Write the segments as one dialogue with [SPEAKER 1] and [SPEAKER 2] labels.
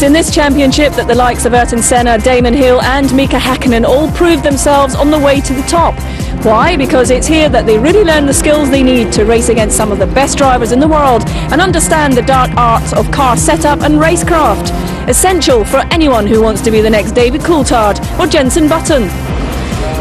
[SPEAKER 1] It's in this championship that the likes of Bruno Senna, Damon Hill and Mika Häkkinen all proved themselves on the way to the top. Why? Because it's here that they really learn the skills they need to race against some of the best drivers in the world and understand the dark arts of car setup and racecraft. Essential for anyone who wants to be the next David Coulthard or Jenson Button.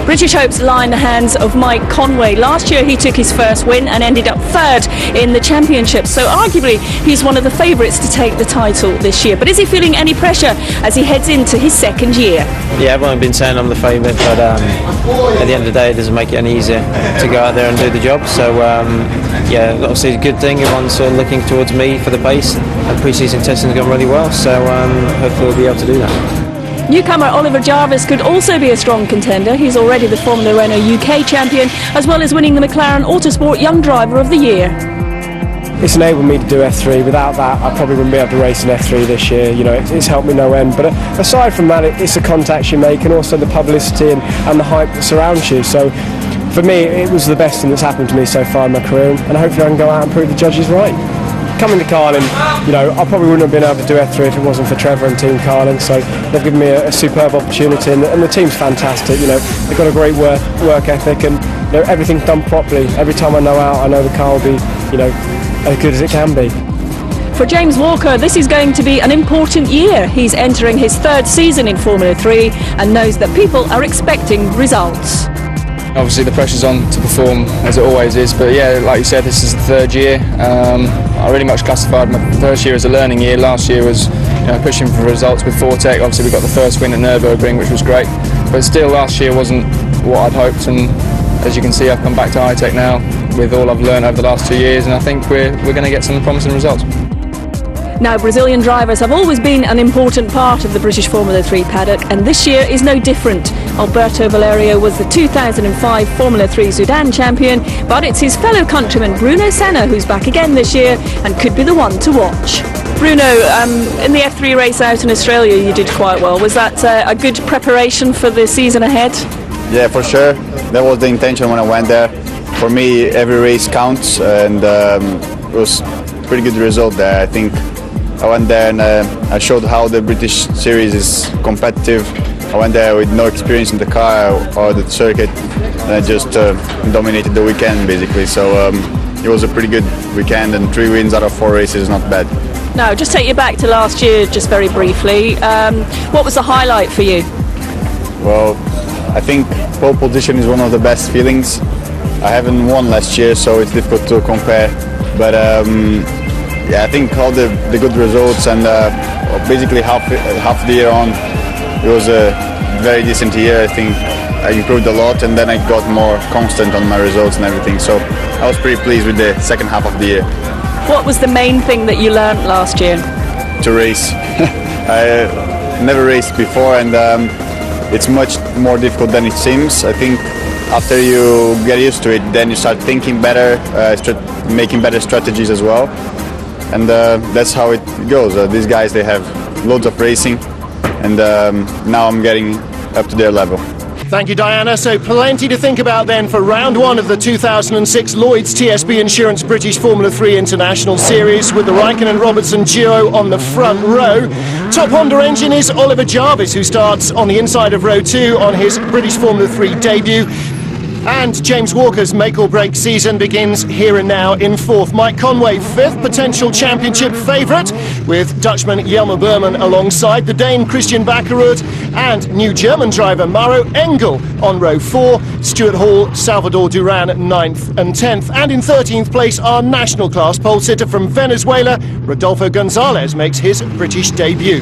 [SPEAKER 1] British hopes lie in the hands of Mike Conway. Last year he took his first win and ended up third in the championship, so arguably he's one of the favourites to take the title this year. But is he feeling any pressure as he heads into his second year?
[SPEAKER 2] Yeah, everyone has been saying I'm the favourite, but at the end of the day it doesn't make it any easier to go out there and do the job. So yeah, obviously it's a good thing. Everyone's sort of looking towards me for the pace, and pre-season testing has gone really well, so hopefully we'll be able to do that.
[SPEAKER 1] Newcomer Oliver Jarvis could also be a strong contender. He's already the Formula Renault UK champion, as well as winning the McLaren Autosport Young Driver of the Year.
[SPEAKER 3] It's enabled me to do F3. Without that, I probably wouldn't be able to race in F3 this year. You know, it's helped me no end. But aside from that, it's the contacts you make and also the publicity and the hype that surrounds you. So for me, it was the best thing that's happened to me so far in my career, and hopefully I can go out and prove the judges right. Coming to Carlin, you know, I probably wouldn't have been able to do F3 if it wasn't for Trevor and Team Carlin. So they've given me a superb opportunity, and the team's fantastic. You know, they've got a great work ethic, and you know, everything's done properly. Every time I know out, I know the car will be, you know, as good as it can be.
[SPEAKER 1] For James Walker, this is going to be an important year. He's entering his third season in Formula 3 and knows that people are expecting results.
[SPEAKER 4] Obviously the pressure's on to perform, as it always is, but yeah, like you said, this is the third year. I really much classified my first year as a learning year. Last year was, you know, pushing for results with Fortec. Obviously we got the first win at Nürburgring, which was great, but still last year wasn't what I'd hoped, and as you can see, I've come back to Hi-Tech now with all I've learned over the last 2 years, and I think we're going to get some promising results.
[SPEAKER 1] Now, Brazilian drivers have always been an important part of the British Formula 3 paddock, and this year is no different. Alberto Valerio was the 2005 Formula 3 Sudan champion, but it's his fellow countryman Bruno Senna who's back again this year and could be the one to watch. Bruno, in the F3 race out in Australia you did quite well. Was that a good preparation for the season ahead?
[SPEAKER 5] Yeah, for sure. That was the intention when I went there. For me, every race counts, and it was a pretty good result there. I think I went there and I showed how the British series is competitive. I went there with no experience in the car or the circuit, and I just dominated the weekend basically. So it was a pretty good weekend, and 3 wins out of 4 races is not bad.
[SPEAKER 1] Now, just take you back to last year just very briefly. What was the highlight for you?
[SPEAKER 5] Well, I think pole position is one of the best feelings. I haven't won last year, so it's difficult to compare. But yeah, I think all the good results, and basically half the year on, it was a very decent year. I think I improved a lot, and then I got more constant on my results and everything. So I was pretty pleased with the second half of the year.
[SPEAKER 1] What was the main thing that you learned last year?
[SPEAKER 5] To race. I never raced before, and it's much more difficult than it seems. I think after you get used to it, then you start thinking better, making better strategies as well. And that's how it goes. These guys, they have loads of racing, and now I'm getting up to their level.
[SPEAKER 6] Thank you, Diana. So plenty to think about then for round 1 of the 2006 Lloyds TSB Insurance British Formula 3 International Series, with the Raikkonen-Robertson duo on the front row. Top Honda engine is Oliver Jarvis, who starts on the inside of row 2 on his British Formula 3 debut. And James Walker's make-or-break season begins here and now in 4th. Mike Conway, 5th potential championship favourite, with Dutchman Jelmer Burman alongside, the Dane Christian Bakkerud, and new German driver Maro Engel on row 4, Stuart Hall, Salvador Duran 9th and 10th. And in 13th place, our national class pole sitter from Venezuela, Rodolfo Gonzalez, makes his British debut.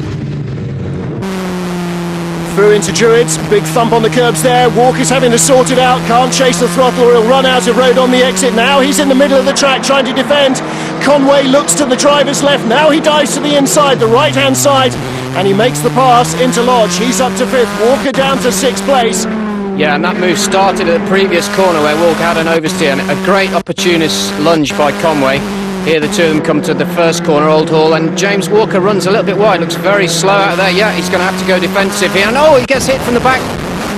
[SPEAKER 6] Through into Druids, big thump on the curbs there. Walker's having to sort it out, can't chase the throttle or he'll run out of road on the exit. Now he's in the middle of the track trying to defend. Conway looks to the driver's left, now he dives to the inside, the right hand side, and he makes the pass into Lodge. He's up to 5th, Walker down to 6th place.
[SPEAKER 7] Yeah, and that move started at the previous corner where Walker had an oversteer, and a great opportunist lunge by Conway. Here the two of them come to the first corner, Old Hall, and James Walker runs a little bit wide, looks very slow out of there. Yeah, he's going to have to go defensive here, and oh, he gets hit from the back.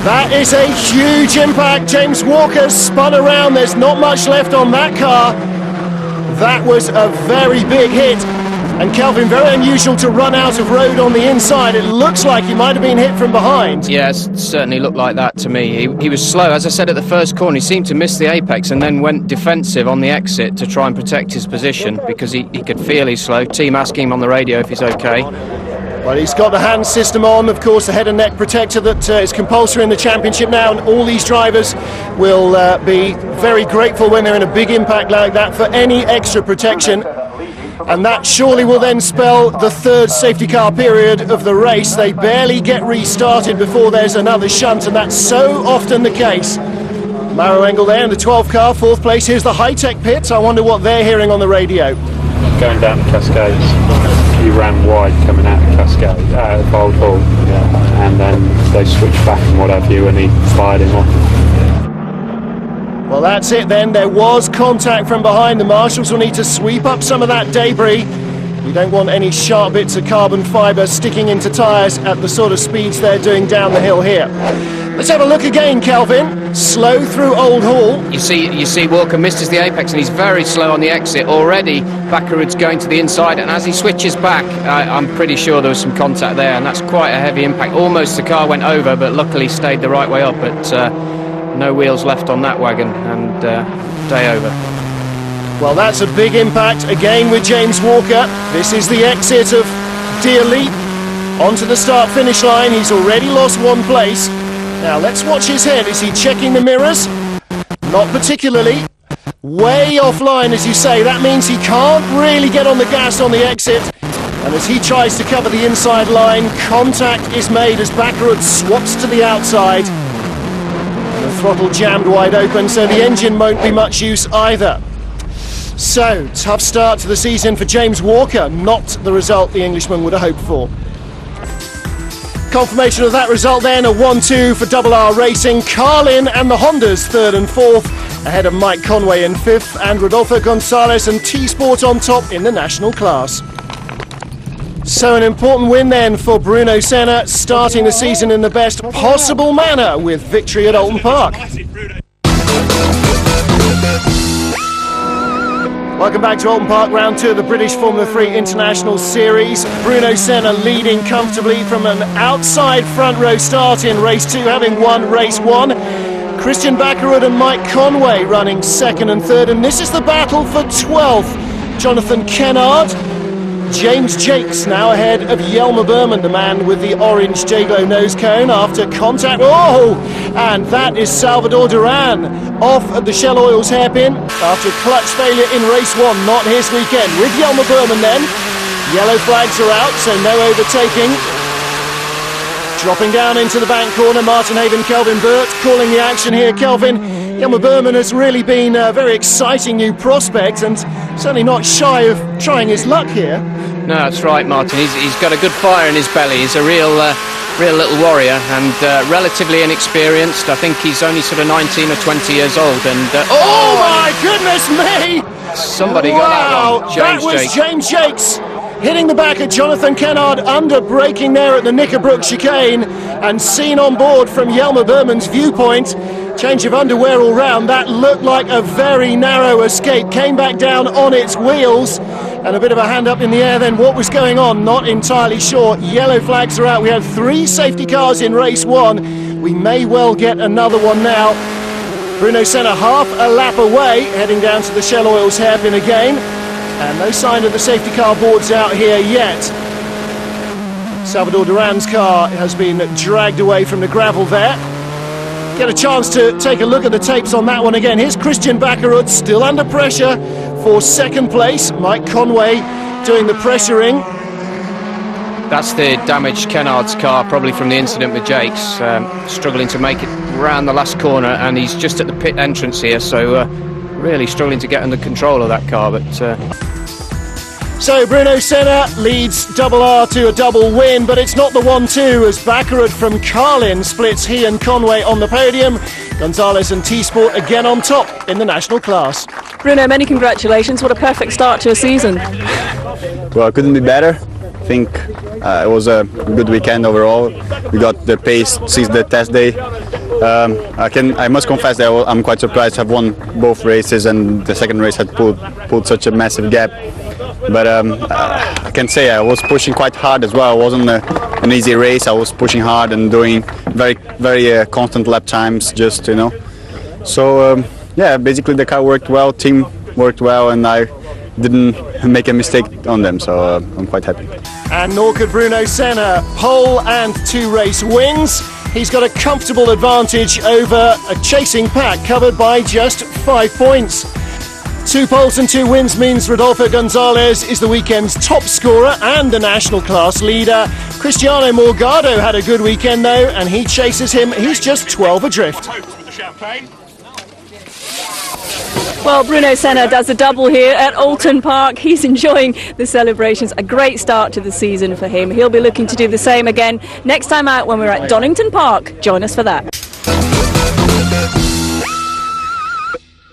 [SPEAKER 6] That is a huge impact. James Walker spun around, there's not much left on that car. That was a very big hit. And Kelvin, very unusual to run out of road on the inside. It looks like he might have been hit from behind.
[SPEAKER 7] Yes, it certainly looked like that to me. He was slow, as I said at the first corner. He seemed to miss the apex and then went defensive on the exit to try and protect his position because he could feel he's slow. Team asking him on the radio if he's okay.
[SPEAKER 6] Well, he's got the hand system on, of course, the head and neck protector that is compulsory in the championship now, and all these drivers will be very grateful when they're in a big impact like that for any extra protection. And that surely will then spell the third safety car period of the race. They barely get restarted before there's another shunt, and that's so often the case. Maro Engel there in the 12 car, 4th place. Here's the high-tech pits. I wonder what they're hearing on the radio.
[SPEAKER 8] Going down the Cascades, you ran wide coming out of Cascade, out of Old Hall, and then they switched back and what have you, and he fired him off.
[SPEAKER 6] Well, that's it then. There was contact from behind. The marshals will need to sweep up some of that debris. You don't want any sharp bits of carbon fibre sticking into tyres at the sort of speeds they're doing down the hill here. Let's have a look again, Kelvin. Slow through Old Hall.
[SPEAKER 7] You see Walker misses the apex and he's very slow on the exit. Already Bakkerud's going to the inside, and as he switches back, I'm pretty sure there was some contact there, and that's quite a heavy impact. Almost the car went over, but luckily stayed the right way up. But no wheels left on that wagon, and day over.
[SPEAKER 6] Well, that's a big impact again with James Walker. This is the exit of Deer Leap onto the start-finish line. He's already lost 1 place. Now let's watch his head. Is he checking the mirrors? Not particularly. Way offline, as you say. That means he can't really get on the gas on the exit. And as he tries to cover the inside line, contact is made as Bakkerud swaps to the outside. The throttle jammed wide open, so the engine won't be much use either. So, tough start to the season for James Walker, not the result the Englishman would have hoped for. Confirmation of that result then, a 1-2 for RR Racing. Carlin and the Hondas 3rd and 4th, ahead of Mike Conway in 5th, and Rodolfo Gonzalez and T-Sport on top in the national class. So an important win then for Bruno Senna, starting the season in the best possible manner with victory at Oulton Park. Welcome back to Oulton Park, round 2 of the British Formula 3 International Series. Bruno Senna leading comfortably from an outside front row start in race 2, having won race 1. Christian Bakkerud and Mike Conway running 2nd and 3rd, and this is the battle for 12th. Jonathan Kennard. James Jakes now ahead of Jelmer Berman, the man with the orange J-Glow nose cone after contact. Oh! And that is Salvador Duran off at the Shell Oils hairpin after clutch failure in race 1. Not his weekend. With Jelmer Berman then. Yellow flags are out, so no overtaking. Dropping down into the bank corner, Martin Haven, Kelvin Burt calling the action here. Kelvin, Jelmer Berman has really been a very exciting new prospect and certainly not shy of trying his luck here.
[SPEAKER 7] No, that's right, Martin. He's got a good fire in his belly. He's a real little warrior and relatively inexperienced. I think he's only sort of 19 or 20 years old. And
[SPEAKER 6] oh my goodness me!
[SPEAKER 7] Somebody got that wrong.
[SPEAKER 6] That was James Jakes hitting the back of Jonathan Kennard, under braking there at the Knickerbrook chicane, and seen on board from Jelmer Berman's viewpoint. Change of underwear all round. That looked like a very narrow escape. Came back down on its wheels, and a bit of a hand up in the air then. What was going on? Not entirely sure. Yellow flags are out. We had 3 safety cars in race 1. We may well get another one now. Bruno Senna half a lap away, heading down to the Shell Oils hairpin again. And no sign of the safety car boards out here yet. Salvador Duran's car has been dragged away from the gravel there. Get a chance to take a look at the tapes on that one again. Here's Christian Bakkerud still under pressure for 2nd place. Mike Conway doing the pressuring.
[SPEAKER 7] That's the damaged Kennard's car, probably from the incident with Jakes. Struggling to make it round the last corner, and he's just at the pit entrance here, so really struggling to get under control of that car. But
[SPEAKER 6] so Bruno Senna leads RR to a double win, but it's not the 1-2 as Bakkerud from Carlin splits he and Conway on the podium. Gonzalez and T-Sport again on top in the national class.
[SPEAKER 1] Bruno, many congratulations. What a perfect start to a season.
[SPEAKER 5] Well, it couldn't be better. I think it was a good weekend overall. We got the pace since the test day. I must confess that I'm quite surprised to have won both races, and the second race had pulled such a massive gap. But I can say I was pushing quite hard as well. It wasn't an easy race. I was pushing hard and doing very constant lap times, just, you know. So yeah, basically the car worked well, team worked well, and I didn't make a mistake on them, so I'm quite happy.
[SPEAKER 6] And nor could Bruno Senna, pole and 2 race wins. He's got a comfortable advantage over a chasing pack covered by just 5 points. 2 poles and 2 wins means Rodolfo Gonzalez is the weekend's top scorer and the national class leader. Cristiano Morgado had a good weekend though, and he chases him. He's just 12 adrift.
[SPEAKER 1] Well, Bruno Senna does a double here at Alton Park. He's enjoying the celebrations. A great start to the season for him. He'll be looking to do the same again next time out when we're at Donington Park. Join us for that.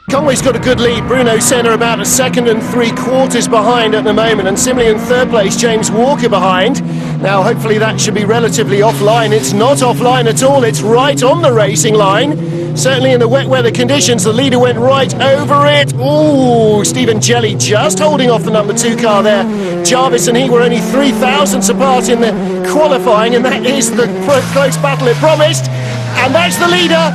[SPEAKER 6] Conway's got a good lead. Bruno Senna about 1 3/4 seconds behind at the moment, and similarly in 3rd place James Walker behind. Now hopefully that should be relatively offline. It's not offline at all, it's right on the racing line. Certainly in the wet weather conditions, the leader went right over it. Ooh, Stephen Jelly just holding off the number 2 car there. Jarvis and he were only 3 thousandths apart in the qualifying, and that is the close battle it promised. And that's the leader.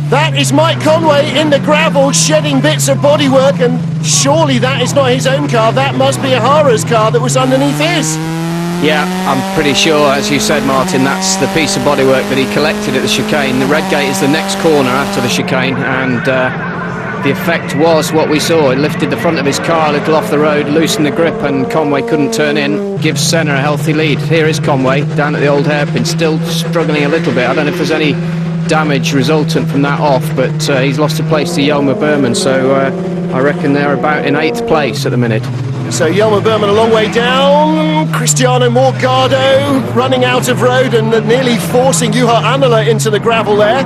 [SPEAKER 6] That is Mike Conway in the gravel, shedding bits of bodywork, and surely that is not his own car. That must be Ahara's car that was underneath his.
[SPEAKER 7] Yeah, I'm pretty sure, as you said, Martin, that's the piece of bodywork that he collected at the chicane. The red gate is the next corner after the chicane, and the effect was what we saw. It lifted the front of his car a little off the road, loosened the grip, and Conway couldn't turn in. Gives Senna a healthy lead. Here is Conway down at the old hairpin, still struggling a little bit. I don't know if there's any damage resultant from that off, but he's lost a place to Yelmer Berman, so I reckon they're about in 8th place at the minute.
[SPEAKER 6] So Yelmer Berman a long way down. Cristiano Morgado running out of road and nearly forcing Juha Anala into the gravel there.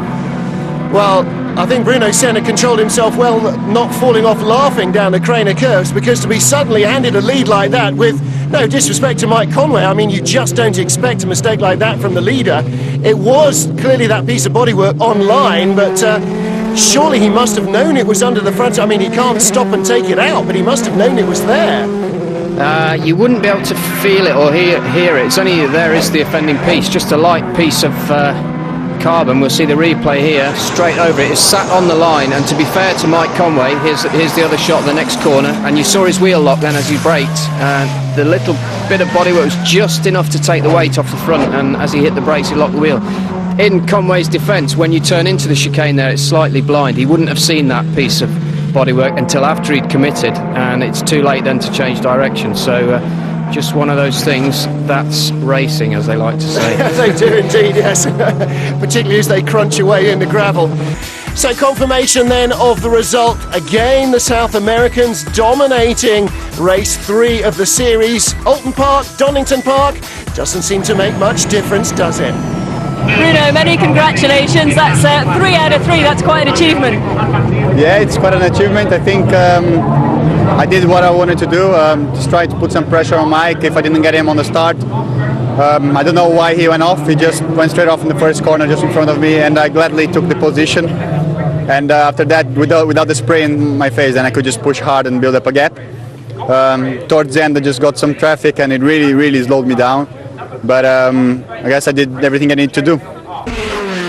[SPEAKER 6] Well, I think Bruno Senna controlled himself well, not falling off laughing down the Craner curves, because to be suddenly handed a lead like that, with no disrespect to Mike Conway, I mean, you just don't expect a mistake like that from the leader. It was clearly that piece of bodywork online, but surely he must have known it was under the front. I mean, he can't stop and take it out, but he must have known it was there.
[SPEAKER 7] You wouldn't be able to feel it or hear it. It's only there is the offending piece, just a light piece of carbon. We'll see the replay here, straight over it. It's sat on the line, and to be fair to Mike Conway, here's the other shot, the next corner, and you saw his wheel lock then as he braked. The little bit of bodywork was just enough to take the weight off the front, and as he hit the brakes, he locked the wheel. In Conway's defence, when you turn into the chicane there, it's slightly blind. He wouldn't have seen that piece of bodywork until after he'd committed, and it's too late then to change direction. So just one of those things. That's racing, as they like to say.
[SPEAKER 6] They do indeed, yes. Particularly as they crunch away in the gravel. So confirmation then of the result. Again, the South Americans dominating race 3 of the series. Alton Park, Donington Park, doesn't seem to make much difference, does it?
[SPEAKER 1] Bruno, many congratulations. That's 3 out of 3. That's quite an achievement.
[SPEAKER 5] Yeah, it's quite an achievement. I think I did what I wanted to do, just try to put some pressure on Mike if I didn't get him on the start. I don't know why he went off. He just went straight off in the first corner just in front of me, and I gladly took the position. And after that, without the spray in my face, then I could just push hard and build up a gap. Towards the end, I just got some traffic, and it really slowed me down. But I guess I did everything I need to do.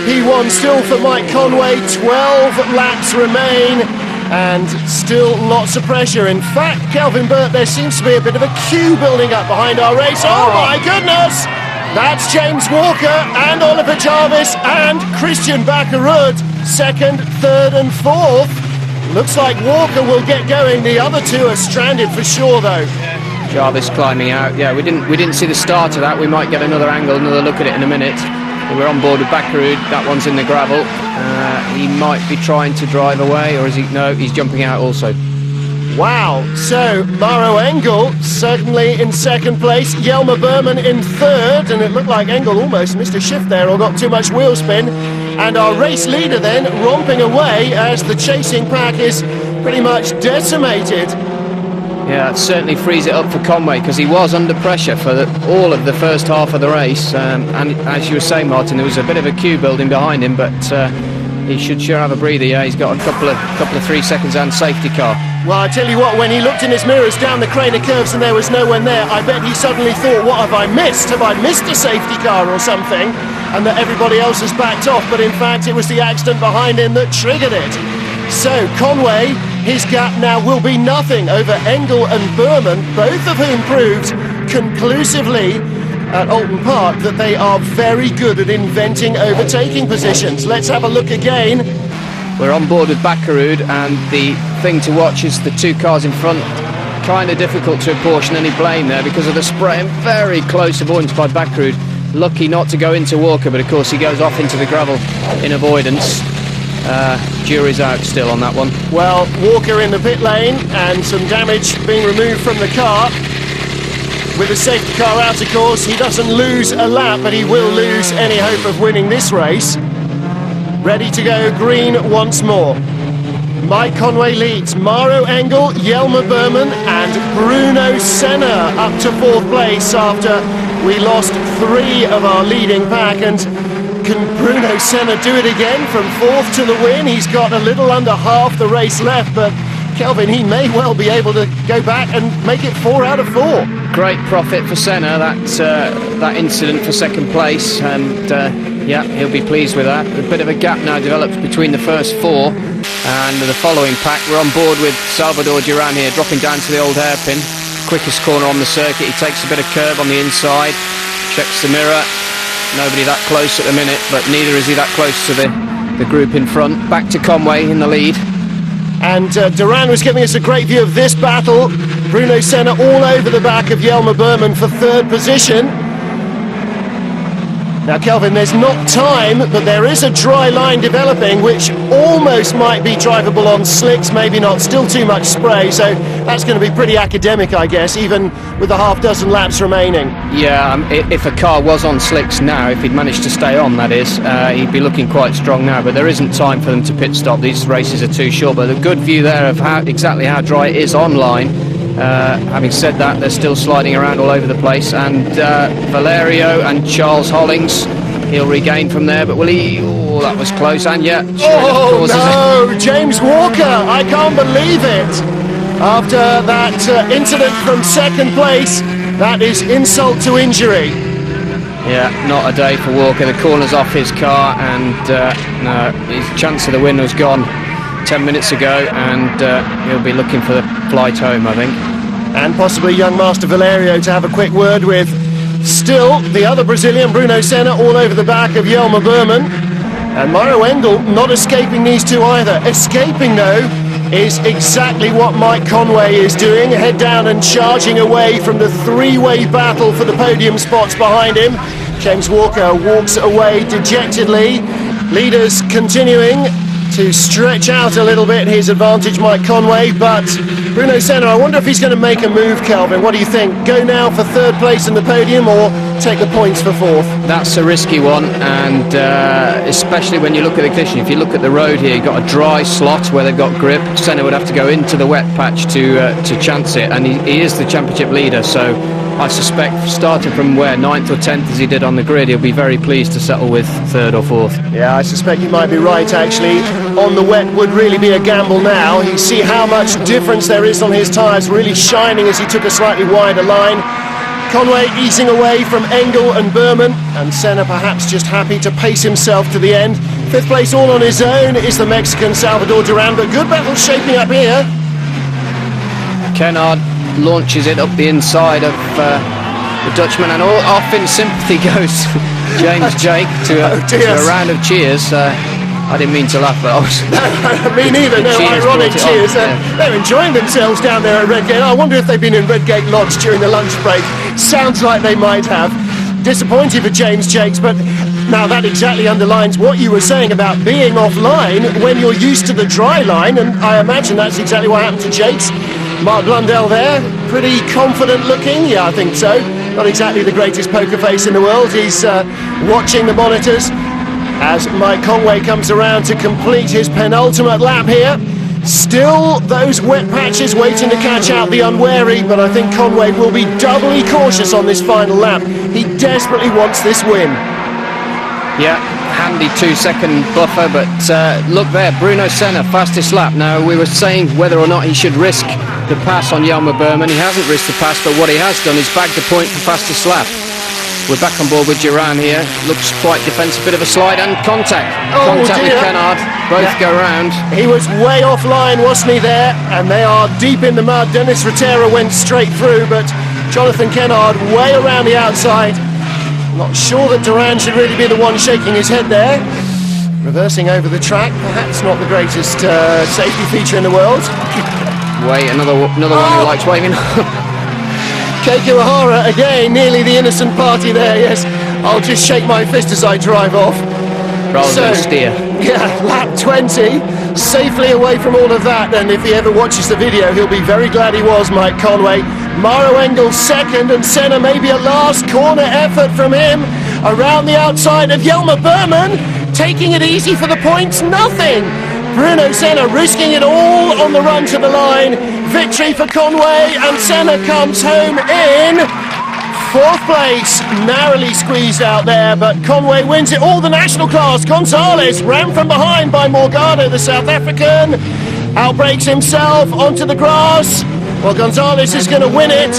[SPEAKER 6] P1 still for Mike Conway, 12 laps remain, and still lots of pressure. In fact, Kelvin Burt, there seems to be a bit of a queue building up behind our race. Oh my goodness! That's James Walker and Oliver Jarvis and Christian Backerud, 2nd, 3rd and 4th. Looks like Walker will get going. The other 2 are stranded for sure though.
[SPEAKER 7] Jarvis climbing out. Yeah, we didn't see the start of that. We might get another angle, another look at it in a minute. We're on board with Backerud. That one's in the gravel. He might be trying to drive away, or is he? No, he's jumping out also.
[SPEAKER 6] Wow, so Mauro Engel certainly in 2nd place, Yelmer Berman in 3rd, and it looked like Engel almost missed a shift there or got too much wheel spin. And our race leader then romping away as the chasing pack is pretty much decimated.
[SPEAKER 7] Yeah, it certainly frees it up for Conway, because he was under pressure for all of the first half of the race. And as you were saying, Martin, there was a bit of a queue building behind him, but he should sure have a breather. Yeah, he's got a couple of 3 seconds and safety car.
[SPEAKER 6] Well, I tell you what, when he looked in his mirrors down the Craner curves and there was no one there, I bet he suddenly thought, what have I missed? Have I missed a safety car or something? And that everybody else has backed off, but in fact it was the accident behind him that triggered it. So Conway, his gap now will be nothing over Engel and Berman, both of whom proved conclusively at Alton Park that they are very good at inventing overtaking positions. Let's have a look again.
[SPEAKER 7] We're on board with Bakkerud, and the thing to watch is the two cars in front. Kind of difficult to apportion any blame there because of the spray, and very close avoidance by Bakkerud. Lucky not to go into Walker, but of course he goes off into the gravel in avoidance. Jury's out still on that one.
[SPEAKER 6] Well, Walker in the pit lane and some damage being removed from the car. With the safety car out, of course, he doesn't lose a lap, but he will lose any hope of winning this race. Ready to go green once more. Mike Conway leads. Maro Engel, Jelmer Berman and Bruno Senna up to 4th place after we lost 3 of our leading pack. And can Bruno Senna do it again from 4th to the win? He's got a little under half the race left, but Kelvin, he may well be able to go back and make it 4 out of 4.
[SPEAKER 7] Great profit for Senna, that incident for 2nd place, and yeah, he'll be pleased with that. A bit of a gap now develops between the first 4 and the following pack. We're on board with Salvador Duran here, dropping down to the old hairpin. Quickest corner on the circuit. He takes a bit of curb on the inside, checks the mirror. Nobody that close at the minute, but neither is he that close to the group in front. Back to Conway in the lead.
[SPEAKER 6] And Duran was giving us a great view of this battle. Bruno Senna all over the back of Jelmer Berman for 3rd position. Now, Kelvin, there's not time, but there is a dry line developing, which almost might be drivable on slicks, maybe not, still too much spray, so that's going to be pretty academic, I guess, even with the half dozen laps remaining.
[SPEAKER 7] Yeah, if a car was on slicks now, if he'd managed to stay on, that is, he'd be looking quite strong now, but there isn't time for them to pit stop. These races are too short, but a good view there of exactly how dry it is on line. Having said that, they're still sliding around all over the place, and Valerio and Charles Hollings, he'll regain from there, but will he? Oh, that was close, and yeah.
[SPEAKER 6] Oh no, James Walker, I can't believe it. After that incident from 2nd place, that is insult to injury.
[SPEAKER 7] Yeah, not a day for Walker. The corner's off his car, and no, his chance of the win was gone 10 minutes ago, and he'll be looking for the flight home, I think.
[SPEAKER 6] And possibly young Master Valerio to have a quick word with. Still, the other Brazilian, Bruno Senna, all over the back of Jelmer Berman. And Maro Engel not escaping these two either. Escaping, though, is exactly what Mike Conway is doing. Head down and charging away from the 3-way battle for the podium spots behind him. James Walker walks away dejectedly. Leaders continuing to stretch out a little bit his advantage, Mike Conway, but Bruno Senna, I wonder if he's going to make a move, Kelvin. What do you think? Go now for 3rd place in the podium or take the points for 4th?
[SPEAKER 7] That's a risky one, and especially when you look at the condition. If you look at the road here, you've got a dry slot where they've got grip. Senna would have to go into the wet patch to chance it, and he is the championship leader, so I suspect starting from where 9th or 10th as he did on the grid, he'll be very pleased to settle with 3rd or 4th.
[SPEAKER 6] Yeah, I suspect you might be right, actually. On the wet would really be a gamble now. You see how much difference there is on his tyres, really shining as he took a slightly wider line. Conway easing away from Engel and Berman, and Senna perhaps just happy to pace himself to the end. 5th place all on his own is the Mexican Salvador Duran, but good battle shaping up here.
[SPEAKER 7] Kennard launches it up the inside of the Dutchman, and off in sympathy goes James Jake to a round of cheers. I didn't mean to laugh, but I was...
[SPEAKER 6] Me neither, no, ironic cheers. They're enjoying themselves down there at Redgate. I wonder if they've been in Redgate Lodge during the lunch break. Sounds like they might have. Disappointed for James Jakes, but now that exactly underlines what you were saying about being offline when you're used to the dry line, and I imagine that's exactly what happened to Jakes. Mark Blundell there, pretty confident looking. Yeah, I think so. Not exactly the greatest poker face in the world. He's watching the monitors as Mike Conway comes around to complete his penultimate lap here. Still those wet patches waiting to catch out the unwary, but I think Conway will be doubly cautious on this final lap. He desperately wants this win.
[SPEAKER 7] Yeah, handy 2-second buffer, but look there, Bruno Senna, fastest lap. Now, we were saying whether or not he should risk the pass on Jelmer Berman. He hasn't risked the pass, but what he has done is bagged the point for fastest lap. We're back on board with Duran here. Looks quite defensive, bit of a slide and contact. Contact with Kennard, both go round.
[SPEAKER 6] He was way offline, wasn't he, there? And they are deep in the mud. Dennis Rotera went straight through, but Jonathan Kennard way around the outside. Not sure that Duran should really be the one shaking his head there. Reversing over the track, perhaps not the greatest safety feature in the world.
[SPEAKER 7] Wait, another one who likes waving.
[SPEAKER 6] Keiko Ihara again, nearly the innocent party there, yes. I'll just shake my fist as I drive off.
[SPEAKER 7] Rather than steer.
[SPEAKER 6] Yeah, lap 20, safely away from all of that, and if he ever watches the video, he'll be very glad he was, Mike Conway. Maro Engel second, and Senna maybe a last corner effort from him. Around the outside of Jelmer Berman, taking it easy for the points, nothing. Bruno Senna risking it all on the run to the line. Victory for Conway, and Senna comes home in 4th place. Narrowly squeezed out there, but Conway wins it all. The national class. Gonzalez ran from behind by Morgado, the South African. Outbreaks himself onto the grass. Well, Gonzalez is going to win it.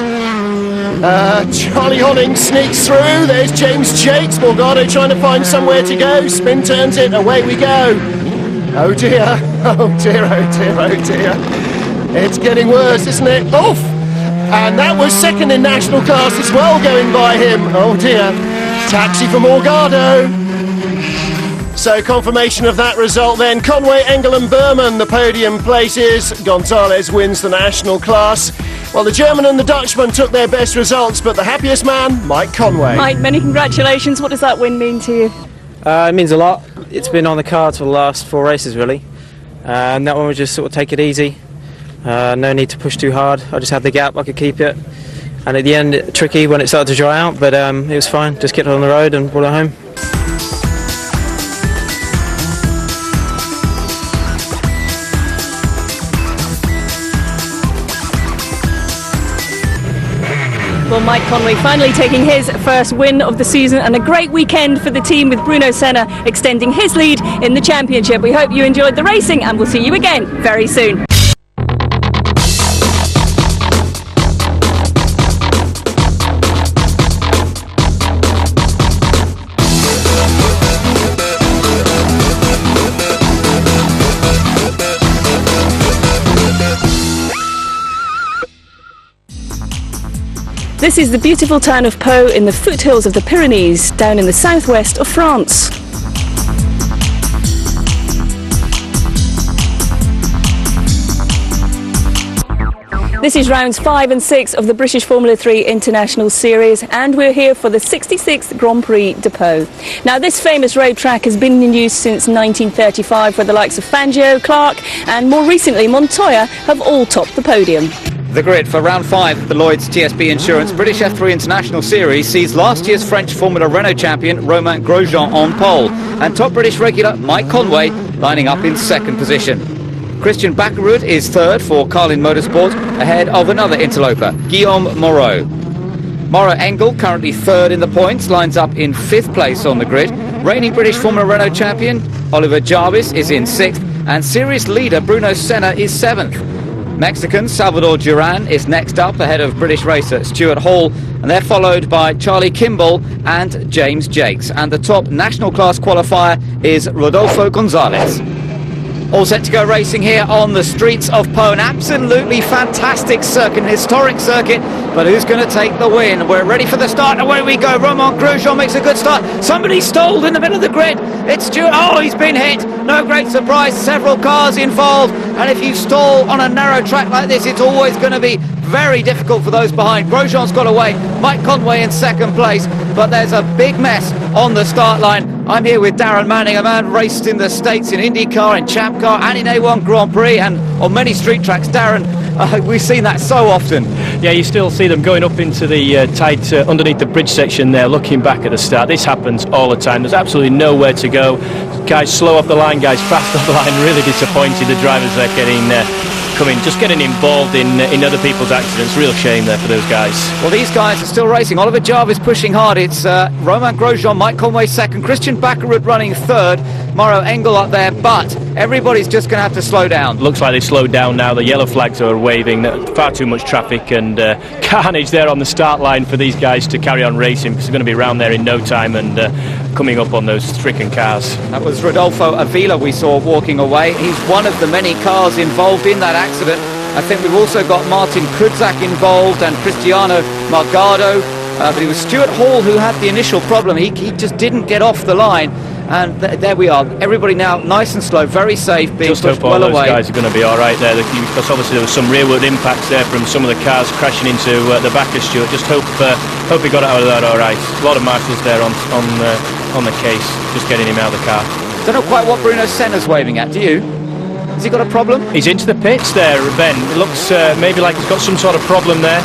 [SPEAKER 6] Charlie Holling sneaks through. There's James Jakes. Morgado trying to find somewhere to go. Spin turns it. Away we go. Oh dear, oh dear, oh dear, oh dear. It's getting worse, isn't it? Oof! And that was second in national class as well, going by him. Oh dear. Taxi for Morgado. So confirmation of that result then. Conway, Engel and Berman, the podium places. Gonzalez wins the national class. Well, the German and the Dutchman took their best results, but the happiest man, Mike Conway.
[SPEAKER 1] Mike, many congratulations. What does that win mean to you?
[SPEAKER 2] It means a lot. It's been on the cards for the last 4 races, really. And that one was just sort of take it easy. No need to push too hard. I just had the gap, I could keep it. And at the end, tricky when it started to dry out, but it was fine. Just get it on the road and brought it home.
[SPEAKER 1] Well, Mike Conway finally taking his first win of the season, and a great weekend for the team with Bruno Senna extending his lead in the championship. We hope you enjoyed the racing, and we'll see you again very soon. This is the beautiful town of Pau in the foothills of the Pyrenees, down in the southwest of France. This is rounds 5 and 6 of the British Formula 3 International Series, and we're here for the 66th Grand Prix de Pau. Now, this famous road track has been in use since 1935, where the likes of Fangio, Clark and more recently Montoya have all topped the podium.
[SPEAKER 9] The grid for round 5 of the Lloyds TSB Insurance British F3 International Series sees last year's French Formula Renault champion Romain Grosjean on pole, and top British regular Mike Conway lining up in 2nd position. Christian Bakkerud is 3rd for Carlin Motorsport, ahead of another interloper, Guillaume Moreau. Maro Engel, currently 3rd in the points, lines up in 5th place on the grid. Reigning British Formula Renault champion Oliver Jarvis is in 6th, and series leader Bruno Senna is 7th. Mexican Salvador Duran is next up, ahead of British racer Stuart Hall, and they're followed by Charlie Kimball and James Jakes. And the top national class qualifier is Rodolfo Gonzalez. All set to go racing here on the streets of Pau. An absolutely fantastic circuit, an historic circuit, but who's going to take the win? We're ready for the start. Away we go. Romain Grosjean makes a good start. Somebody stalled in the middle of the grid. It's Stuart. Oh, he's been hit. No great surprise. Several cars involved. And if you stall on a narrow track like this, it's always going to be very difficult for those behind. Grosjean's got away. Mike Conway in 2nd place, but there's a big mess on the start line. I'm here with Darren Manning, a man raced in the States in IndyCar, in Champ Car and in A1 Grand Prix and on many street tracks. Darren, we've seen that so often.
[SPEAKER 10] Yeah, you still see them going up into the tight underneath the bridge section there, looking back at the start. This happens all the time. There's absolutely nowhere to go. Guys slow off the line, guys fast off the line. Really disappointed the drivers there getting just getting involved in other people's accidents. Real shame there for those guys.
[SPEAKER 9] Well, these guys are still racing. Oliver Jarvis pushing hard. It's Romain Grosjean, Mike Conway second, Christian Backerud running third, Mauro Engel up there, but everybody's just going to have to slow down.
[SPEAKER 10] Looks like they slowed down now. The yellow flags are waving. Far too much traffic and carnage there on the start line for these guys to carry on racing, because they're going to be around there in no time and coming up on those stricken cars.
[SPEAKER 9] That was Rodolfo Avila we saw walking away. He's one of the many cars involved in that accident. I think we've also got Martin Kudzak involved and Cristiano Margado, but it was Stuart Hall who had the initial problem. He just didn't get off the line, and there we are. Everybody now nice and slow, very safe, being
[SPEAKER 10] just
[SPEAKER 9] pushed
[SPEAKER 10] hope all
[SPEAKER 9] well
[SPEAKER 10] those
[SPEAKER 9] away.
[SPEAKER 10] guys are going to be all right there, because obviously there was some rearward impacts there from some of the cars crashing into the back of Stuart. Just hope he got out of that all right. A lot of marshals there on the case, just getting him out of the car.
[SPEAKER 9] Don't know quite what Bruno Senna's waving at, do you? Has he got a problem?
[SPEAKER 10] He's into the pits there, Ben. It looks maybe like he's got some sort of problem there.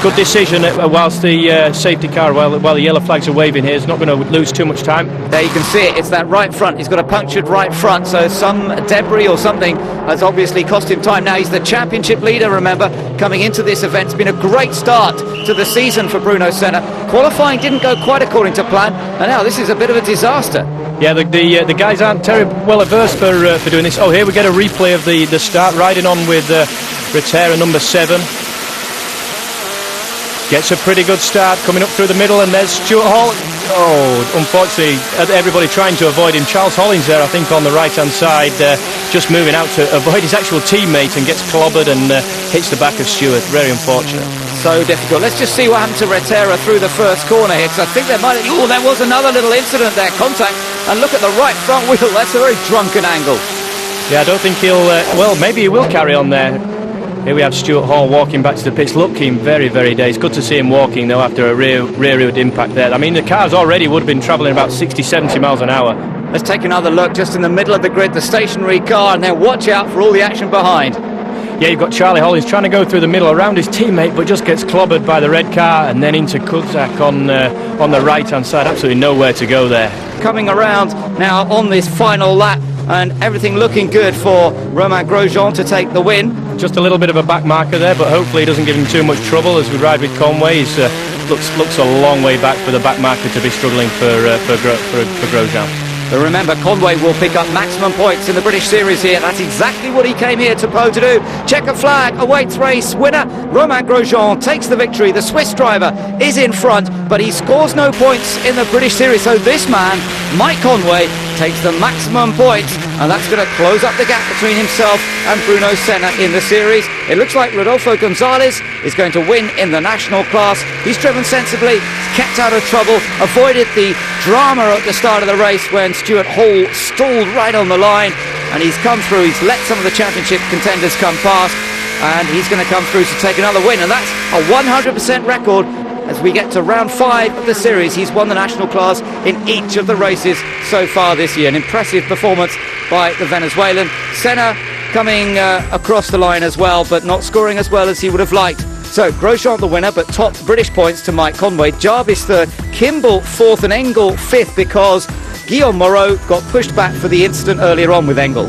[SPEAKER 10] Good decision whilst the safety car, while the yellow flags are waving here, is not going to lose too much time.
[SPEAKER 9] There you can see it, it's that right front. He's got a punctured right front, so some debris or something has obviously cost him time. Now he's the championship leader, remember, coming into this event. It's been a great start to the season for Bruno Senna. Qualifying didn't go quite according to plan, and now this is a bit of a disaster.
[SPEAKER 10] Yeah, the guys aren't terribly well averse for doing this. Oh, here we get a replay of the start, riding on with Retera number 7. Gets a pretty good start coming up through the middle, and there's Stuart Hall. Oh, unfortunately, everybody trying to avoid him. Charles Hollins there, I think, on the right-hand side, just moving out to avoid his actual teammate, and gets clobbered and hits the back of Stuart. Very unfortunate.
[SPEAKER 9] So difficult. Let's just see what happened to Retera through the first corner here, because I think there was another little incident there, contact, and look at the right front wheel. That's a very drunken angle.
[SPEAKER 10] Yeah, I don't think he'll, well, maybe he will carry on there. Here we have Stuart Hall walking back to the pits, looking very, very dazed. Good to see him walking, though, after a rear impact there. I mean, the cars already would have been travelling about 60, 70 miles an hour.
[SPEAKER 9] Let's take another look just in the middle of the grid, the stationary car, and then watch out for all the action behind.
[SPEAKER 10] Yeah, you've got Charlie Hollins trying to go through the middle around his teammate, but just gets clobbered by the red car, and then into Kudzak on the right-hand side. Absolutely nowhere to go there.
[SPEAKER 9] Coming around now on this final lap, and everything looking good for Romain Grosjean to take the win.
[SPEAKER 10] Just a little bit of a back marker there, but hopefully it doesn't give him too much trouble as we ride with Conway. He's looks a long way back for the back marker to be struggling for Grosjean.
[SPEAKER 9] But remember, Conway will pick up maximum points in the British Series here. That's exactly what he came here to Pau to do. Checker flag awaits race winner. Romain Grosjean takes the victory. The Swiss driver is in front, but he scores no points in the British Series. So this man, Mike Conway, takes the maximum points, and that's going to close up the gap between himself and Bruno Senna in the series. It looks like Rodolfo Gonzalez is going to win in the national class. He's driven sensibly, kept out of trouble, avoided the drama at the start of the race when Stuart Hall stalled right on the line, and he's come through. He's let some of the championship contenders come past, and he's going to come through to take another win, and that's a 100% record. As we get to round 5 of the series, he's won the national class in each of the races so far this year. An impressive performance by the Venezuelan. Senna coming across the line as well, but not scoring as well as he would have liked. So Grosjean the winner, but top British points to Mike Conway. Jarvis third, Kimball fourth, and Engel fifth, because Guillaume Moreau got pushed back for the incident earlier on with Engel.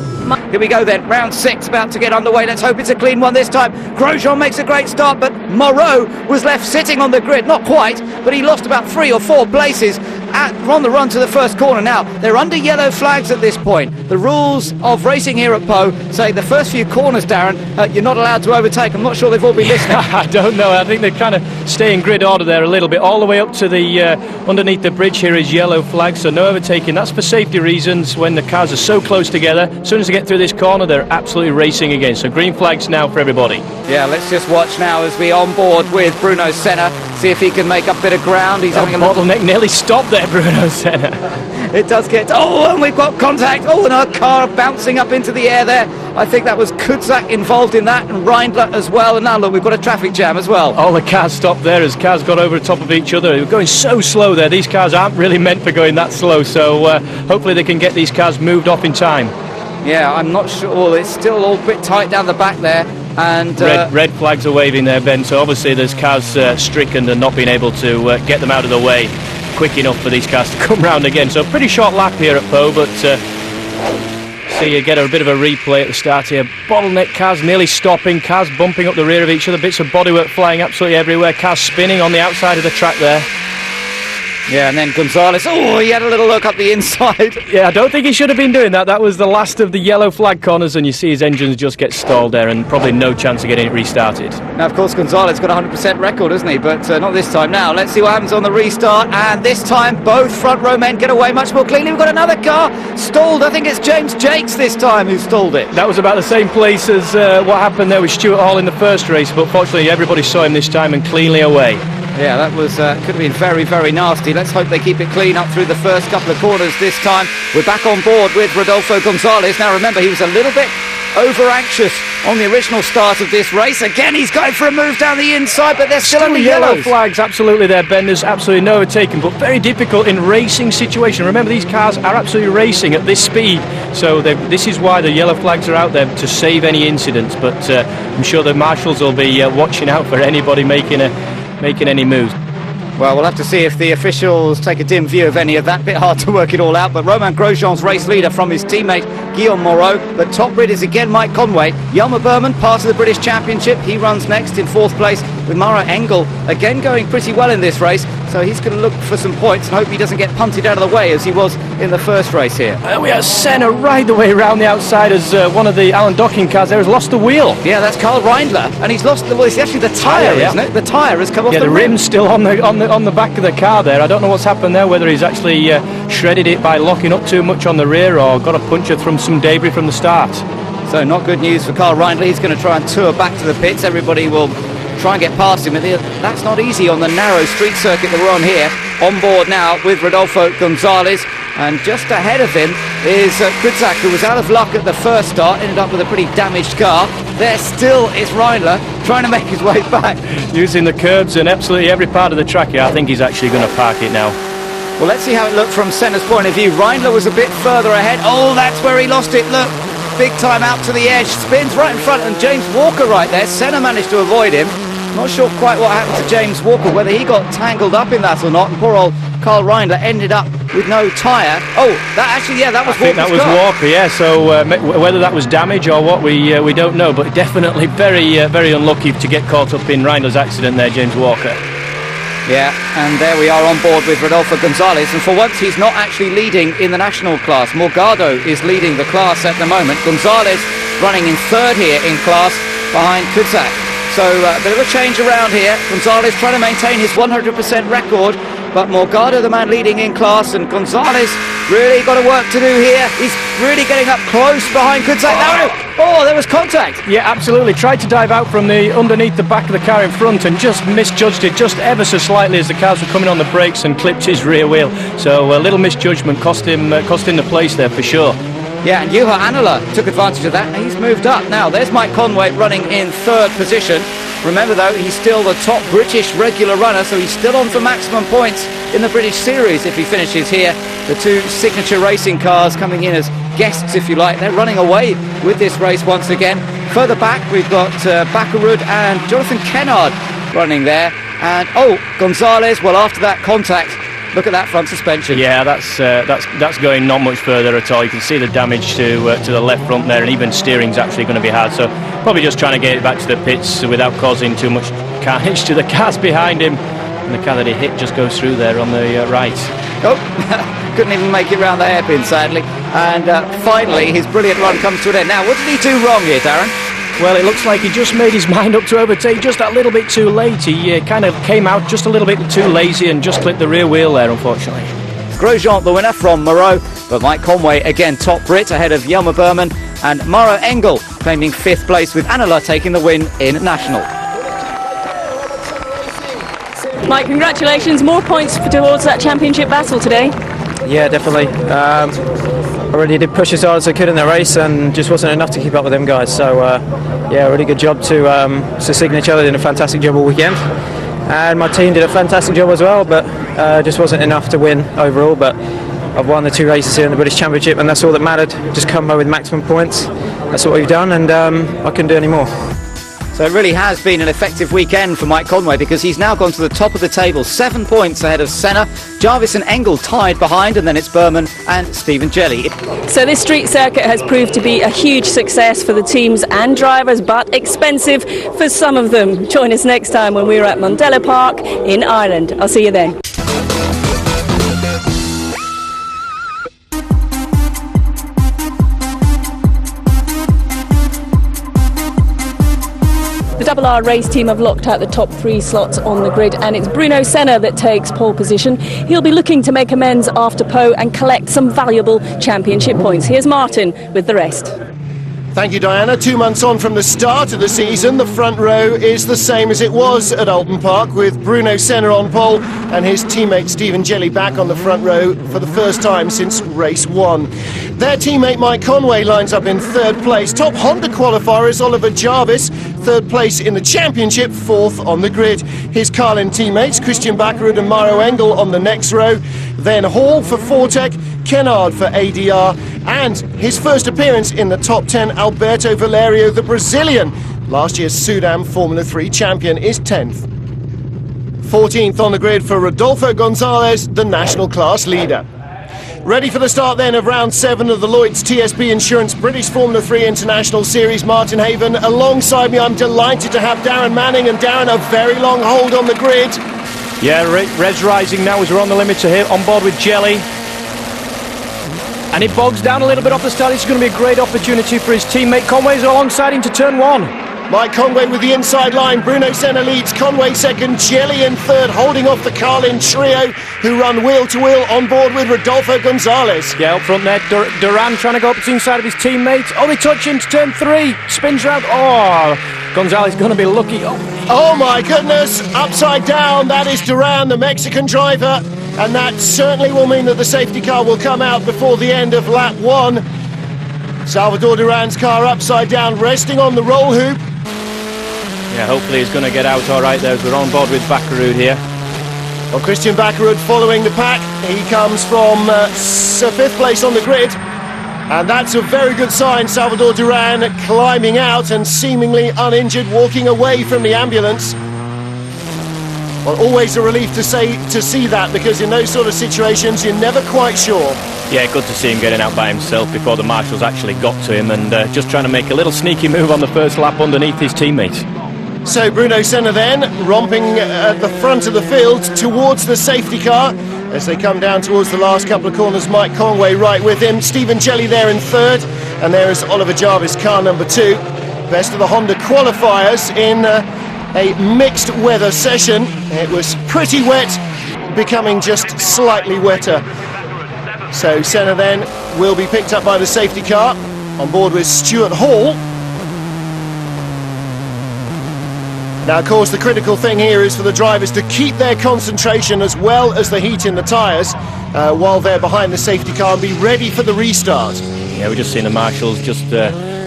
[SPEAKER 9] Here we go then, round 6 about to get underway. Let's hope it's a clean one this time. Grosjean makes a great start, but Moreau was left sitting on the grid. Not quite, but he lost about 3 or 4 places on the run to the first corner. Now, they're under yellow flags at this point. The rules of racing here at Pau say the first few corners, Darren, you're not allowed to overtake. I'm not sure they've all been listening.
[SPEAKER 10] I don't know. I think they're kind of staying grid order there a little bit. All the way up to the underneath the bridge here is yellow flag, so no overtaking. That's for safety reasons when the cars are so close together. As soon as they get through this corner, they're absolutely racing again. So green flags now for everybody.
[SPEAKER 9] Yeah, let's just watch now as we on board with Bruno Senna, see if he can make up a bit of ground. He's having a
[SPEAKER 10] bottleneck nearly stopped there, Bruno Senna.
[SPEAKER 9] It does get... Oh, and we've got contact. Oh, and our car bouncing up into the air there. I think that was Kudzak involved in that, and Reindler as well. And now look, we've got a traffic jam as well.
[SPEAKER 10] All the cars stopped there as cars got over the top of each other. They were going so slow there. These cars aren't really meant for going that slow, so hopefully they can get these cars moved off in time.
[SPEAKER 9] Yeah, I'm not sure. It's still all a bit tight down the back there. And
[SPEAKER 10] red flags are waving there, Ben, so obviously there's cars stricken and not being able to get them out of the way quick enough for these cars to come round again. So pretty short lap here at Pau, but See you get a bit of a replay at the start here. Bottleneck cars nearly stopping, cars bumping up the rear of each other, bits of bodywork flying absolutely everywhere, cars spinning on the outside of the track there.
[SPEAKER 9] Yeah, and then Gonzalez, oh, he had a little look up the inside.
[SPEAKER 10] Yeah, I don't think he should have been doing that. That was the last of the yellow flag corners, and you see his engines just get stalled there, and probably no chance of getting it restarted.
[SPEAKER 9] Now, of course, Gonzalez got a 100% record, hasn't he? But not this time. Now, let's see what happens on the restart, and this time both front row men get away much more cleanly. We've got another car stalled. I think it's James Jakes this time who stalled it.
[SPEAKER 10] That was about the same place as what happened there with Stuart Hall in the first race, but fortunately everybody saw him this time and cleanly away.
[SPEAKER 9] Yeah, that was could have been very, very nasty. Let's hope they keep it clean up through the first couple of corners this time. We're back on board with Rodolfo Gonzalez. Now remember, he was a little bit over-anxious on the original start of this race. Again, he's going for a move down the inside, but they're still on the
[SPEAKER 10] yellow
[SPEAKER 9] yellows.
[SPEAKER 10] flags, absolutely there, Ben. There's absolutely no overtaking, but very difficult in racing situation. Remember, these cars are absolutely racing at this speed, so this is why the yellow flags are out there, to save any incidents. But I'm sure the marshals will be watching out for anybody making any moves.
[SPEAKER 9] Well, we'll have to see if the officials take a dim view of any of that. Bit hard to work it all out, but Romain Grosjean's race leader from his teammate Guillaume Moreau. The top grid is again Mike Conway. Jelmer Berman, part of the British Championship. He runs next in fourth place, with Maro Engel again going pretty well in this race. So he's going to look for some points and hope he doesn't get punted out of the way as he was in the first race here.
[SPEAKER 10] We have Senna right the way around the outside as one of the Alan Docking cars there has lost the wheel.
[SPEAKER 9] Yeah, that's Karl Reindler, and he's lost the wheel. It's actually the tyre, isn't it? The tyre has come off the rim.
[SPEAKER 10] Rim's still on the back of the car there. I don't know what's happened there, whether he's actually shredded it by locking up too much on the rear or got a puncture from some debris from the start.
[SPEAKER 9] So not good news for Karl Reindler. He's going to try and tour back to the pits. Everybody will try and get past him. That's not easy on the narrow street circuit that we're on here. On board now with Rodolfo Gonzalez, and just ahead of him is Kudzak, who was out of luck at the first start, ended up with a pretty damaged car. There still is Reindler trying to make his way back.
[SPEAKER 10] Using the curbs and absolutely every part of the track here. I think he's actually going to park it now.
[SPEAKER 9] Well, let's see how it looked from Senna's point of view. Reindler was a bit further ahead. Oh, that's where he lost it. Look, big time out to the edge. Spins right in front, and James Walker right there. Senna managed to avoid him. Not sure quite what happened to James Walker, whether he got tangled up in that or not, and poor old Karl Reindler ended up with no tyre. Oh, that was Walker's car.
[SPEAKER 10] That was Walker, yeah, so whether that was damage or what, we don't know, but definitely very unlucky to get caught up in Reindler's accident there, James Walker.
[SPEAKER 9] Yeah, and there we are on board with Rodolfo Gonzalez, and for once he's not actually leading in the national class. Morgado is leading the class at the moment. Gonzalez running in third here in class behind Kudzak. So a bit of a change around here. Gonzalez trying to maintain his 100% record, but Morgado the man leading in class, and Gonzalez really got a work to do here. He's really getting up close behind Kudzak. Oh, there was contact.
[SPEAKER 10] Yeah, absolutely. Tried to dive out from underneath the back of the car in front and just misjudged it just ever so slightly as the cars were coming on the brakes and clipped his rear wheel. So a little misjudgment cost him the place there for sure.
[SPEAKER 9] Yeah, and Juha Anala took advantage of that, and he's moved up. Now, there's Mike Conway running in third position. Remember, though, he's still the top British regular runner, so he's still on for maximum points in the British Series if he finishes here. The two signature racing cars coming in as guests, if you like. They're running away with this race once again. Further back, we've got Bakarud and Jonathan Kennard running there. And, Gonzalez, well, after that contact, look at that front suspension.
[SPEAKER 10] Yeah, that's going not much further at all. You can see the damage to the left front there, and even steering's actually going to be hard. So probably just trying to get it back to the pits without causing too much carnage to the cars behind him. And the car that he hit just goes through there on the right.
[SPEAKER 9] Oh, couldn't even make it round the hairpin, sadly. And finally, his brilliant run comes to an end. Now, what did he do wrong here, Darren?
[SPEAKER 10] Well, it looks like he just made his mind up to overtake just a little bit too late. He kind of came out just a little bit too lazy and just clipped the rear wheel there, unfortunately.
[SPEAKER 9] Grosjean, the winner from Moreau, but Mike Conway, again, top Brit ahead of Jelmer Berman, and Maro Engel claiming fifth place, with Anala taking the win in National.
[SPEAKER 1] Mike, congratulations. More points towards that championship battle today.
[SPEAKER 2] Yeah, definitely. Already did push as hard as I could in the race, and just wasn't enough to keep up with them guys. So yeah, really good job to Signature. They did a fantastic job all weekend, and my team did a fantastic job as well, but just wasn't enough to win overall. But I've won the two races here in the British Championship, and that's all that mattered. Just come home with maximum points. That's what we've done, and I couldn't do any more.
[SPEAKER 9] So it really has been an effective weekend for Mike Conway, because he's now gone to the top of the table, 7 points ahead of Senna. Jarvis and Engel tied behind, and then it's Berman and Stephen Jelly.
[SPEAKER 1] So this street circuit has proved to be a huge success for the teams and drivers, but expensive for some of them. Join us next time when we're at Mondello Park in Ireland. I'll see you then. The Double R race team have locked out the top 3 slots on the grid, and it's Bruno Senna that takes pole position. He'll be looking to make amends after Pau and collect some valuable championship points. Here's Martin with the rest.
[SPEAKER 6] Thank you, Diana. 2 months on from the start of the season, the front row is the same as it was at Oulton Park, with Bruno Senna on pole and his teammate Stephen Jelly back on the front row for the first time since race 1. Their teammate Mike Conway lines up in 3rd place. Top Honda qualifier is Oliver Jarvis, 3rd place in the championship, 4th on the grid. His Carlin teammates Christian Bakkerud and Mauro Engel on the next row. Then Hall for Fortec, Kennard for ADR, and his first appearance in the top 10, Alberto Valerio, the Brazilian, last year's Sudan Formula 3 champion, is 10th. 14th on the grid for Rodolfo Gonzalez, the national class leader. Ready for the start then of round 7 of the Lloyds TSB Insurance British Formula 3 International Series. Martin Haven alongside me. I'm delighted to have Darren Manning, and Darren, a very long hold on the grid.
[SPEAKER 10] Yeah, Red's rising now as we're on the limiter here, on board with Jelly. And it bogs down a little bit off the start. It's going to be a great opportunity for his teammate. Conway's alongside him to turn 1.
[SPEAKER 6] Mike Conway with the inside line. Bruno Senna leads. Conway second. Jelly in third, holding off the Carlin trio, who run wheel to wheel on board with Rodolfo Gonzalez.
[SPEAKER 10] Yeah, up front there, Duran trying to go up to the inside of his teammates. Oh, they touch into turn 3. Spins round. Oh, Gonzalez going to be lucky.
[SPEAKER 6] Oh my goodness, upside down. That is Duran, the Mexican driver. And that certainly will mean that the safety car will come out before the end of lap 1. Salvador Duran's car upside down, resting on the roll hoop.
[SPEAKER 10] Yeah, hopefully he's going to get out all right there as we're on board with Bakkerud here.
[SPEAKER 6] Well, Christian Bakkerud following the pack. He comes from 5th place on the grid. And that's a very good sign. Salvador Duran climbing out and seemingly uninjured, walking away from the ambulance. Well, always a relief to see that, because in those sort of situations you're never quite sure.
[SPEAKER 10] Yeah, good to see him getting out by himself before the marshals actually got to him, and just trying to make a little sneaky move on the first lap underneath his teammates.
[SPEAKER 6] So Bruno Senna then romping at the front of the field towards the safety car as they come down towards the last couple of corners. Mike Conway right with him. Stephen Jelly there in 3rd, and there is Oliver Jarvis, car number 2. Best of the Honda qualifiers in a mixed weather session. It was pretty wet, becoming just slightly wetter. So Senna then will be picked up by the safety car on board with Stuart Hall. Now, of course, the critical thing here is for the drivers to keep their concentration as well as the heat in the tyres while they're behind the safety car and be ready for the restart.
[SPEAKER 10] Yeah, we're just seeing the marshals just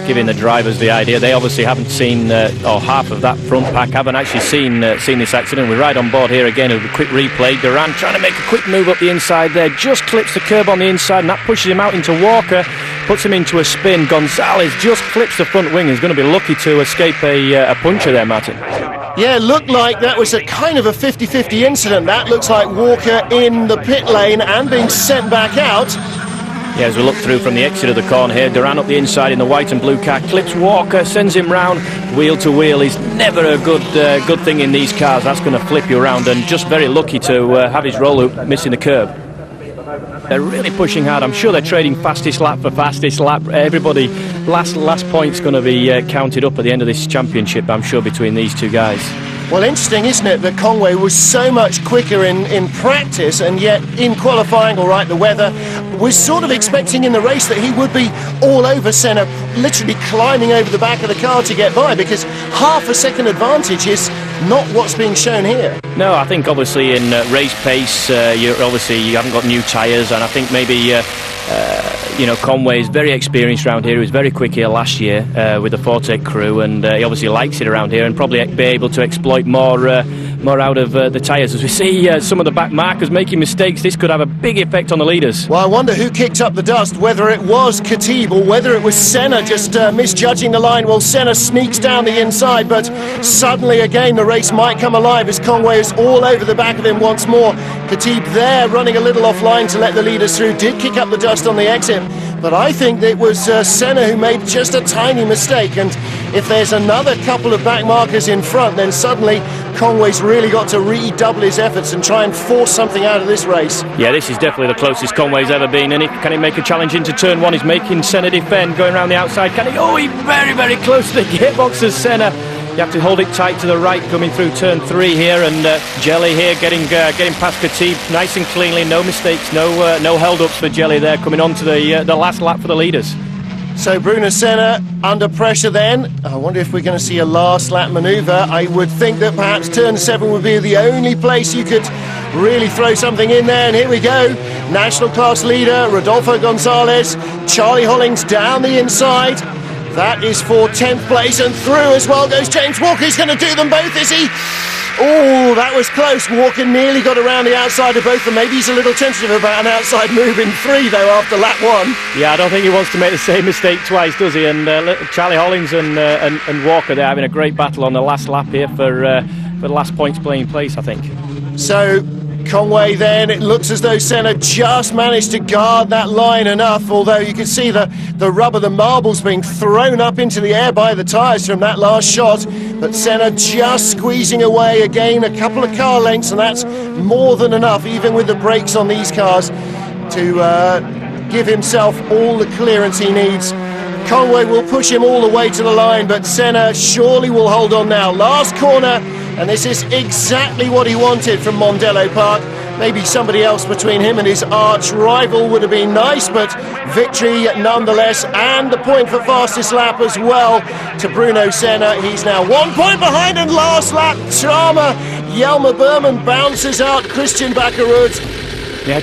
[SPEAKER 10] giving the drivers the idea. They obviously haven't seen, or half of that front pack haven't actually seen this accident. We're right on board here again with a quick replay. Duran trying to make a quick move up the inside there, just clips the curb on the inside, and that pushes him out into Walker, puts him into a spin. Gonzalez just clips the front wing. He's going to be lucky to escape a puncture there, Martin.
[SPEAKER 6] Yeah, looked like that was a kind of a 50-50 incident. That looks like Walker in the pit lane and being sent back out.
[SPEAKER 10] Yeah, as we look through from the exit of the corner here, Duran up the inside in the white and blue car, clips Walker, sends him round wheel to wheel. Is never a good thing in these cars. That's going to flip you around, and just very lucky to have his roll loop missing the curb. They're really pushing hard. I'm sure they're trading fastest lap for fastest lap. Everybody, last point's going to be counted up at the end of this championship, I'm sure, between these two guys.
[SPEAKER 6] Well, interesting, isn't it, that Conway was so much quicker in practice, and yet in qualifying, all right, the weather, was sort of expecting in the race that he would be all over Senna, literally climbing over the back of the car to get by, because half a second advantage is not what's being shown here.
[SPEAKER 10] No, I think obviously in race pace, you haven't got new tyres, and I think maybe Conway is very experienced around here. He was very quick here last year with the Fortec crew, and he obviously likes it around here, and probably be able to exploit more more out of the tyres. As we see some of the back markers making mistakes, this could have a big effect on the leaders.
[SPEAKER 6] Well, I wonder who kicked up the dust, whether it was Khatib or whether it was Senna just misjudging the line. Well, Senna sneaks down the inside, but suddenly again the race might come alive as Conway is all over the back of him once more. Khatib there running a little offline to let the leaders through, did kick up the dust on the exit, but I think it was Senna who made just a tiny mistake, and if there's another couple of back markers in front, then suddenly Conway's really got to redouble his efforts and try and force something out of this race.
[SPEAKER 10] Yeah, this is definitely the closest Conway's ever been, and can he make a challenge into turn one? He's making Senna defend, going around the outside. Can he? Oh, he's very, very close to the gearbox as Senna. You have to hold it tight to the right coming through turn 3 here, and Jelly here getting past Khatib nice and cleanly, no mistakes, no held-ups for Jelly there, coming on to the last lap for the leaders.
[SPEAKER 6] So Bruno Senna under pressure then. I wonder if we're going to see a last lap manoeuvre. I would think that perhaps turn 7 would be the only place you could really throw something in there, and here we go. National class leader Rodolfo Gonzalez, Charlie Hollings down the inside. That is for 10th place, and through as well goes James Walker. He's going to do them both, is he? Oh, that was close. Walker nearly got around the outside of both of them. Maybe he's a little tentative about an outside move in 3, though, after lap 1.
[SPEAKER 10] Yeah, I don't think he wants to make the same mistake twice, does he? And Charlie Hollings and Walker, they're having a great battle on the last lap here for the last points playing place, I think.
[SPEAKER 6] So Conway then, it looks as though Senna just managed to guard that line enough, although you can see the rubber, the marbles being thrown up into the air by the tyres from that last shot, but Senna just squeezing away again a couple of car lengths, and that's more than enough, even with the brakes on these cars, to give himself all the clearance he needs. Conway will push him all the way to the line, but Senna surely will hold on now. Last corner, and this is exactly what he wanted from Mondello Park. Maybe somebody else between him and his arch rival would have been nice, but victory nonetheless, and the point for fastest lap as well to Bruno Senna. He's now 1 point behind, and last lap drama. Jelmer Berman bounces out Christian Backerud.
[SPEAKER 10] Yeah,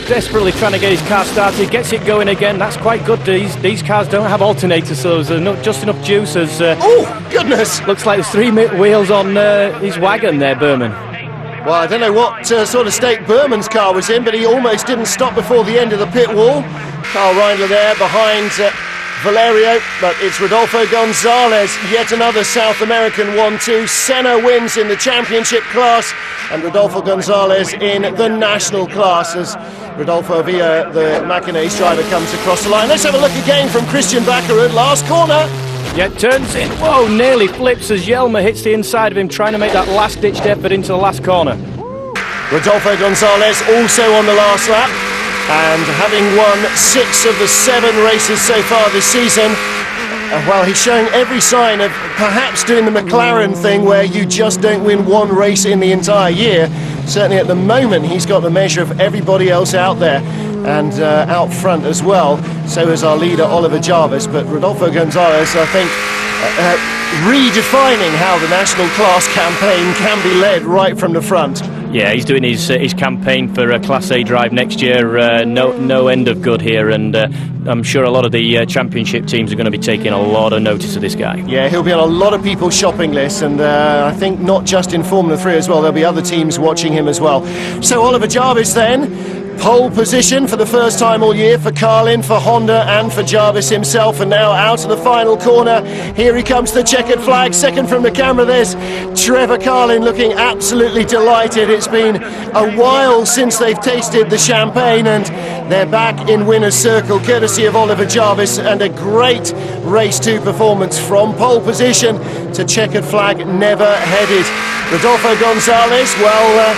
[SPEAKER 10] desperately trying to get his car started, gets it going again. That's quite good. These cars don't have alternators, so there's not just enough juice as...
[SPEAKER 6] oh, goodness!
[SPEAKER 10] Looks like there's 3 wheels on his wagon there, Berman.
[SPEAKER 6] Well, I don't know what sort of state Berman's car was in, but he almost didn't stop before the end of the pit wall. Carl Reindler there behind Valerio, but it's Rodolfo Gonzalez, yet another South American 1-2. Senna wins in the championship class, and Rodolfo Gonzalez in the national class as Rodolfo Villa, the Macanese driver, comes across the line. Let's have a look again from Christian Backerud. Last corner.
[SPEAKER 10] Yeah, turns in. Whoa, nearly flips as Jelmer hits the inside of him, trying to make that last-ditched effort into the last corner.
[SPEAKER 6] Rodolfo Gonzalez also on the last lap, and having won 6 of the 7 races so far this season, well, he's showing every sign of perhaps doing the McLaren thing where you just don't win 1 race in the entire year. Certainly at the moment he's got the measure of everybody else out there, and out front as well. So is our leader Oliver Jarvis, but Rodolfo Gonzalez, I think, redefining how the national class campaign can be led right from the front.
[SPEAKER 10] Yeah, he's doing his campaign for a Class A drive next year. No end of good here, and I'm sure a lot of the championship teams are going to be taking a lot of notice of this guy.
[SPEAKER 6] Yeah, he'll be on a lot of people's shopping lists, and I think not just in Formula 3 as well, there'll be other teams watching him as well. So Oliver Jarvis then, pole position for the first time all year for Carlin, for Honda and for Jarvis himself, and now out of the final corner. Here he comes, the checkered flag. Second from the camera, there's Trevor Carlin looking absolutely delighted. It's been a while since they've tasted the champagne, and they're back in winner's circle courtesy of Oliver Jarvis, and a great race 2 performance from pole position to checkered flag, never headed. Rodolfo Gonzalez, well,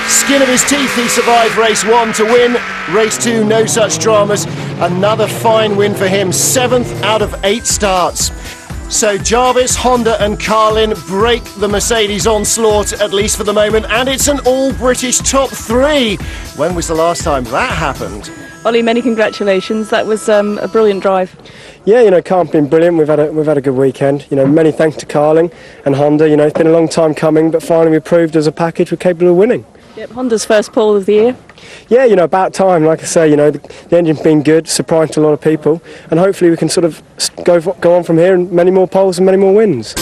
[SPEAKER 6] skin of his teeth, he survived race 1 to win. Race 2, no such dramas. Another fine win for him, 7th out of 8 starts. So Jarvis, Honda and Carlin break the Mercedes onslaught, at least for the moment, and it's an all-British top 3. When was the last time that happened?
[SPEAKER 1] Ollie, many congratulations. That was a brilliant drive.
[SPEAKER 3] Yeah, Carl's been brilliant. We've had a good weekend. Many thanks to Carlin and Honda. It's been a long time coming, but finally we proved as a package we're capable of winning.
[SPEAKER 1] Yep, Honda's first pole of the year.
[SPEAKER 3] Yeah, about time. Like I say, the engine's been good, surprised a lot of people, and hopefully we can sort of go on from here and many more poles and many more wins.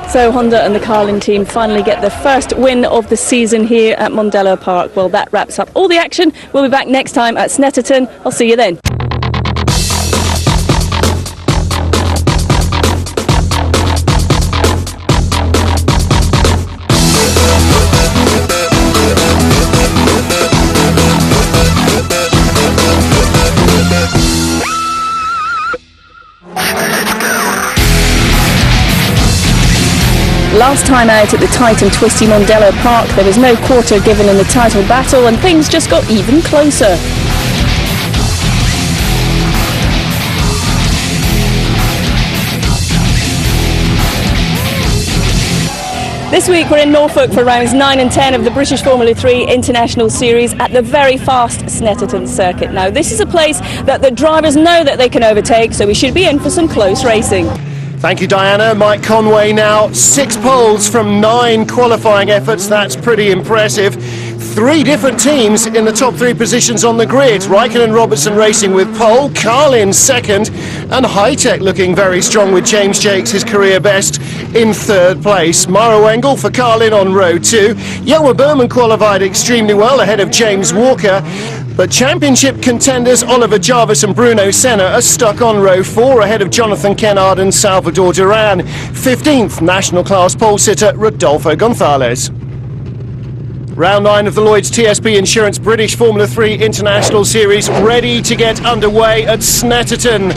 [SPEAKER 1] So Honda and the Carlin team finally get the first win of the season here at Mondello Park. Well, that wraps up all the action. We'll be back next time at Snetterton. I'll see you then. Last time out at the tight and twisty Mondello Park, there was no quarter given in the title battle and things just got even closer. This week we're in Norfolk for rounds 9 and 10 of the British Formula 3 International Series at the very fast Snetterton circuit. Now this is a place that the drivers know that they can overtake, so we should be in for some close racing.
[SPEAKER 6] Thank you, Diana. Mike Conway now 6 poles from 9 qualifying efforts. That's pretty impressive. 3 different teams in the top 3 positions on the grid. Raikkonen and Robertson racing with pole, Carlin second, and High-Tech looking very strong with James Jakes, his career best, in 3rd place. Maro Engel for Carlin on row 2. Jelmer Berman qualified extremely well ahead of James Walker. But championship contenders Oliver Jarvis and Bruno Senna are stuck on row 4 ahead of Jonathan Kennard and Salvador Duran. 15th national class pole sitter Rodolfo Gonzalez. Round 9 of the Lloyds TSB Insurance British Formula 3 International Series ready to get underway at Snetterton.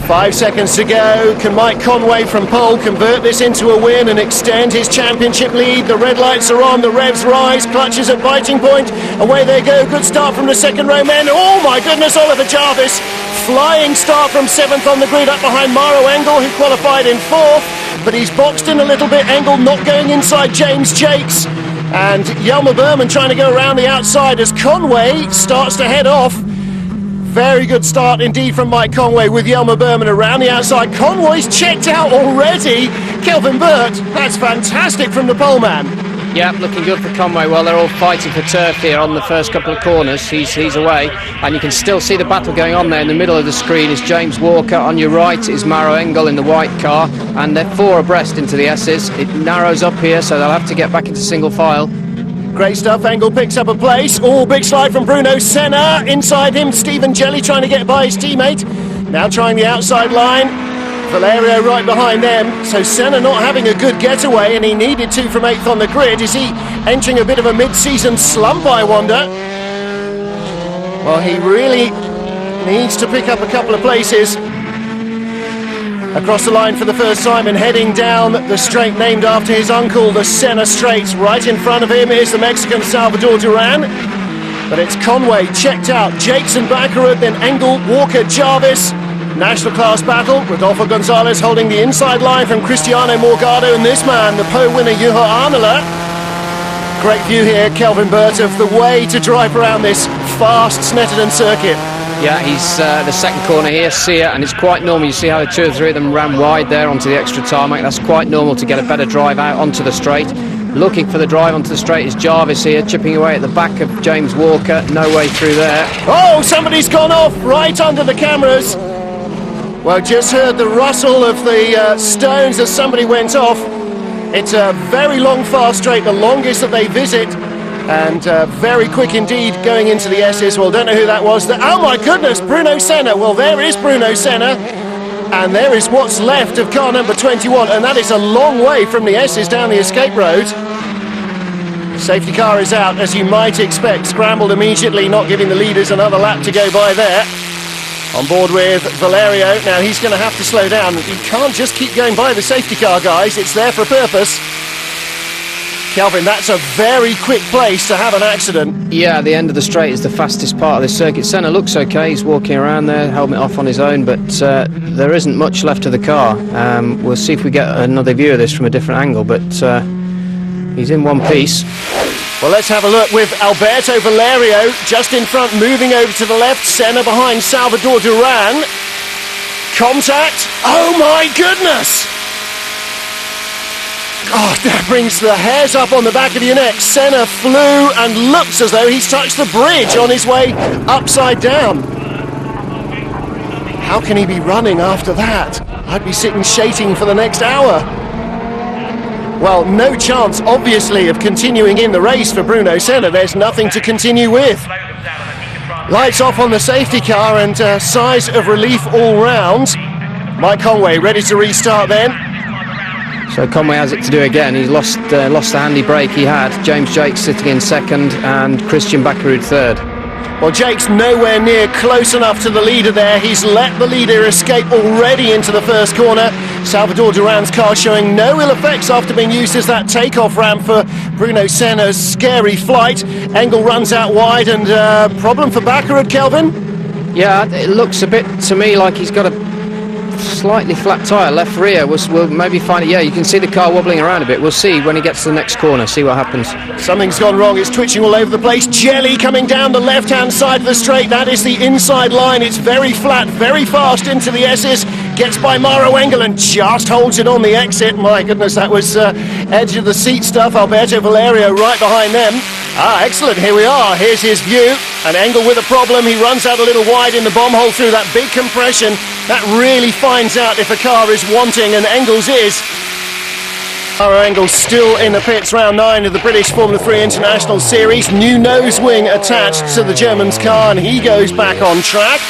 [SPEAKER 6] 5 seconds to go. Can Mike Conway from pole convert this into a win and extend his championship lead? The red lights are on, the revs rise, clutches at biting point. Away they go. Good start from the second row men. Oh my goodness, Oliver Jarvis. Flying start from 7th on the grid up behind Maro Engel, who qualified in 4th. But he's boxed in a little bit. Engel not going inside James Jakes. And Jelmer Berman trying to go around the outside as Conway starts to head off. Very good start indeed from Mike Conway with Jelmer Berman around the outside. Conway's checked out already. Kelvin Burt, that's fantastic from the poleman.
[SPEAKER 7] Yeah, looking good for Conway. Well, they're all fighting for turf here on the first couple of corners. He's away, and you can still see the battle going on there. In the middle of the screen is James Walker. On your right is Maro Engel in the white car, and they're 4 abreast into the S's. It narrows up here, so they'll have to get back into single file.
[SPEAKER 6] Great stuff. Engel picks up a place. Oh, big slide from Bruno Senna. Inside him, Stephen Jelly trying to get by his teammate. Now trying the outside line. Valerio right behind them. So Senna not having a good getaway, and he needed to from 8th on the grid. Is he entering a bit of a mid-season slump, I wonder? Well, he really needs to pick up a couple of places. Across the line for the first time and heading down the straight named after his uncle, the Senna Straight. Right in front of him is the Mexican Salvador Duran. But it's Conway checked out. Jakes and Baccarat, then Engel, Walker, Jarvis. National class battle. Rodolfo Gonzalez holding the inside line from Cristiano Morgado, and this man, the Poe winner, Juho Arnela. Great view here, Kelvin Burt, of the way to drive around this fast Snetterton circuit.
[SPEAKER 7] Yeah, he's the second corner here, Sia, and it's quite normal. You see how the 2 or 3 of them ran wide there onto the extra tarmac. That's quite normal to get a better drive out onto the straight. Looking for the drive onto the straight is Jarvis here, chipping away at the back of James Walker. No way through there.
[SPEAKER 6] Oh, somebody's gone off right under the cameras. Well, just heard the rustle of the stones as somebody went off. It's a very long fast straight, the longest that they visit. And very quick indeed going into the S's. Well, don't know who that was. Oh my goodness, Bruno Senna. Well, there is Bruno Senna. And there is what's left of car number 21. And that is a long way from the S's down the escape road. Safety car is out, as you might expect. Scrambled immediately, not giving the leaders another lap to go by there. On board with Valerio. Now he's going to have to slow down. You can't just keep going by the safety car, guys. It's there for a purpose. Kelvin, that's a very quick place to have an accident.
[SPEAKER 7] Yeah, the end of the straight is the fastest part of this circuit. Senna looks okay, he's walking around there, helmet off on his own, but there isn't much left of the car. We'll see if we get another view of this from a different angle, but he's in one piece.
[SPEAKER 6] Well, let's have a look with Alberto Valerio just in front, moving over to the left. Senna behind Salvador Duran. Contact. Oh my goodness! Oh, that brings the hairs up on the back of your neck. Senna flew and looks as though he's touched the bridge on his way upside down. How can he be running after that? I'd be sitting shaking for the next hour. Well, no chance, obviously, of continuing in the race for Bruno Senna. There's nothing to continue with. Lights off on the safety car and sighs of relief all round. Mike Conway ready to restart then.
[SPEAKER 7] So Conway has it to do again. He's lost the handy brake he had. James Jakes sitting in second and Christian Bakkerud third.
[SPEAKER 6] Well, Jake's nowhere near close enough to the leader there. He's let the leader escape already into the first corner. Salvador Duran's car showing no ill effects after being used as that takeoff ramp for Bruno Senna's scary flight. Engel runs out wide and problem for Bakkerud, Kelvin?
[SPEAKER 7] Yeah, it looks a bit to me like he's got a slightly flat tyre, left rear. We'll maybe find it. Yeah, you can see the car wobbling around a bit. We'll see when he gets to the next corner, see what happens.
[SPEAKER 6] Something's gone wrong. It's twitching all over the place. Jelly coming down the left-hand side of the straight. That is the inside line. It's very flat, very fast into the S's. Gets by Maro Engel and just holds it on the exit. My goodness, that was edge of the seat stuff. Alberto Valerio right behind them. Ah, excellent. Here we are. Here's his view. And Engel with a problem. He runs out a little wide in the bomb hole through that big compression. That really finds out if a car is wanting, and Engel's is. Maro Engel still in the pits, round 9 of the British Formula 3 International Series. New nose wing attached to the German's car, and he goes back on track.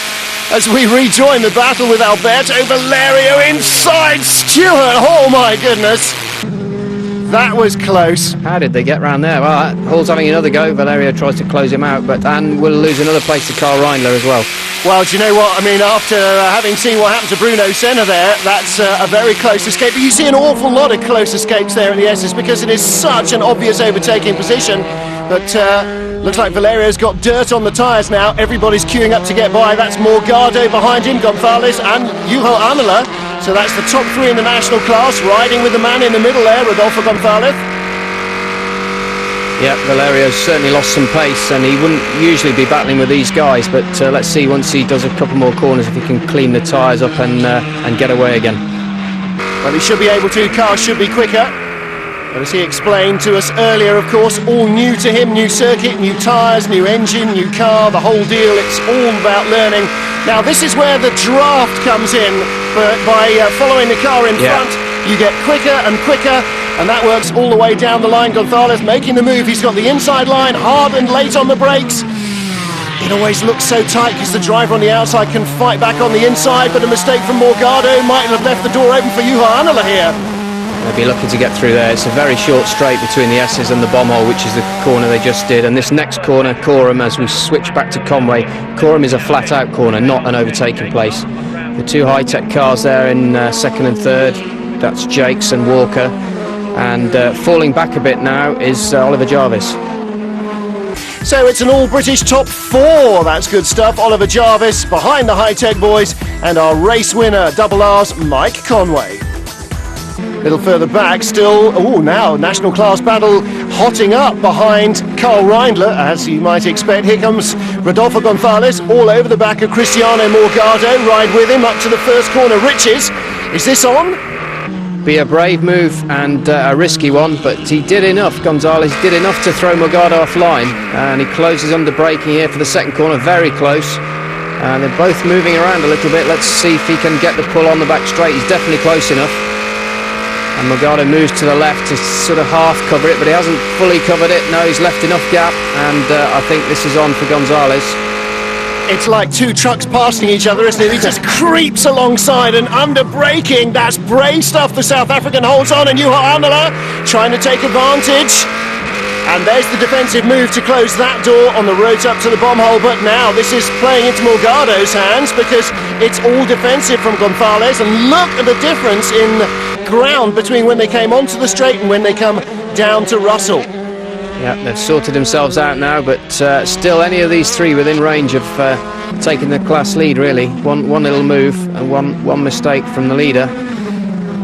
[SPEAKER 6] As we rejoin the battle with Alberto Valerio inside Stewart. Oh my goodness. That was close.
[SPEAKER 7] How did they get round there? Well, Hall's having another go. Valerio tries to close him out, and will lose another place to Karl Reindler as well.
[SPEAKER 6] Well, do you know what? I mean, after having seen what happened to Bruno Senna there, that's a very close escape. But you see an awful lot of close escapes there in the S's because it is such an obvious overtaking position. But looks like Valerio's got dirt on the tyres now. Everybody's queuing up to get by. That's Morgado behind him, Gonzalez and Juho Arnela. So that's the top 3 in the national class, riding with the man in the middle there, Rodolfo Gonzalez.
[SPEAKER 7] Yeah, Valerio's certainly lost some pace, and he wouldn't usually be battling with these guys, but let's see once he does a couple more corners if he can clean the tyres up and get away again.
[SPEAKER 6] Well, he should be able to. Car should be quicker. But as he explained to us earlier, of course, all new to him, new circuit, new tyres, new engine, new car, the whole deal. It's all about learning. Now, this is where the draft comes in. By following the car in front, you get quicker and quicker, and that works all the way down the line. Gonzalez making the move. He's got the inside line, hard and late on the brakes. It always looks so tight because the driver on the outside can fight back on the inside, but a mistake from Morgado might have left the door open for Juho Arnela here.
[SPEAKER 7] They'll be lucky to get through there. It's a very short straight between the S's and the bomb hole, which is the corner they just did. And this next corner, Coram, as we switch back to Conway, Coram is a flat-out corner, not an overtaking place. The 2 high-tech cars there in second and third, that's Jakes and Walker. And falling back a bit now is Oliver Jarvis.
[SPEAKER 6] So it's an all-British top 4. That's good stuff. Oliver Jarvis behind the high-tech boys, and our race winner, Double R's Mike Conway. A little further back still, now national class battle hotting up behind Karl Reindler, as you might expect. Here comes Rodolfo Gonzalez all over the back of Cristiano Morgado, ride with him up to the first corner. Riches, is this on?
[SPEAKER 7] Be a brave move and a risky one, but he did enough. Gonzalez did enough to throw Morgado offline, and he closes under braking here for the second corner, very close. And they're both moving around a little bit. Let's see if he can get the pull on the back straight. He's definitely close enough. And Morgado moves to the left to sort of half cover it, but he hasn't fully covered it. No, he's left enough gap, and I think this is on for Gonzalez.
[SPEAKER 6] It's like 2 trucks passing each other, isn't it? He just creeps alongside and under braking. That's brave stuff. The South African holds on, and Juho Arnela trying to take advantage. And there's the defensive move to close that door on the road up to the bomb hole. But now this is playing into Morgado's hands because it's all defensive from Gonzalez. And look at the difference in ground between when they came onto the straight and when they come down to Russell.
[SPEAKER 7] Yeah, they've sorted themselves out now, but still any of these 3 within range of taking the class lead, really. One little move and one mistake from the leader,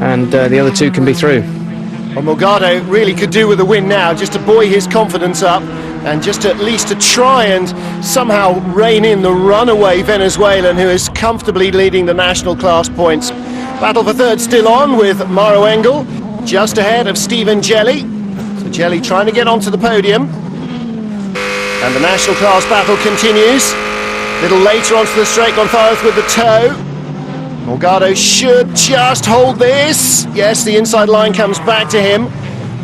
[SPEAKER 7] and the other 2 can be through.
[SPEAKER 6] Well, Morgado really could do with a win now, just to buoy his confidence up and just at least to try and somehow rein in the runaway Venezuelan who is comfortably leading the national class points. Battle for third still on with Maro Engel just ahead of Stephen Jelly. So Jelly trying to get onto the podium. And the national class battle continues. A little later onto the straight, Gonzalez with the toe. Morgado should just hold this. Yes, the inside line comes back to him.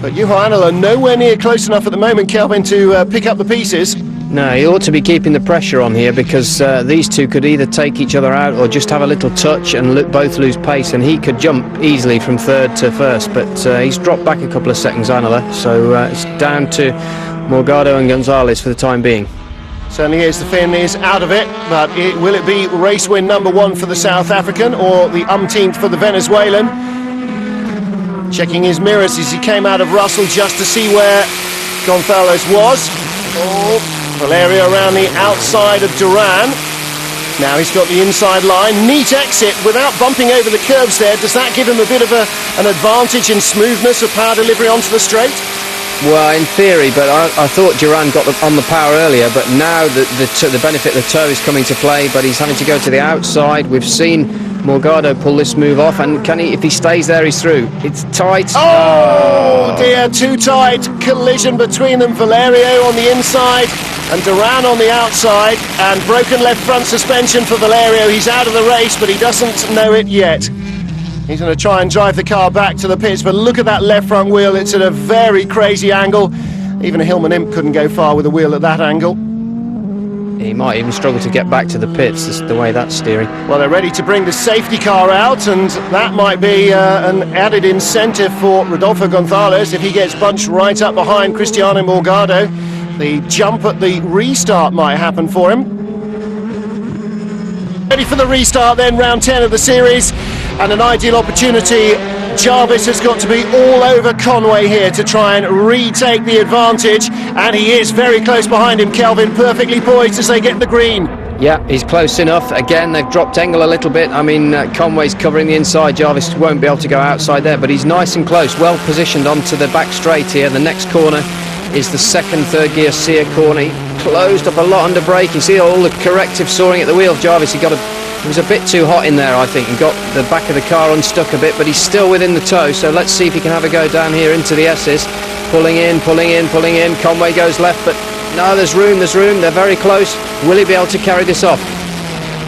[SPEAKER 6] But Juho Anala nowhere near close enough at the moment, Kelvin, to pick up the pieces.
[SPEAKER 7] No, he ought to be keeping the pressure on here, because these two could either take each other out or just have a little touch and both lose pace, and he could jump easily from third to first, but he's dropped back a couple of seconds, Anala, so it's down to Morgado and Gonzalez for the time being.
[SPEAKER 6] Certainly is. The Finn is out of it, but will it be race win number 1 for the South African or the umpteenth for the Venezuelan? Checking his mirrors as he came out of Russell just to see where Gonzalez was. Oh, Valerio around the outside of Duran. Now he's got the inside line. Neat exit without bumping over the curves there. Does that give him a bit of an advantage in smoothness of power delivery onto the straight?
[SPEAKER 7] Well, in theory, but I thought Duran got on the power earlier, but now the benefit of the toe is coming to play, but he's having to go to the outside. We've seen Morgado pull this move off, and can he, if he stays there, he's through. It's tight.
[SPEAKER 6] Oh dear, too tight. Collision between them. Valerio on the inside and Duran on the outside, and broken left front suspension for Valerio. He's out of the race, but he doesn't know it yet. He's going to try and drive the car back to the pits, but look at that left front wheel. It's at a very crazy angle. Even a Hillman Imp couldn't go far with a wheel at that angle.
[SPEAKER 7] He might even struggle to get back to the pits, the way that's steering.
[SPEAKER 6] Well, they're ready to bring the safety car out, and that might be an added incentive for Rodolfo Gonzalez if he gets bunched right up behind Cristiano Morgado. The jump at the restart might happen for him. Ready for the restart then, round 10 of the series, and an ideal opportunity. Jarvis has got to be all over Conway here to try and retake the advantage, and he is very close behind him. Kelvin perfectly poised as they get the green.
[SPEAKER 7] Yeah, he's close enough. Again, they've dropped angle a little bit. I mean, Conway's covering the inside. Jarvis won't be able to go outside there, but he's nice and close, well positioned onto the back straight here. The next corner is the second third gear Sear corner. He closed up a lot under brake. You see all the corrective sawing at the wheel. Jarvis, he was a bit too hot in there, I think, and got the back of the car unstuck a bit, but he's still within the toe, so let's see if he can have a go down here into the S's. Pulling in. Conway goes left, but no, there's room. They're very close. Will he be able to carry this off?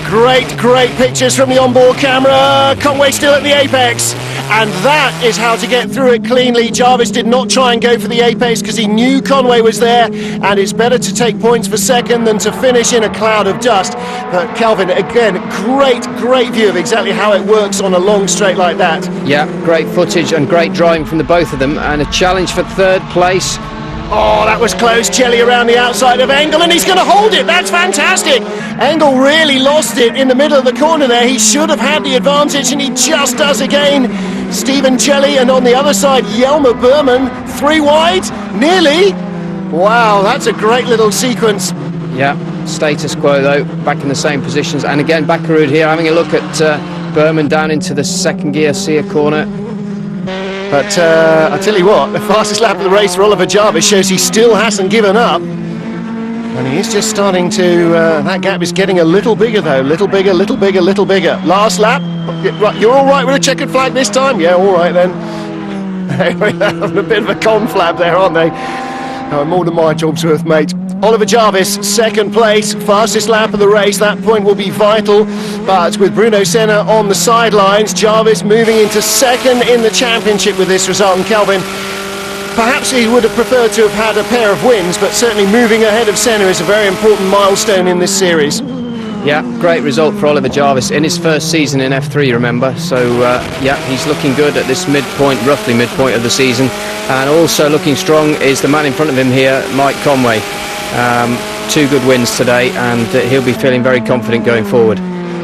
[SPEAKER 6] Great pictures from the onboard camera. Conway still at the apex, and that is how to get through it cleanly. Jarvis did not try and go for the apex because he knew Conway was there, and it's better to take points for second than to finish in a cloud of dust. But Kelvin, again, great view of exactly how it works on a long straight like that.
[SPEAKER 7] Yeah, great footage and great driving from the both of them, and a challenge for third place.
[SPEAKER 6] Oh, that was close. Jelly around the outside of Engel, and he's going to hold it. That's fantastic. Engel really lost it in the middle of the corner there. He should have had the advantage, and he just does again. Stephen Jelly, and on the other side, Jelmer Berman, 3 wide, nearly. Wow, that's a great little sequence.
[SPEAKER 7] Yeah, status quo though, back in the same positions, and again Bakkerud here having a look at Berman down into the second gear Sear corner.
[SPEAKER 6] But I tell you what, the fastest lap of the race for Oliver Jarvis shows he still hasn't given up. And he is just starting to, that gap is getting a little bigger though, little bigger. Last lap, you're all right with a checkered flag this time? Yeah, all right then. They're having a bit of a conflab there, aren't they? More than my job's worth, mate. Oliver Jarvis, second place, fastest lap of the race. That point will be vital. But with Bruno Senna on the sidelines, Jarvis moving into second in the championship with this result. And Kelvin, perhaps he would have preferred to have had a pair of wins, but certainly moving ahead of Senna is a very important milestone in this series.
[SPEAKER 7] Yeah, great result for Oliver Jarvis in his first season in F3, remember. So, yeah, he's looking good at this roughly midpoint of the season. And also looking strong is the man in front of him here, Mike Conway. 2 good wins today, and he'll be feeling very confident going forward.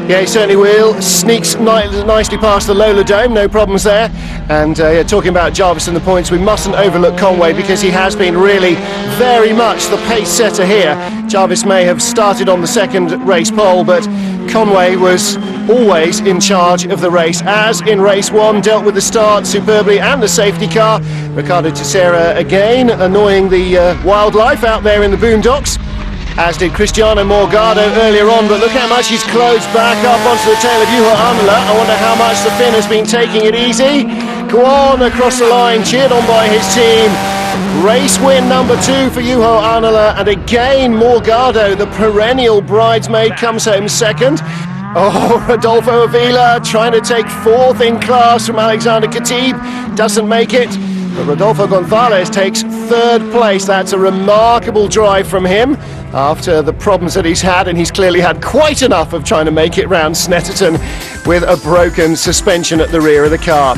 [SPEAKER 6] Yeah, he certainly will. Sneaks nicely past the Lola Dome, no problems there. And yeah, talking about Jarvis and the points, we mustn't overlook Conway because he has been really very much the pace setter here. Jarvis may have started on the second race pole, but Conway was always in charge of the race, as in race 1, dealt with the start superbly and the safety car. Ricardo Teixeira again annoying the wildlife out there in the boondocks, as did Cristiano Morgado earlier on, but look how much he's closed back up onto the tail of Juho Anala. I wonder how much the Finn has been taking it easy. Go on across the line, cheered on by his team. Race win number 2 for Juho Anala, and again Morgado, the perennial bridesmaid, comes home second. Oh, Rodolfo Avila trying to take 4th in class from Alexander Khatib, doesn't make it. But Rodolfo Gonzalez takes third place. That's a remarkable drive from him after the problems that he's had, and he's clearly had quite enough of trying to make it round Snetterton with a broken suspension at the rear of the car.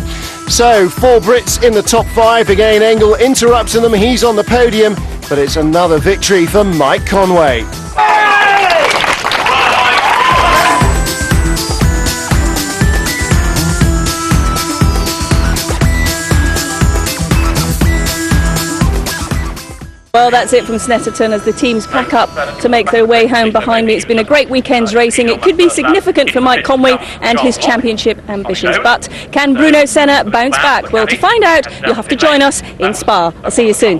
[SPEAKER 6] So 4 Brits in the top 5. Again, Engel interrupting them. He's on the podium, but it's another victory for Mike Conway.
[SPEAKER 1] Well, that's it from Snetterton as the teams pack up to make their way home. Behind me, it's been a great weekend's racing. It could be significant for Mike Conway and his championship ambitions. But can Bruno Senna bounce back? Well, to find out, you'll have to join us in Spa. I'll see you soon.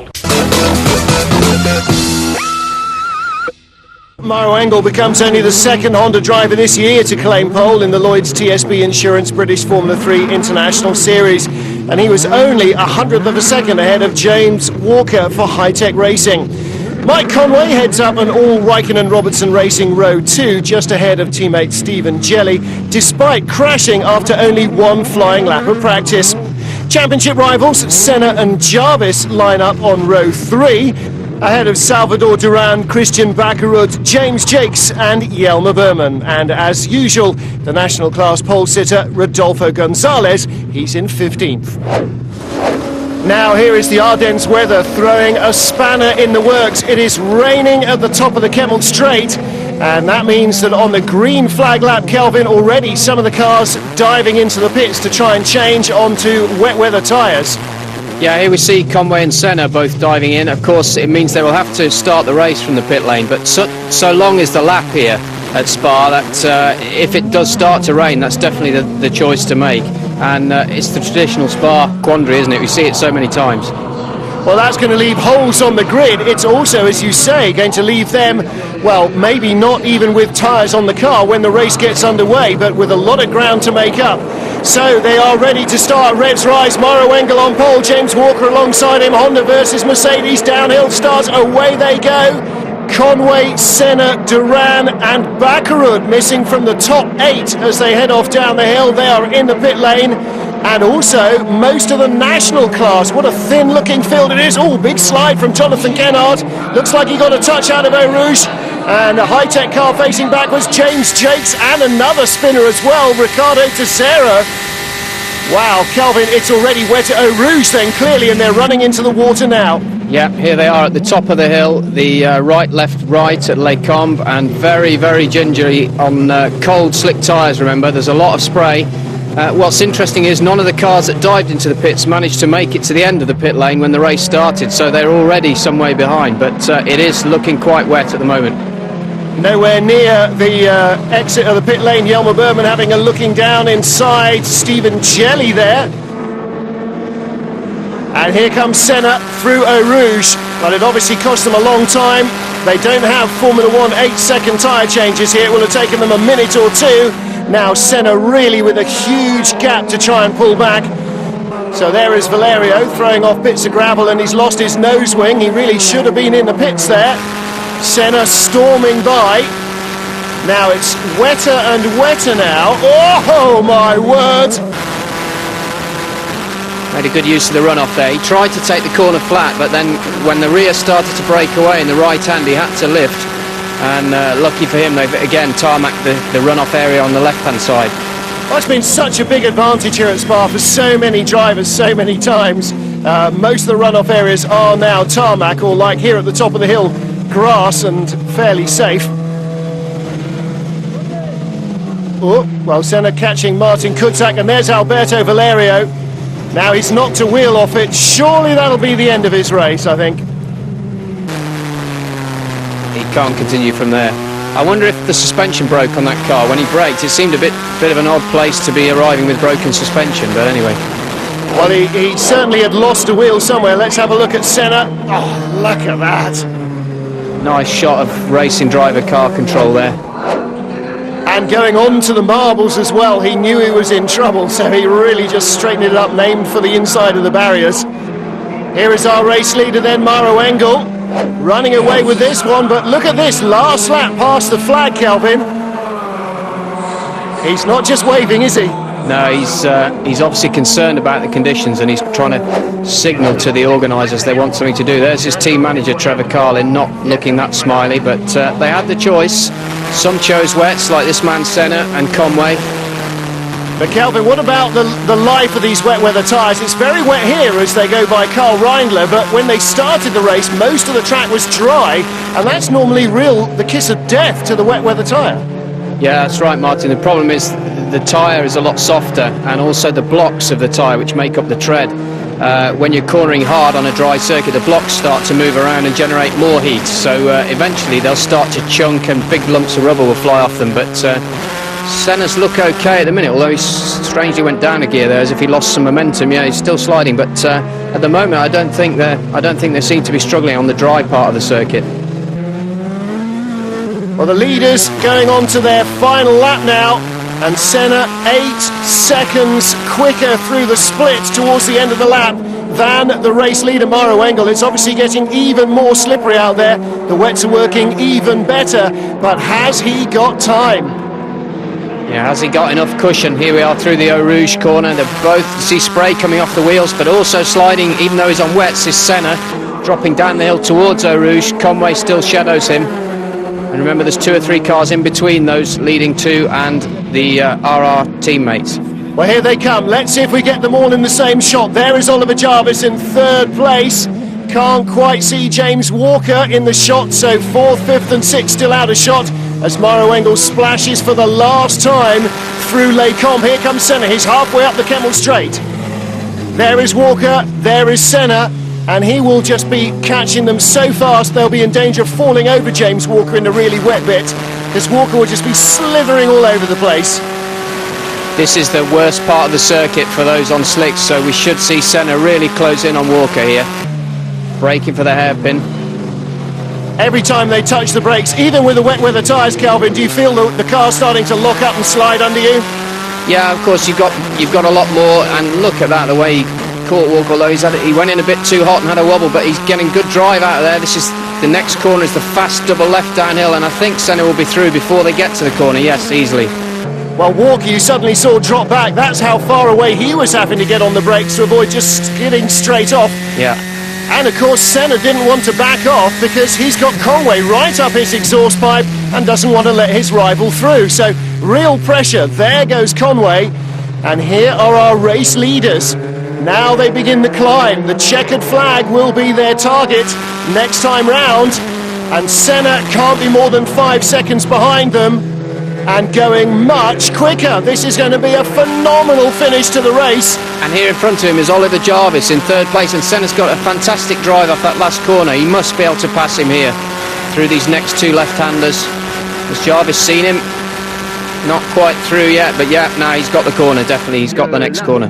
[SPEAKER 6] Mauro Engel becomes only the second Honda driver this year to claim pole in the Lloyds TSB Insurance British Formula 3 International Series, and he was only 100th of a second ahead of James Walker for High-Tech Racing. Mike Conway heads up an all-Raikkonen-Robertson Racing Row 2 just ahead of teammate Stephen Jelly, despite crashing after only 1 flying lap of practice. Championship rivals Senna and Jarvis line up on Row 3, ahead of Salvador Duran, Christian Bakkerud, James Jakes and Jelmer Berman. And as usual, the national class pole sitter Rodolfo Gonzalez, he's in 15th. Now here is the Ardennes weather throwing a spanner in the works. It is raining at the top of the Kemmel Straight, and that means that on the green flag lap, Kelvin, already some of the cars diving into the pits to try and change onto wet weather tyres.
[SPEAKER 7] Yeah, here we see Conway and Senna both diving in. Of course, it means they will have to start the race from the pit lane, but so long is the lap here at Spa that if it does start to rain, that's definitely the choice to make. And it's the traditional Spa quandary, isn't it? We see it so many times.
[SPEAKER 6] Well, that's going to leave holes on the grid. It's also, as you say, going to leave them, well, maybe not even with tyres on the car when the race gets underway, but with a lot of ground to make up. So they are ready to start. Revs rise. Mauro Engel on pole. James Walker alongside him. Honda versus Mercedes. Downhill start. Away they go. Conway, Senna, Duran and Bakkerud missing from the top 8 as they head off down the hill. They are in the pit lane. And also most of the national class. What a thin looking field it is. Oh, big slide from Jonathan Kennard. Looks like he got a touch out of Eau Rouge. And a high-tech car facing backwards, James Jakes, and another spinner as well, Ricardo Teixeira. Wow, Kelvin, it's already wet at Eau Rouge then, clearly, and they're running into the water now.
[SPEAKER 7] Yeah, here they are at the top of the hill, the right at Les Combes, and very, very gingery on cold, slick tyres, remember. There's a lot of spray. What's interesting is none of the cars that dived into the pits managed to make it to the end of the pit lane when the race started, so they're already some way behind, but it is looking quite wet at the moment.
[SPEAKER 6] Nowhere near the exit of the pit lane, Jelmer Berman having a looking down inside, Stephen Jelly there. And here comes Senna through Eau Rouge, but it obviously cost them a long time. They don't have Formula 1 8-second tyre changes here. It will have taken them a minute or two. Now Senna really with a huge gap to try and pull back. So there is Valerio throwing off bits of gravel, and he's lost his nose wing. He really should have been in the pits there. Senna storming by. Now it's wetter and wetter now. Oh my word!
[SPEAKER 7] Made a good use of the runoff there. He tried to take the corner flat, but then when the rear started to break away in the right hand, he had to lift. And lucky for him, they've again tarmacked the runoff area on the left-hand side.
[SPEAKER 6] Well, it's been such a big advantage here at Spa for so many drivers, so many times. Most of the runoff areas are now tarmac, or like here at the top of the hill, grass, and fairly safe. Oh, well, Senna catching Martin Kutzak, and there's Alberto Valerio. Now he's knocked a wheel off it. Surely that'll be the end of his race, I think.
[SPEAKER 7] He can't continue from there. I wonder if the suspension broke on that car when he braked. It seemed a bit of an odd place to be arriving with broken suspension, but anyway.
[SPEAKER 6] Well, he certainly had lost a wheel somewhere. Let's have a look at Senna. Oh, look at that.
[SPEAKER 7] Nice shot of racing driver car control there.
[SPEAKER 6] And going on to the marbles as well. He knew he was in trouble, so he really just straightened it up, aimed for the inside of the barriers. Here is our race leader then, Mauro Engel, running away with this one, but look at this, last lap past the flag, Kelvin. He's not just waving, is he?
[SPEAKER 7] No, he's obviously concerned about the conditions, and he's trying to signal to the organisers they want something to do. There's his team manager, Trevor Carlin, not looking that smiley, but they had the choice. Some chose wets, like this man Senna and Conway.
[SPEAKER 6] But Kelvin, what about the life of these wet weather tyres? It's very wet here as they go by Karl Reindler, but when they started the race, most of the track was dry, and that's normally the kiss of death to the wet weather tyre.
[SPEAKER 7] Yeah, that's right, Martin. The problem is the tyre is a lot softer, and also the blocks of the tyre, which make up the tread. When you're cornering hard on a dry circuit, the blocks start to move around and generate more heat. So eventually they'll start to chunk, and big lumps of rubber will fly off them. But Senna's look okay at the minute, although he strangely went down a gear there as if he lost some momentum. Yeah, he's still sliding, but at the moment I don't think they seem to be struggling on the dry part of the circuit.
[SPEAKER 6] Well, the leaders going on to their final lap now, and Senna 8 seconds quicker through the split towards the end of the lap than the race leader Maro Engel. It's obviously getting even more slippery out there. The wets are working even better, but has he got time?
[SPEAKER 7] Yeah, has he got enough cushion? Here we are through the Eau Rouge corner. They're both see spray coming off the wheels, but also sliding, even though he's on wets, is Senna dropping down the hill towards Eau Rouge. Conway still shadows him. And remember, there's 2 or 3 cars in between those leading to and the RR teammates.
[SPEAKER 6] Well, here they come. Let's see if we get them all in the same shot. There is Oliver Jarvis in 3rd place. Can't quite see James Walker in the shot, so 4th, 5th and 6th still out of shot as Maro Engel splashes for the last time through Les Combes. Here comes Senna. He's halfway up the Kemmel Straight. There is Walker, there is Senna, and he will just be catching them so fast they'll be in danger of falling over James Walker in the really wet bit, because Walker will just be slithering all over the place.
[SPEAKER 7] This is the worst part of the circuit for those on slicks, so we should see Senna really close in on Walker here. Braking for the hairpin.
[SPEAKER 6] Every time they touch the brakes, even with the wet weather tyres, Kelvin, do you feel the car starting to lock up and slide under you?
[SPEAKER 7] Yeah, of course, you've got a lot more, and look at that, the way he caught Walker, although he went in a bit too hot and had a wobble, but he's getting good drive out of there. The next corner is the fast double left downhill, and I think Senna will be through before they get to the corner, yes, easily.
[SPEAKER 6] Well, Walker, you suddenly saw drop back. That's how far away he was having to get on the brakes to avoid just skidding straight off.
[SPEAKER 7] Yeah.
[SPEAKER 6] And of course Senna didn't want to back off because he's got Conway right up his exhaust pipe and doesn't want to let his rival through. So real pressure. There goes Conway, and here are our race leaders. Now they begin the climb. The checkered flag will be their target next time round, and Senna can't be more than 5 seconds behind them and going much quicker. This is going to be a phenomenal finish to the race.
[SPEAKER 7] And here in front of him is Oliver Jarvis in 3rd place, and Senna's got a fantastic drive off that last corner. He must be able to pass him here through these next 2 left-handers. Has Jarvis seen him? Not quite through yet, but yeah, now he's got the corner, definitely. He's got the next corner.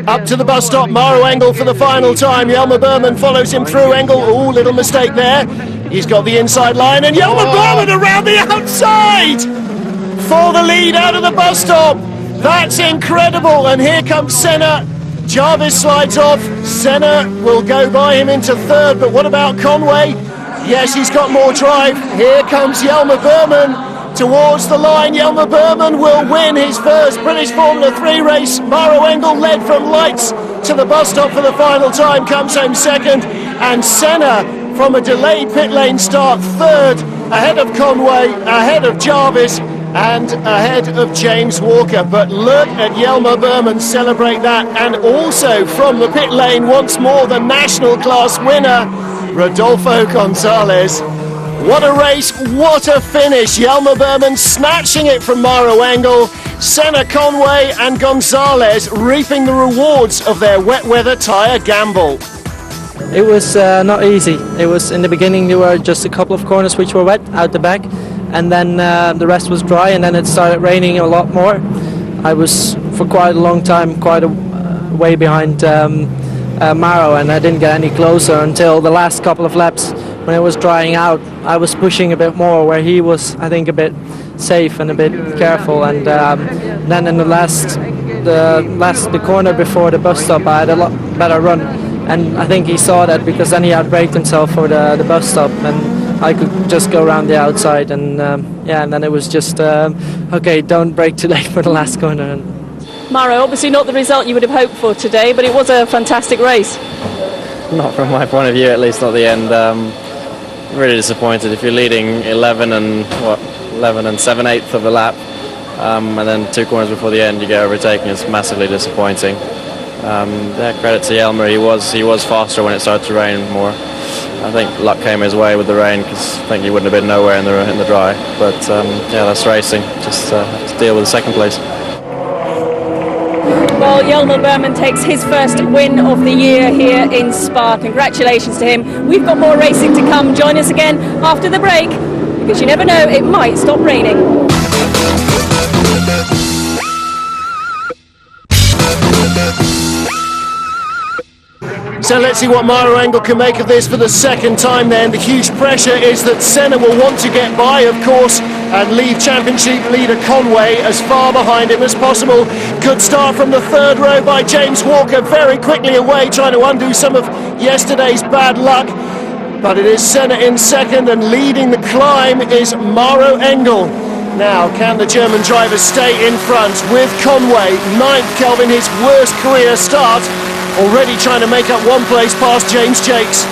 [SPEAKER 6] Up to the bus stop, Maro Engel for the final time. Jelmer Berman follows him through. Engel, oh, little mistake there. He's got the inside line, and Jelmer Berman around the outside for the lead out of the bus stop. That's incredible, and here comes Senna. Jarvis slides off. Senna will go by him into 3rd, but what about Conway? Yes, he's got more drive. Here comes Jelmer Berman towards the line. Jelmer Berman will win his first British Formula 3 race. Maro Engel led from lights to the bus stop for the final time, comes home 2nd, and Senna from a delayed pit lane start 3rd, ahead of Conway, ahead of Jarvis, and ahead of James Walker. But look at Jelmer Berman celebrate that, and also from the pit lane once more the national class winner, Rodolfo Gonzalez. What a race, what a finish. Jelmer Berman snatching it from Maro Engel, Senna, Conway and Gonzalez reaping the rewards of their wet weather tyre gamble.
[SPEAKER 11] It was not easy. It was, in the beginning there were just a couple of corners which were wet out the back, and then the rest was dry, and then it started raining a lot more. I was for quite a long time quite a way behind Maro, and I didn't get any closer until the last couple of laps when it was drying out. I was pushing a bit more where he was, I think, a bit safe and a bit careful, and then in the corner before the bus stop I had a lot better run, and I think he saw that because then he outbraked himself for the bus stop, and I could just go around the outside, and and then it was just okay, don't brake too late for the last corner.
[SPEAKER 1] Maro, obviously not the result you would have hoped for today, but it was a fantastic race.
[SPEAKER 12] Not from my point of view, at least not the end. Really disappointed. If you're leading 11 and 7/8 of a lap, and then 2 corners before the end you get overtaken, it's massively disappointing. Credit to Jelmer, he was faster when it started to rain more. I think luck came his way with the rain, because I think he wouldn't have been nowhere in the dry. But that's racing. Just have to deal with the second place.
[SPEAKER 1] Well, Jelmer Berman takes his first win of the year here in Spa. Congratulations to him. We've got more racing to come. Join us again after the break, because you never know, it might stop raining.
[SPEAKER 6] So let's see what Maro Engel can make of this for the second time then. The huge pressure is that Senna will want to get by, of course, and leave championship leader Conway as far behind him as possible. Good start from the third row by James Walker, very quickly away, trying to undo some of yesterday's bad luck. But it is Senna in second, and leading the climb is Maro Engel. Now, can the German driver stay in front with Conway? 9th, Kelvin, his worst career start. Already trying to make up one place past James Jakes.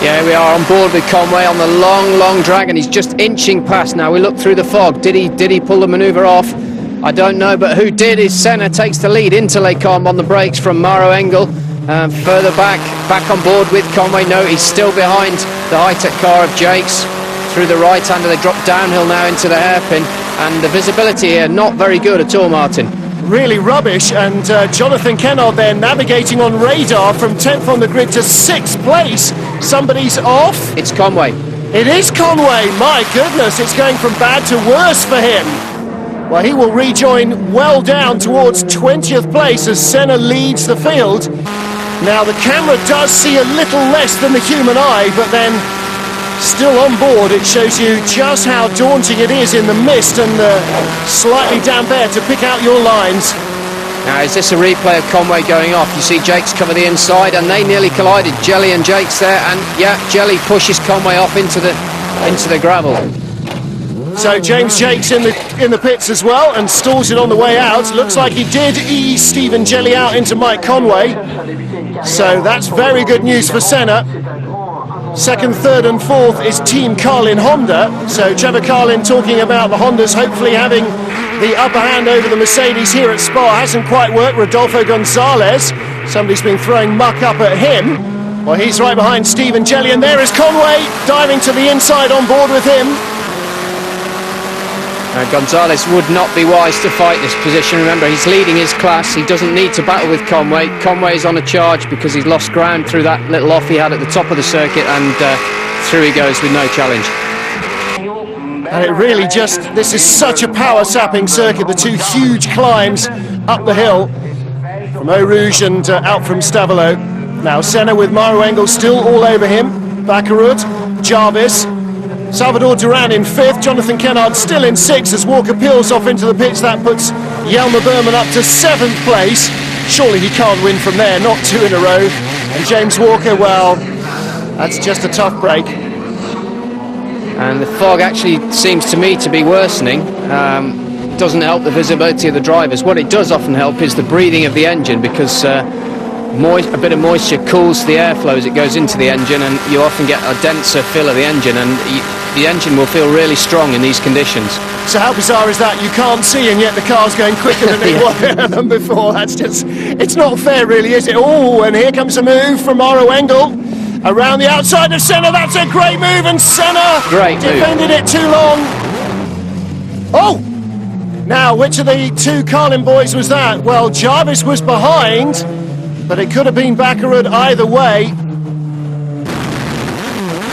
[SPEAKER 7] Yeah, we are on board with Conway on the long drag, and he's just inching past now. We look through the fog. Did he pull the manoeuvre off? I don't know, but who did is Senna takes the lead into Les Combes on the brakes from Maro Engel. Further back on board with Conway. No, he's still behind the high-tech car of Jakes. Through the right-hander, they drop downhill now into the hairpin, and the visibility here not very good at all, Martin.
[SPEAKER 6] Really rubbish, and Jonathan Kennard there navigating on radar from 10th on the grid to 6th place. Somebody's off.
[SPEAKER 7] It's Conway.
[SPEAKER 6] It is Conway. My goodness, it's going from bad to worse for him. Well, he will rejoin well down towards 20th place as Senna leads the field. Now, the camera does see a little less than the human eye, but then still on board, it shows you just how daunting it is in the mist and the slightly damp air to pick out your lines.
[SPEAKER 7] Now, is this a replay of Conway going off? You see Jakes cover the inside, and they nearly collided, Jelly and Jakes there, and yeah, Jelly pushes Conway off into the gravel.
[SPEAKER 6] So James Jakes in the pits as well, and stalls it on the way out. Looks like he did ease Stephen Jelly out into Mike Conway. So that's very good news for Senna. Second, third and fourth is Team Carlin Honda. So Trevor Carlin talking about the Hondas hopefully having the upper hand over the Mercedes here at Spa. Hasn't quite worked. Rodolfo Gonzalez, somebody's been throwing muck up at him. Well, he's right behind Stephen Jelly, and there is Conway diving to the inside on board with him.
[SPEAKER 7] Gonzalez would not be wise to fight this position. Remember, he's leading his class. He doesn't need to battle with Conway. Conway's on a charge because he's lost ground through that little off he had at the top of the circuit, and through he goes with no challenge.
[SPEAKER 6] And it really just, this is such a power-sapping circuit. The two huge climbs up the hill from Eau Rouge and out from Stavelot. Now Senna with Maro Engel still all over him. Bakkerud, Jarvis, Salvador Duran in 5th, Jonathan Kennard still in 6th as Walker peels off into the pits. That puts Jelmer Berman up to 7th place. Surely he can't win from there, not 2 in a row. And James Walker, well, that's just a tough break.
[SPEAKER 7] And the fog actually seems to me to be worsening. Doesn't help the visibility of the drivers. What it does often help is the breathing of the engine, because a bit of moisture cools the airflow as it goes into the engine, and you often get a denser feel of the engine, and the engine will feel really strong in these conditions.
[SPEAKER 6] So how bizarre is that? You can't see, and yet the car's going quicker than it was than before. That's just, it's not fair really, is it? Oh, and here comes a move from Maro Engel around the outside of Senna. That's a great move, and Senna defended it too long. Oh! Now, which of the two Carlin boys was that? Well, Jarvis was behind, but it could have been Bakkerud either way.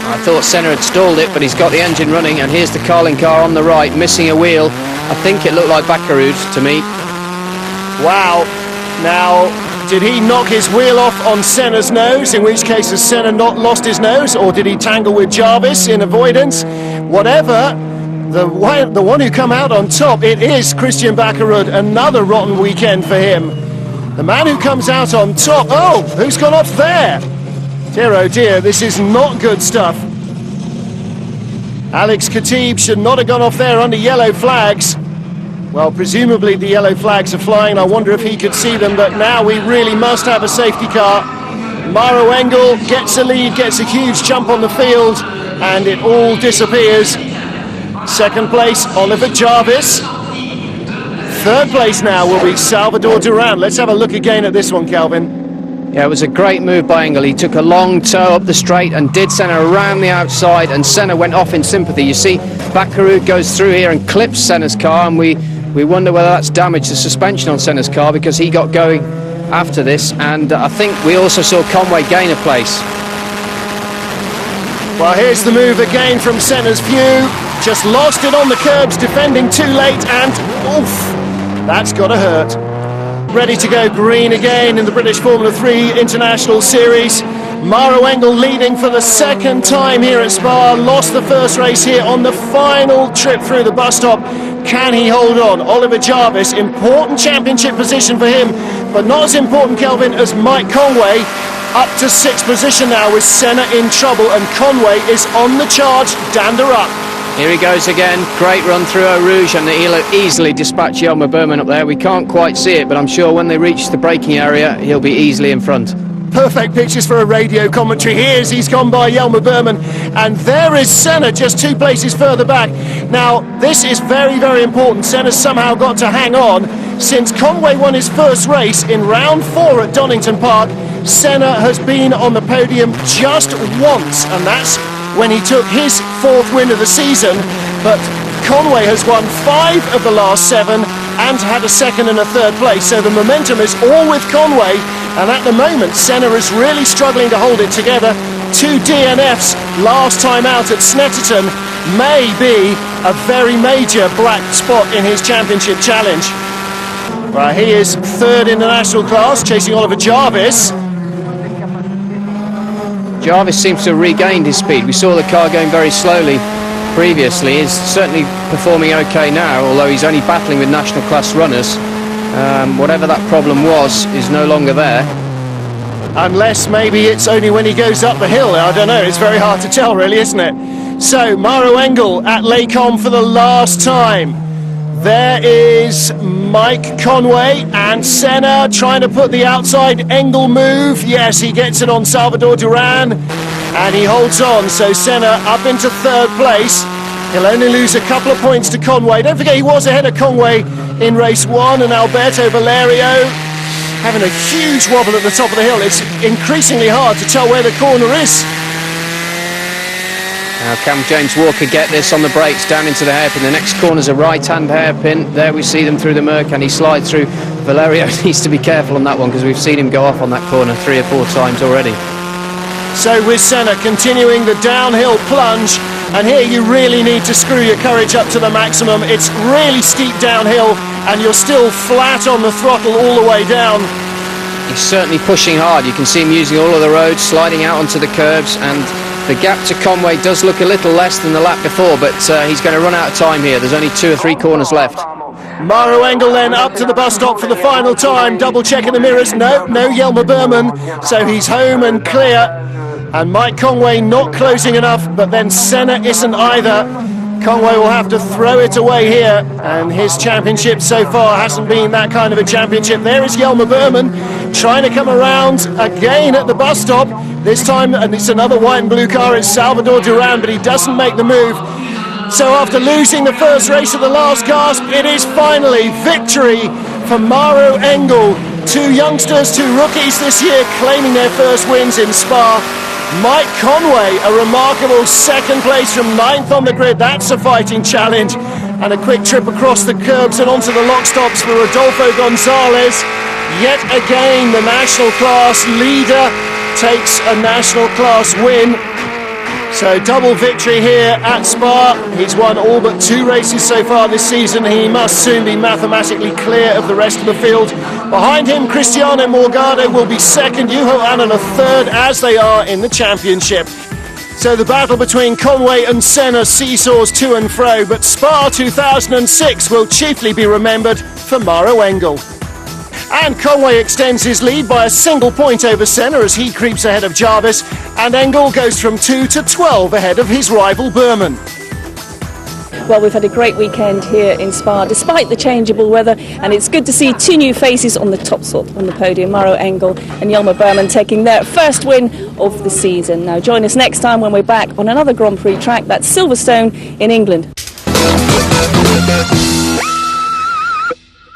[SPEAKER 7] I thought Senna had stalled it, but he's got the engine running, and here's the Carlin car on the right, missing a wheel. I think it looked like Bakkerud to me.
[SPEAKER 6] Wow. Now, did he knock his wheel off on Senna's nose, in which case has Senna not lost his nose, or did he tangle with Jarvis in avoidance? Whatever, the one who come out on top, it is Christian Bakkerud. Another rotten weekend for him. The man who comes out on top, oh, who's gone off there? Dear oh dear, this is not good stuff. Alex Khatib should not have gone off there under yellow flags. Well, presumably the yellow flags are flying. I wonder if he could see them, but now we really must have a safety car. Maro Engel gets a lead, gets a huge jump on the field, and it all disappears. Second place, Oliver Jarvis. Third place now will be Salvador Duran. Let's have a look again at this one, Kelvin.
[SPEAKER 7] Yeah, it was a great move by Engel. He took a long toe up the straight and did Senna around the outside, and Senna went off in sympathy. You see, Bakaru goes through here and clips Senna's car, and we wonder whether that's damaged the suspension on Senna's car, because he got going after this, and I think we also saw Conway gain a place.
[SPEAKER 6] Well, here's the move again from Senna's view. Just lost it on the curbs, defending too late, and oof, that's got to hurt. Ready to go green again in the British Formula 3 International Series. Maro Engel leading for the second time here at Spa. Lost the first race here on the final trip through the bus stop. Can he hold on? Oliver Jarvis, important championship position for him, but not as important, Kelvin, as Mike Conway. Up to 6th position now with Senna in trouble, and Conway is on the charge. Dander up.
[SPEAKER 7] Here he goes again, great run through Eau Rouge, and he'll easily dispatch Jelmer Berman up there. We can't quite see it, but I'm sure when they reach the braking area, he'll be easily in front.
[SPEAKER 6] Perfect pictures for a radio commentary. Here's he's gone by Jelmer Berman, and there is Senna just 2 places further back. Now, this is very, very important. Senna's somehow got to hang on. Since Conway won his first race in round 4 at Donington Park, Senna has been on the podium just once, and that's when he took his 4th win of the season. But Conway has won 5 of the last 7 and had a 2nd and a 3rd place, so the momentum is all with Conway, and at the moment Senna is really struggling to hold it together. 2 DNFs last time out at Snetterton may be a very major black spot in his championship challenge. Right, he is 3rd in the national class, chasing Oliver Jarvis.
[SPEAKER 7] Jarvis seems to have regained his speed. We saw the car going very slowly previously. He's certainly performing okay now, although he's only battling with national class runners. Whatever that problem was is no longer there.
[SPEAKER 6] Unless maybe it's only when he goes up the hill. I don't know, it's very hard to tell really, isn't it? So, Maro Engel at Lecom for the last time. There is Mike Conway, and Senna trying to put the outside Engel move. Yes, he gets it on Salvador Duran, and he holds on. So Senna up into 3rd place. He'll only lose a couple of points to Conway. Don't forget he was ahead of Conway in race 1, and Alberto Valerio having a huge wobble at the top of the hill. It's increasingly hard to tell where the corner is.
[SPEAKER 7] Now can James Walker get this on the brakes down into the hairpin? The next corner's a right-hand hairpin. There we see them through the murk, and he slides through. Valerio needs to be careful on that one, because we've seen him go off on that corner 3 or 4 times already.
[SPEAKER 6] So with Senna continuing the downhill plunge, and here you really need to screw your courage up to the maximum. It's really steep downhill, and you're still flat on the throttle all the way down.
[SPEAKER 7] He's certainly pushing hard. You can see him using all of the roads, sliding out onto the curbs, and the gap to Conway does look a little less than the lap before, but he's going to run out of time here. There's only 2 or 3 corners left.
[SPEAKER 6] Maro Engel then up to the bus stop for the final time, double checking the mirrors. No Jelmer Berman, so he's home and clear. And Mike Conway not closing enough, but then Senna isn't either. Conway will have to throw it away here, and his championship so far hasn't been that kind of a championship. There is Jelmer Berman trying to come around again at the bus stop. This time, and it's another white and blue car, it's Salvador Duran, but he doesn't make the move. So after losing the first race of the last gasp, it is finally victory for Maro Engel. 2 youngsters, 2 rookies this year claiming their first wins in Spa. Mike Conway, a remarkable 2nd place from 9th on the grid. That's a fighting challenge. And a quick trip across the curbs and onto the lock stops for Rodolfo Gonzalez. Yet again, the national class leader takes a national class win. So double victory here at Spa. He's won all but 2 races so far this season. He must soon be mathematically clear of the rest of the field. Behind him, Cristiano Morgado will be 2nd, Juho Anala 3rd, as they are in the championship. So the battle between Conway and Senna seesaws to and fro, but Spa 2006 will chiefly be remembered for Maro Engel. And Conway extends his lead by a single point over Senna as he creeps ahead of Jarvis, and Engel goes from 2 to 12 ahead of his rival Berman.
[SPEAKER 1] Well, we've had a great weekend here in Spa, despite the changeable weather, and it's good to see two new faces on the top sort on the podium, Maro Engel and Jelmer Berman taking their first win of the season. Now join us next time when we're back on another Grand Prix track, that's Silverstone in England.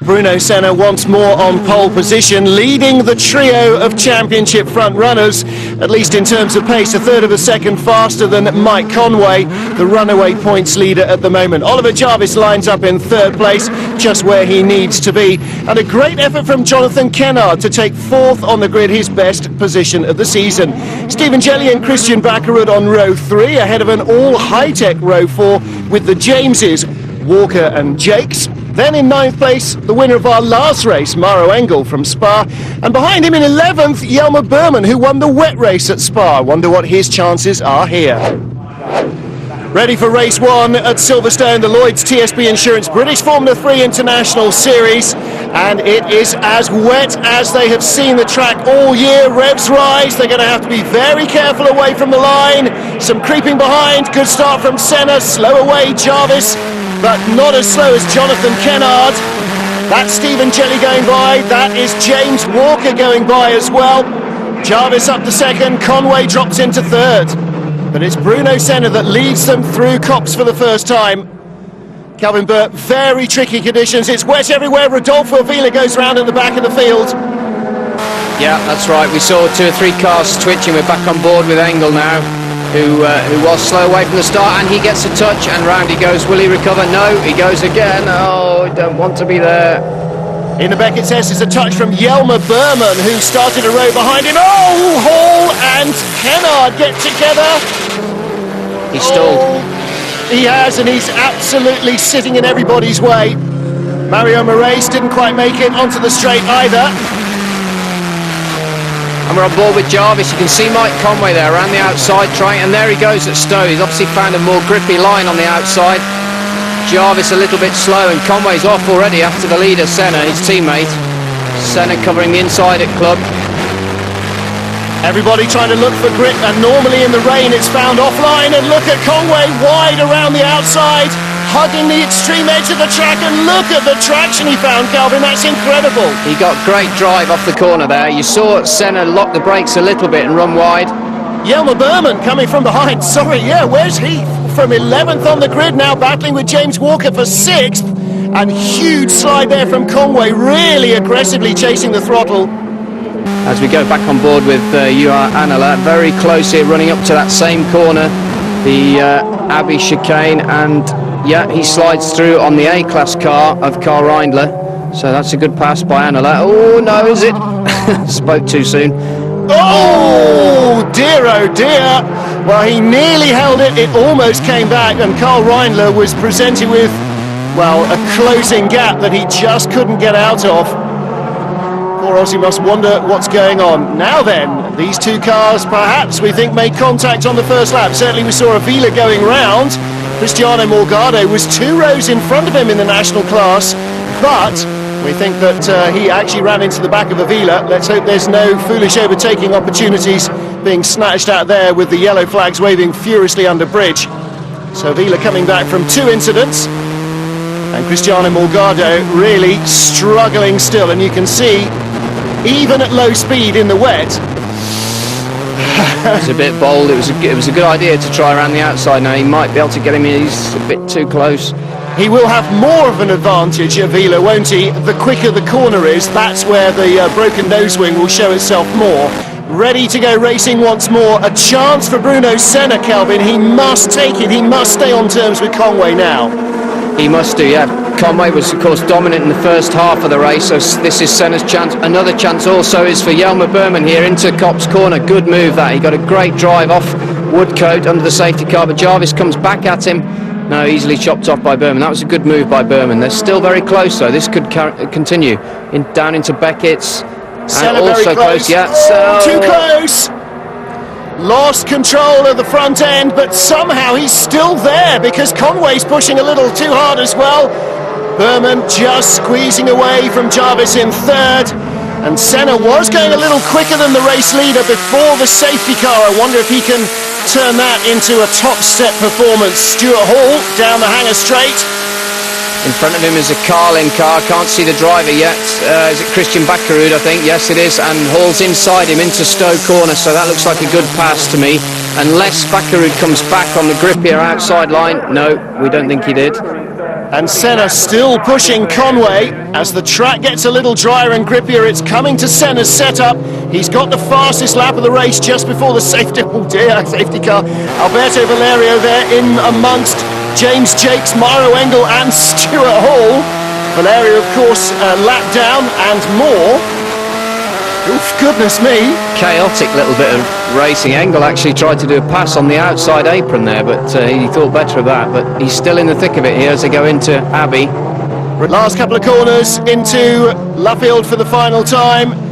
[SPEAKER 6] Bruno Senna once more on pole position, leading the trio of championship front runners, at least in terms of pace, a third of a second faster than Mike Conway, the runaway points leader at the moment. Oliver Jarvis lines up in third place, just where he needs to be. And a great effort from Jonathan Kennard to take fourth on the grid, his best position of the season. Stephen Jelly and Christian Bakkerud on row 3, ahead of an all-high-tech row 4 with the Jameses, Walker and Jakes. Then in 9th place, the winner of our last race, Maro Engel from Spa. And behind him in 11th, Jelmer Berman, who won the wet race at Spa. I wonder what his chances are here. Ready for race 1 at Silverstone, the Lloyds TSB Insurance British Formula 3 International Series. And it is as wet as they have seen the track all year. Revs rise, they're going to have to be very careful away from the line. Some creeping behind, good start from Senna, slow away Jarvis, but not as slow as Jonathan Kennard. That's Stephen Jelly going by, that is James Walker going by as well. Jarvis up to second, Conway drops into third. But it's Bruno Senna that leads them through Copse for the first time. Calvin Burt, very tricky conditions, it's wet everywhere. Rodolfo Avila goes round at the back of the field.
[SPEAKER 7] Yeah, that's right, we saw 2 or 3 cars twitching. We're back on board with Engel now, who was slow away from the start, and he gets a touch and round he goes. Will he recover? No, he goes again. Oh, I don't want to be there.
[SPEAKER 6] In the Beckett's S is a touch from Jelmer Berman, who started a row behind him. Oh, Hall and Kennard get together.
[SPEAKER 7] He stalled.
[SPEAKER 6] He has, and he's absolutely sitting in everybody's way. Mario Moraes didn't quite make it onto the straight either.
[SPEAKER 7] And we're on board with Jarvis. You can see Mike Conway there around the outside trying, and there he goes at Stowe. He's obviously found a more grippy line on the outside. Jarvis a little bit slow, and Conway's off already after the leader, Senna, his teammate. Senna covering the inside at club.
[SPEAKER 6] Everybody trying to look for grip, and normally in the rain it's found offline, and look at Conway wide around the outside, hugging the extreme edge of the track, and look at the traction he found, Calvin, that's incredible.
[SPEAKER 7] He got great drive off the corner there. You saw Senna lock the brakes a little bit and run wide.
[SPEAKER 6] Jelmer Berman coming from behind, sorry, yeah, where's he? From 11th on the grid now, battling with James Walker for 6th, and huge slide there from Conway, really aggressively chasing the throttle.
[SPEAKER 7] As we go back on board with Juha Anala, very close here, running up to that same corner, the Abbey chicane, and yeah, he slides through on the A-class car of Karl Reindler, so that's a good pass by Anala. Oh no, is it? Spoke too soon.
[SPEAKER 6] Oh dear, oh dear. Well, he nearly held it, it almost came back, and Karl Reindler was presented with, well, a closing gap that he just couldn't get out of. Poor Aussie must wonder what's going on. Now then, these two cars perhaps we think made contact on the first lap. Certainly we saw Avila going round. Cristiano Morgado was 2 rows in front of him in the national class, but we think that he actually ran into the back of Avila. Let's hope there's no foolish overtaking opportunities being snatched out there with the yellow flags waving furiously under bridge. So Avila coming back from 2 incidents, and Cristiano Morgado really struggling still, and you can see even at low speed in the wet.
[SPEAKER 7] It was a bit bold. It was a good idea to try around the outside. Now he might be able to get him in. He's a bit too close.
[SPEAKER 6] He will have more of an advantage, Avila, won't he? The quicker the corner is, that's where the broken nose wing will show itself more. Ready to go racing once more. A chance for Bruno Senna, Calvin. He must take it. He must stay on terms with Conway now.
[SPEAKER 7] He must do, yeah. Conway was, of course, dominant in the first half of the race, so this is Senna's chance. Another chance also is for Jelmer Berman here into Copse corner. Good move that. He got a great drive off Woodcote under the safety car, but Jarvis comes back at him. No, easily chopped off by Berman. That was a good move by Berman. They're still very close, though. This could continue down into Beckett's.
[SPEAKER 6] Senna
[SPEAKER 7] and also
[SPEAKER 6] very close.
[SPEAKER 7] Yeah,
[SPEAKER 6] oh, too close. Lost control of the front end, but somehow he's still there because Conway's pushing a little too hard as well. Berman just squeezing away from Jarvis in third, and Senna was going a little quicker than the race leader before the safety car. I wonder if he can turn that into a top step performance. Stuart Hall down the hanger straight.
[SPEAKER 7] In front of him is a Carlin car. Can't see the driver yet. Is it Christian Bakkerud, I think? Yes, it is. And Hall's inside him into Stowe Corner, so that looks like a good pass to me. Unless Bakkerud comes back on the grip here outside line. No, we don't think he did.
[SPEAKER 6] And Senna still pushing Conway. As the track gets a little drier and grippier, it's coming to Senna's setup. He's got the fastest lap of the race just before the safety car. Alberto Valerio there in amongst James Jakes, Mauro Engel and Stuart Hall. Valerio, of course, a lap down and more. Oof, goodness me.
[SPEAKER 7] Chaotic little bit of racing. Engel actually tried to do a pass on the outside apron there, but he thought better of that. But he's still in the thick of it here as they go into Abbey.
[SPEAKER 6] Last couple of corners into Luffield for the final time.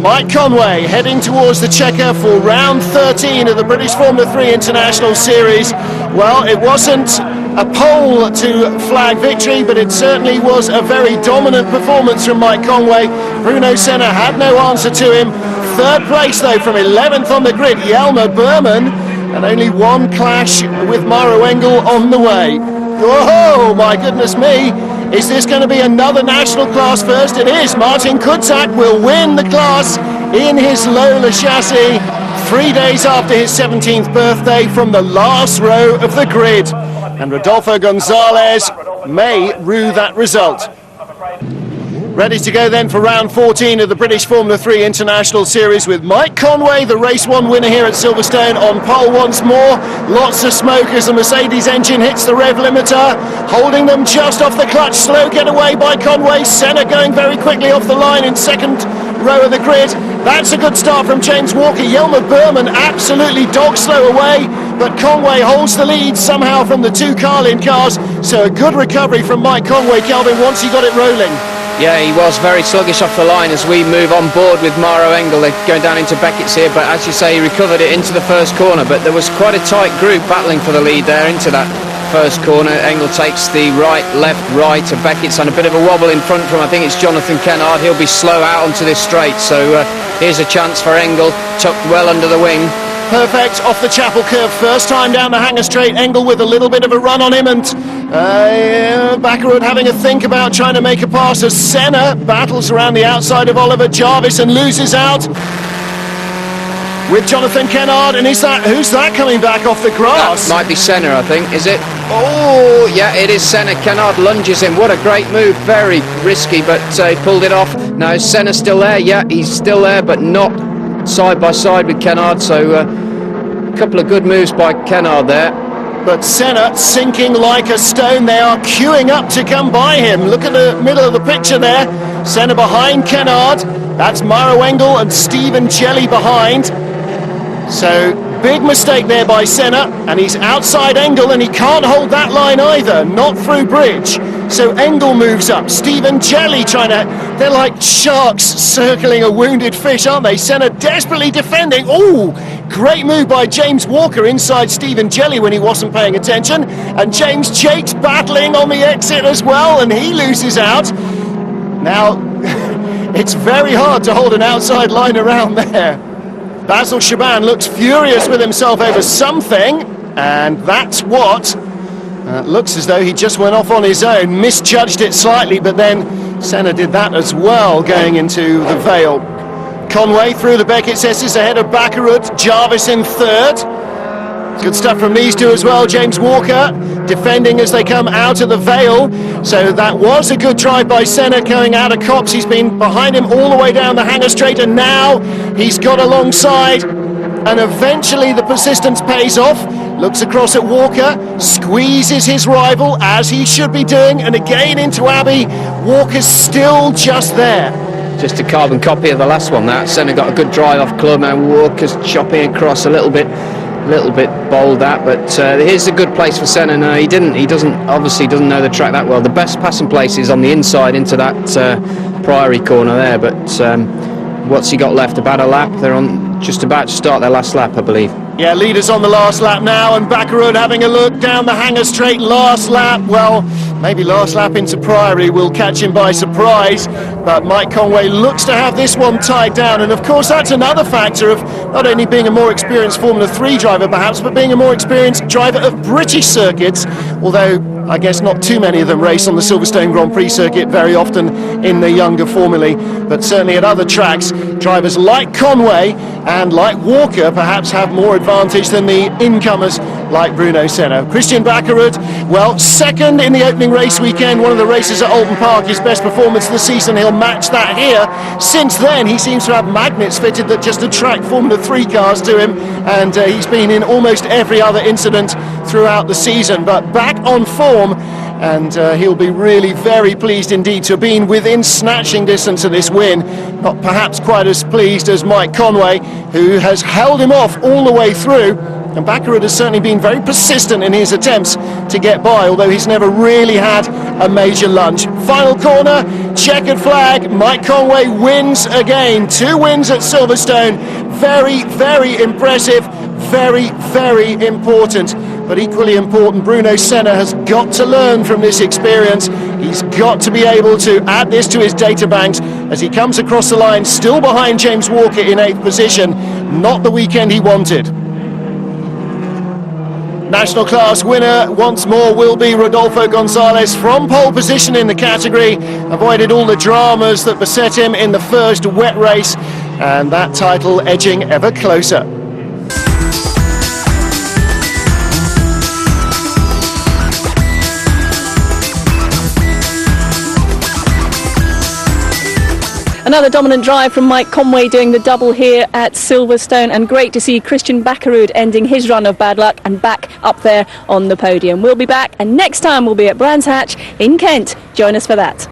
[SPEAKER 6] Mike Conway heading towards the checker for round 13 of the British Formula 3 International Series. Well, it wasn't a pole to flag victory, but it certainly was a very dominant performance from Mike Conway. Bruno Senna had no answer to him. Third place, though, from 11th on the grid, Jelmer Berman, and only one clash with Mauro Engel on the way. Oh, my goodness me. Is this going to be another national class first? It is. Martin Kutzak will win the class in his Lola chassis 3 days after his 17th birthday from the last row of the grid. And Rodolfo Gonzalez may rue that result. Ready to go then for round 14 of the British Formula 3 International Series with Mike Conway, the race 1 winner here at Silverstone, on pole once more. Lots of smoke as the Mercedes engine hits the rev limiter, holding them just off the clutch. Slow getaway by Conway. Senna going very quickly off the line in second row of the grid. That's a good start from James Walker. Jelmer Berman absolutely dog slow away, but Conway holds the lead somehow from the two Carlin cars. So a good recovery from Mike Conway, Kelvin, once he got it rolling.
[SPEAKER 7] Yeah, he was very sluggish off the line as we move on board with Mauro Engel. They're going down into Beckett's here, but as you say, he recovered it into the first corner. But there was quite a tight group battling for the lead there into that first corner. Engel takes the right, left, right to Beckett's and a bit of a wobble in front from, I think it's Jonathan Kennard. He'll be slow out onto this straight, so here's a chance for Engel, tucked well under the wing.
[SPEAKER 6] Perfect off the Chapel curve, first time down the hanger straight. Engel with a little bit of a run on him, and Bakkerud having a think about trying to make a pass as Senna battles around the outside of Oliver Jarvis and loses out with Jonathan Kennard. And who's that coming back off the grass?
[SPEAKER 7] That might be Senna, I think. Is it? Oh, yeah, it is Senna. Kennard lunges in. What a great move. Very risky, but he pulled it off. Now, is Senna still there? Yeah, he's still there, but not side by side with Kennard. So a couple of good moves by Kennard there.
[SPEAKER 6] But Senna sinking like a stone. They are queuing up to come by him. Look at the middle of the picture there. Senna behind Kennard. That's Mauro Engel and Stephen Jelly behind. So big mistake there by Senna, and he's outside Engel, and he can't hold that line either, not through bridge. So Engel moves up. Stephen Jelly trying to, they're like sharks circling a wounded fish, aren't they? Senna desperately defending. Oh, great move by James Walker inside Stephen Jelly when he wasn't paying attention. And James Jakes battling on the exit as well, and he loses out. Now, it's very hard to hold an outside line around there. Basil Shaban looks furious with himself over something, and that's what looks as though he just went off on his own, misjudged it slightly, but then Senna did that as well going into the Vale. Conway through the Beckett's S's ahead of Bakkerud, Jarvis in third. Good stuff from these two as well. James Walker defending as they come out of the Vale. So that was a good drive by Senna going out of Copse. He's been behind him all the way down the hanger straight, and now he's got alongside, and eventually the persistence pays off. Looks across at Walker, squeezes his rival as he should be doing, and again into Abbey. Walker's still just there.
[SPEAKER 7] Just a carbon copy of the last one. That Senna got a good drive off club, and Walker's chopping across a little bit bold that, but here's a good place for Senna. No, he obviously doesn't know the track that well. The best passing place is on the inside into that Priory corner there, but what's he got left? About a lap. They're on just about to start their last lap, I believe.
[SPEAKER 6] Yeah, leaders on the last lap now, and Bakkerud having a look down the hanger straight, last lap. Well, Maybe last lap into Priory will catch him by surprise, but Mike Conway looks to have this one tied down, and of course that's another factor of not only being a more experienced Formula 3 driver perhaps, but being a more experienced driver of British circuits, although I guess not too many of them race on the Silverstone Grand Prix circuit very often in the younger formulae, but certainly at other tracks, drivers like Conway and like Walker perhaps have more advantage than the incomers like Bruno Senna. Christian Backerud, well, second in the opening race weekend, one of the races at Alton Park, his best performance of the season. He'll match that here. Since then, he seems to have magnets fitted that just attract Formula 3 cars to him, and he's been in almost every other incident throughout the season, but back on form, and he'll be really very pleased indeed to have been within snatching distance of this win. Not perhaps quite as pleased as Mike Conway, who has held him off all the way through. And Backerud has certainly been very persistent in his attempts to get by, although he's never really had a major lunge. Final corner, checkered flag, Mike Conway wins again. 2 wins at Silverstone. Very, very impressive, very, very important. But equally important, Bruno Senna has got to learn from this experience. He's got to be able to add this to his data banks as he comes across the line, still behind James Walker in 8th position. Not the weekend he wanted. National class winner once more will be Rodolfo Gonzalez from pole position in the category. Avoided all the dramas that beset him in the first wet race, and that title edging ever closer.
[SPEAKER 1] Another dominant drive from Mike Conway doing the double here at Silverstone, and great to see Christian Backerud ending his run of bad luck and back up there on the podium. We'll be back, and next time we'll be at Brands Hatch in Kent. Join us for that.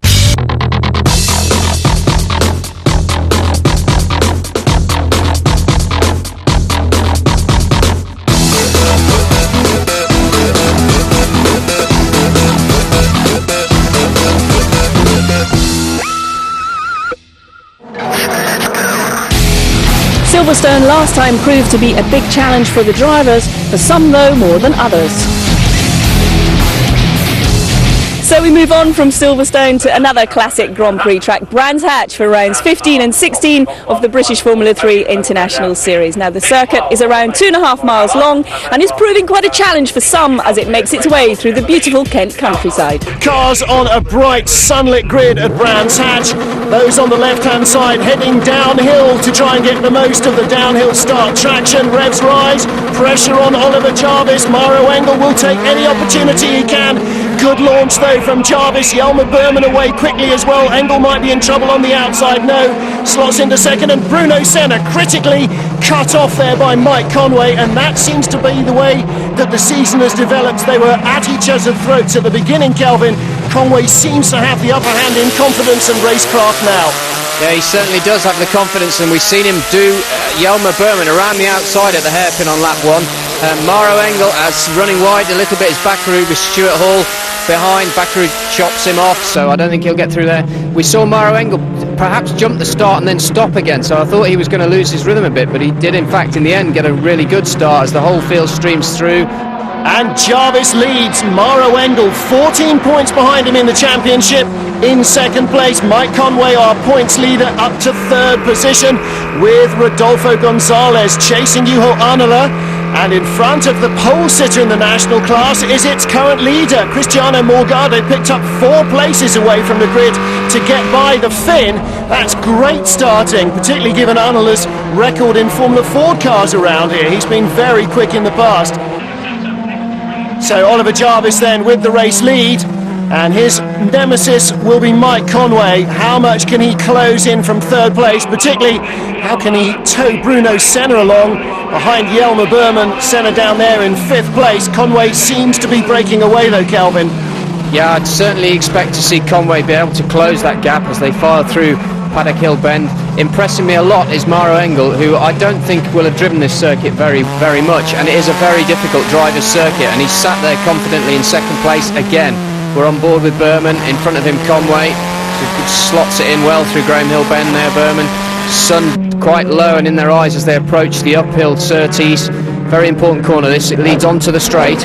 [SPEAKER 1] Silverstone last time proved to be a big challenge for the drivers, for some though more than others. So we move on from Silverstone to another classic Grand Prix track, Brands Hatch, for rounds 15 and 16 of the British Formula 3 International Series. Now the circuit is around 2.5 miles long and is proving quite a challenge for some as it makes its way through the beautiful Kent countryside.
[SPEAKER 6] Cars on a bright sunlit grid at Brands Hatch. Those on the left-hand side heading downhill to try and get the most of the downhill start traction. Revs rise, pressure on Oliver Jarvis. Mauro Engel will take any opportunity he can. Good launch though from Jarvis. Jelmer Berman away quickly as well. Engel might be in trouble on the outside. No, slots into second, and Bruno Senna critically cut off there by Mike Conway, and that seems to be the way that the season has developed. They were at each other's throats at the beginning, Kelvin. Conway seems to have the upper hand in confidence and racecraft now.
[SPEAKER 7] Yeah, he certainly does have the confidence, and we've seen him do Jelmer Berman around the outside at the hairpin on lap 1. Mauro Engel as running wide a little bit is Backerud with Stuart Hall behind. Backerud chops him off, so I don't think he'll get through there. We saw Mauro Engel perhaps jump the start and then stop again, so I thought he was going to lose his rhythm a bit, but he did in fact in the end get a really good start as the whole field streams through.
[SPEAKER 6] And Jarvis leads. Mauro Engel 14 points behind him in the championship. In second place, Mike Conway, our points leader, up to third position, with Rodolfo Gonzalez chasing Juho Arnola. And in front of the pole sitter in the national class is its current leader, Cristiano Morgado, picked up 4 places away from the grid to get by the Finn. That's great starting, particularly given Arnola's record in Formula 4 cars around here. He's been very quick in the past. So Oliver Jarvis then with the race lead, and his nemesis will be Mike Conway. How much can he close in from third place? Particularly, how can he tow Bruno Senna along behind Jelmer Berman? Senna down there in 5th place. Conway seems to be breaking away though, Kelvin.
[SPEAKER 7] Yeah, I'd certainly expect to see Conway be able to close that gap as they file through Paddock Hill Bend. Impressing me a lot is Mauro Engel, who I don't think will have driven this circuit very much, and it is a very difficult driver's circuit, and he's sat there confidently in second place again. We're on board with Berman, in front of him Conway, who slots it in well through Graham Hill Bend there, Berman. Sun quite low and in their eyes as they approach the uphill Surtees. Very important corner this, it leads onto the straight.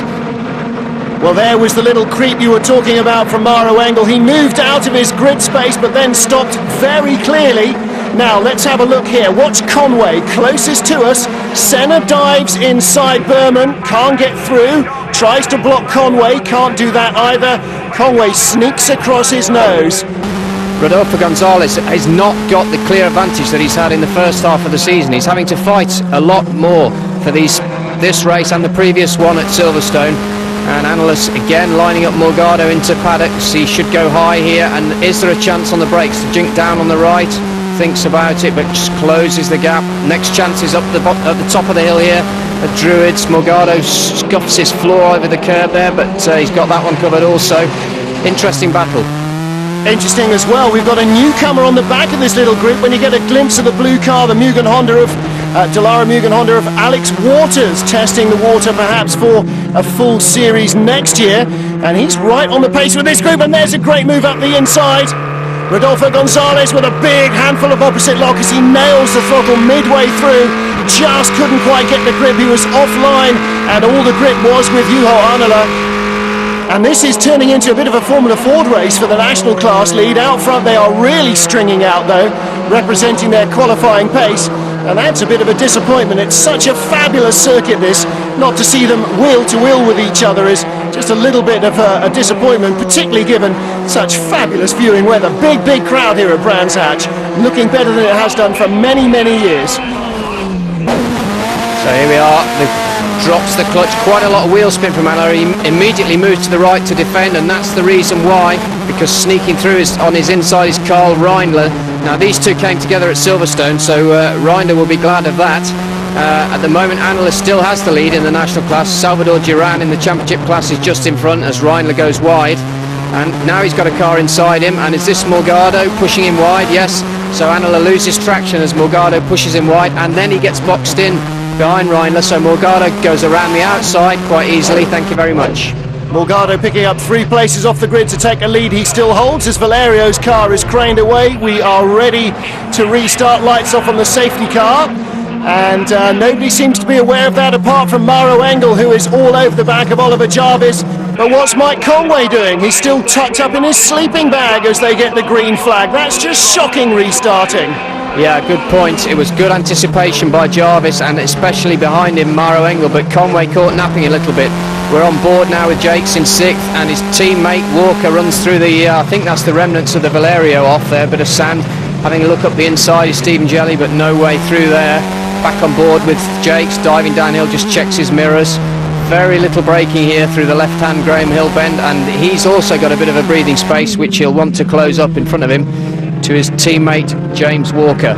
[SPEAKER 6] Well, there was the little creep you were talking about from Maro Engel. He moved out of his grid space, but then stopped very clearly. Now, let's have a look here. Watch Conway, closest to us. Senna dives inside Berman, can't get through. Tries to block Conway, can't do that either. Conway sneaks across his nose.
[SPEAKER 7] Rodolfo Gonzalez has not got the clear advantage that he's had in the first half of the season. He's having to fight a lot more for this race and the previous one at Silverstone. And analysts again lining up Morgado into paddocks. He should go high here, and is there a chance on the brakes to jink down on the right? Thinks about it, but just closes the gap. Next chance is at the top of the hill here at Druids. Morgado scuffs his floor over the curb there, but he's got that one covered also. Interesting battle.
[SPEAKER 6] Interesting as well, we've got a newcomer on the back of this little group. When you get a glimpse of the blue car, the Mugen Honda of Dallara Mugen Honda of Alex Waters, testing the water perhaps for a full series next year, and he's right on the pace with this group. And there's a great move up the inside. Rodolfo Gonzalez with a big handful of opposite lock as he nails the throttle midway through. Just couldn't quite get the grip, he was offline, and all the grip was with Juho Arnola. And this is turning into a bit of a Formula Ford race for the national class lead. Out front they are really stringing out though, representing their qualifying pace, and that's a bit of a disappointment. It's such a fabulous circuit this, not to see them wheel to wheel with each other is just a little bit of a disappointment, particularly given such fabulous viewing weather. Big crowd here at Brands Hatch, looking better than it has done for many years.
[SPEAKER 7] So here we are, drops the clutch, quite a lot of wheel spin from Arnola. He immediately moves to the right to defend, and that's the reason why, because sneaking through on his inside is Carl Reindler. Now these two came together at Silverstone, so Reindler will be glad of that. At the moment Arnola still has the lead in the national class. Salvador Duran in the championship class is just in front as Reindler goes wide, and now he's got a car inside him. And is this Morgado pushing him wide? Yes, so Arnola loses traction as Morgado pushes him wide, and then he gets boxed in behind Reindler, so Morgado goes around the outside quite easily. Thank you very much.
[SPEAKER 6] Morgado picking up 3 places off the grid to take a lead he still holds as Valerio's car is craned away. We are ready to restart, lights off on the safety car, and nobody seems to be aware of that apart from Maro Engel, who is all over the back of Oliver Jarvis. But what's Mike Conway doing? He's still tucked up in his sleeping bag as they get the green flag. That's just shocking restarting.
[SPEAKER 7] Yeah, good point. It was good anticipation by Jarvis, and especially behind him Maro Engel, but Conway caught napping a little bit. We're on board now with Jakes in 6th, and his teammate Walker runs through the, I think that's the remnants of the Valerio off there, bit of sand. Having a look up the inside is Stephen Jelly, but no way through there. Back on board with Jakes, diving downhill, just checks his mirrors. Very little braking here through the left-hand Graham Hill bend, and he's also got a bit of a breathing space, which he'll want to close up in front of him to his teammate James Walker.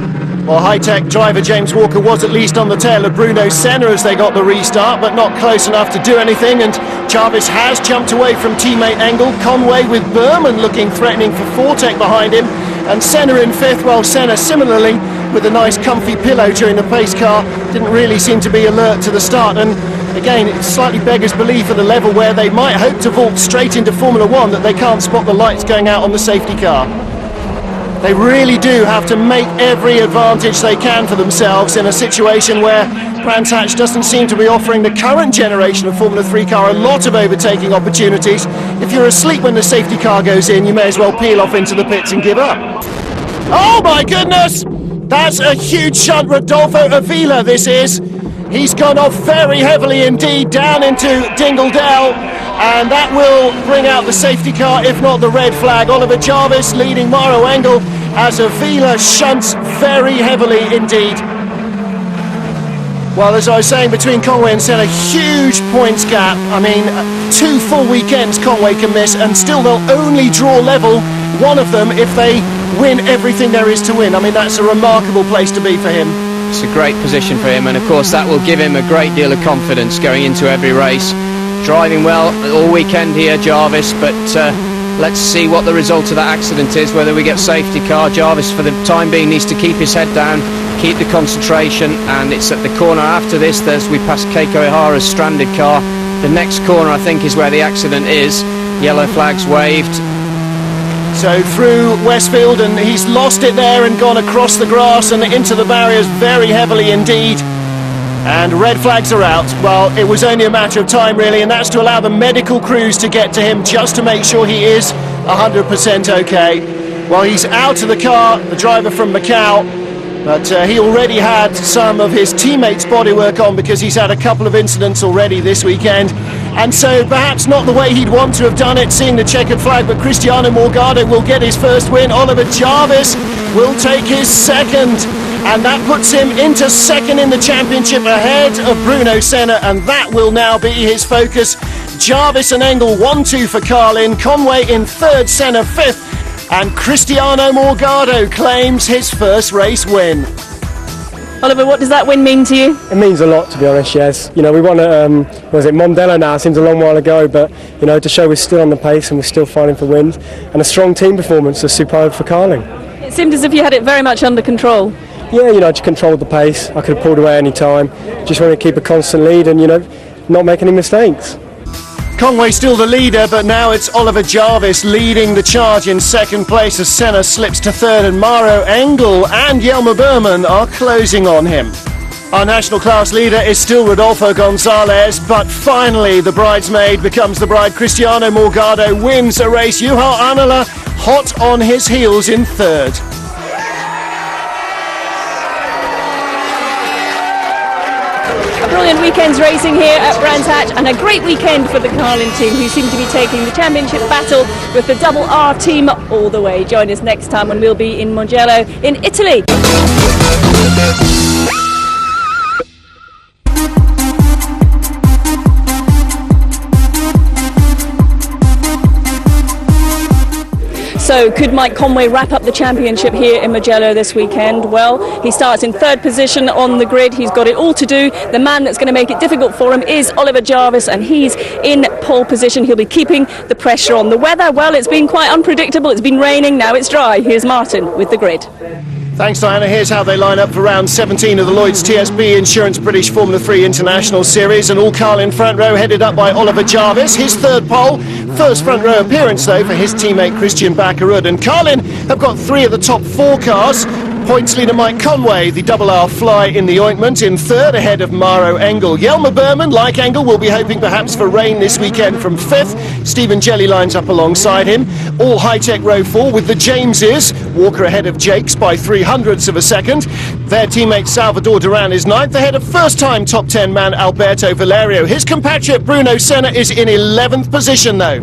[SPEAKER 6] Well, high-tech driver James Walker was at least on the tail of Bruno Senna as they got the restart, but not close enough to do anything, and Jarvis has jumped away from teammate Engel. Conway with Berman looking threatening for Fortec behind him, and Senna in 5th, while Senna similarly with a nice comfy pillow during the pace car didn't really seem to be alert to the start. And again, it slightly beggars belief at the level where they might hope to vault straight into Formula 1 that they can't spot the lights going out on the safety car. They really do have to make every advantage they can for themselves in a situation where Brands Hatch doesn't seem to be offering the current generation of Formula 3 car a lot of overtaking opportunities. If you're asleep when the safety car goes in, you may as well peel off into the pits and give up. Oh my goodness! That's a huge shunt. Rodolfo Avila this is. He's gone off very heavily indeed down into Dingle Dell, and that will bring out the safety car, if not the red flag. Oliver Jarvis leading Maro Engel as Avila shunts very heavily indeed. Well, as I was saying, between Conway and Senna, huge points gap. I mean, 2 full weekends Conway can miss, and still they'll only draw level, one of them, if they win everything there is to win. I mean, that's a remarkable place to be for him.
[SPEAKER 7] It's a great position for him, and of course that will give him a great deal of confidence going into every race. Driving well all weekend here, Jarvis, but let's see what the result of that accident is, whether we get safety car. Jarvis for the time being needs to keep his head down, keep the concentration, and it's at the corner after this as we pass Keiko Ihara's stranded car. The next corner I think is where the accident is. Yellow flags waved.
[SPEAKER 6] So through Westfield, and he's lost it there and gone across the grass and into the barriers very heavily indeed. And red flags are out. Well, it was only a matter of time, really, and that's to allow the medical crews to get to him just to make sure he is 100% okay. Well, he's out of the car, the driver from Macau, but he already had some of his teammates' bodywork on because he's had a couple of incidents already this weekend. And so perhaps not the way he'd want to have done it, seeing the checkered flag, but Cristiano Morgado will get his first win. Oliver Jarvis will take his second. And that puts him into second in the championship ahead of Bruno Senna, and that will now be his focus. Jarvis and Engel 1-2 for Carlin, Conway in third, Senna fifth, and Cristiano Morgado claims his first race win.
[SPEAKER 1] Oliver, what does that win mean to you?
[SPEAKER 3] It means a lot, to be honest, yes. You know, we won at, Mondello now, seems a long while ago, but, you know, to show we're still on the pace and we're still fighting for wins, and a strong team performance is superb for Carling.
[SPEAKER 1] It seemed as if you had it very much under control.
[SPEAKER 3] Yeah, you know, just controlled the pace. I could have pulled away any time. Just want to keep a constant lead and, you know, not make any mistakes.
[SPEAKER 6] Conway still the leader, but now it's Oliver Jarvis leading the charge in second place as Senna slips to third, and Mauro Engel and Jelmer Berman are closing on him. Our national class leader is still Rodolfo Gonzalez, but finally the bridesmaid becomes the bride. Cristiano Morgado wins a race. Juha Anala hot on his heels in third.
[SPEAKER 1] Brilliant weekend's racing here at Brands Hatch, and a great weekend for the Carlin team, who seem to be taking the championship battle with the Double R team all the way. Join us next time when we'll be in Mugello in Italy. So could Mike Conway wrap up the championship here in Mugello this weekend? Well, he starts in third position on the grid. He's got it all to do. The man that's going to make it difficult for him is Oliver Jarvis, and he's in pole position. He'll be keeping the pressure on. The weather, well, it's been quite unpredictable. It's been raining, now it's dry. Here's Martin with the grid.
[SPEAKER 6] Thanks, Diana. Here's how they line up for round 17 of the Lloyds TSB Insurance British Formula 3 International Series. And all Carlin front row headed up by Oliver Jarvis. His third pole, first front row appearance though for his teammate Christian Bakkerud. And Carlin have got three of the top four cars. Points leader Mike Conway, the Double R fly in the ointment, in third ahead of Mauro Engel. Jelmer Berman, like Engel, will be hoping perhaps for rain this weekend from fifth. Stephen Jelly lines up alongside him. All high-tech row four with the Jameses. Walker ahead of Jakes by 0.03 of a second. Their teammate Salvador Duran is ninth ahead of first-time top 10 man Alberto Valerio. His compatriot Bruno Senna is in 11th position though.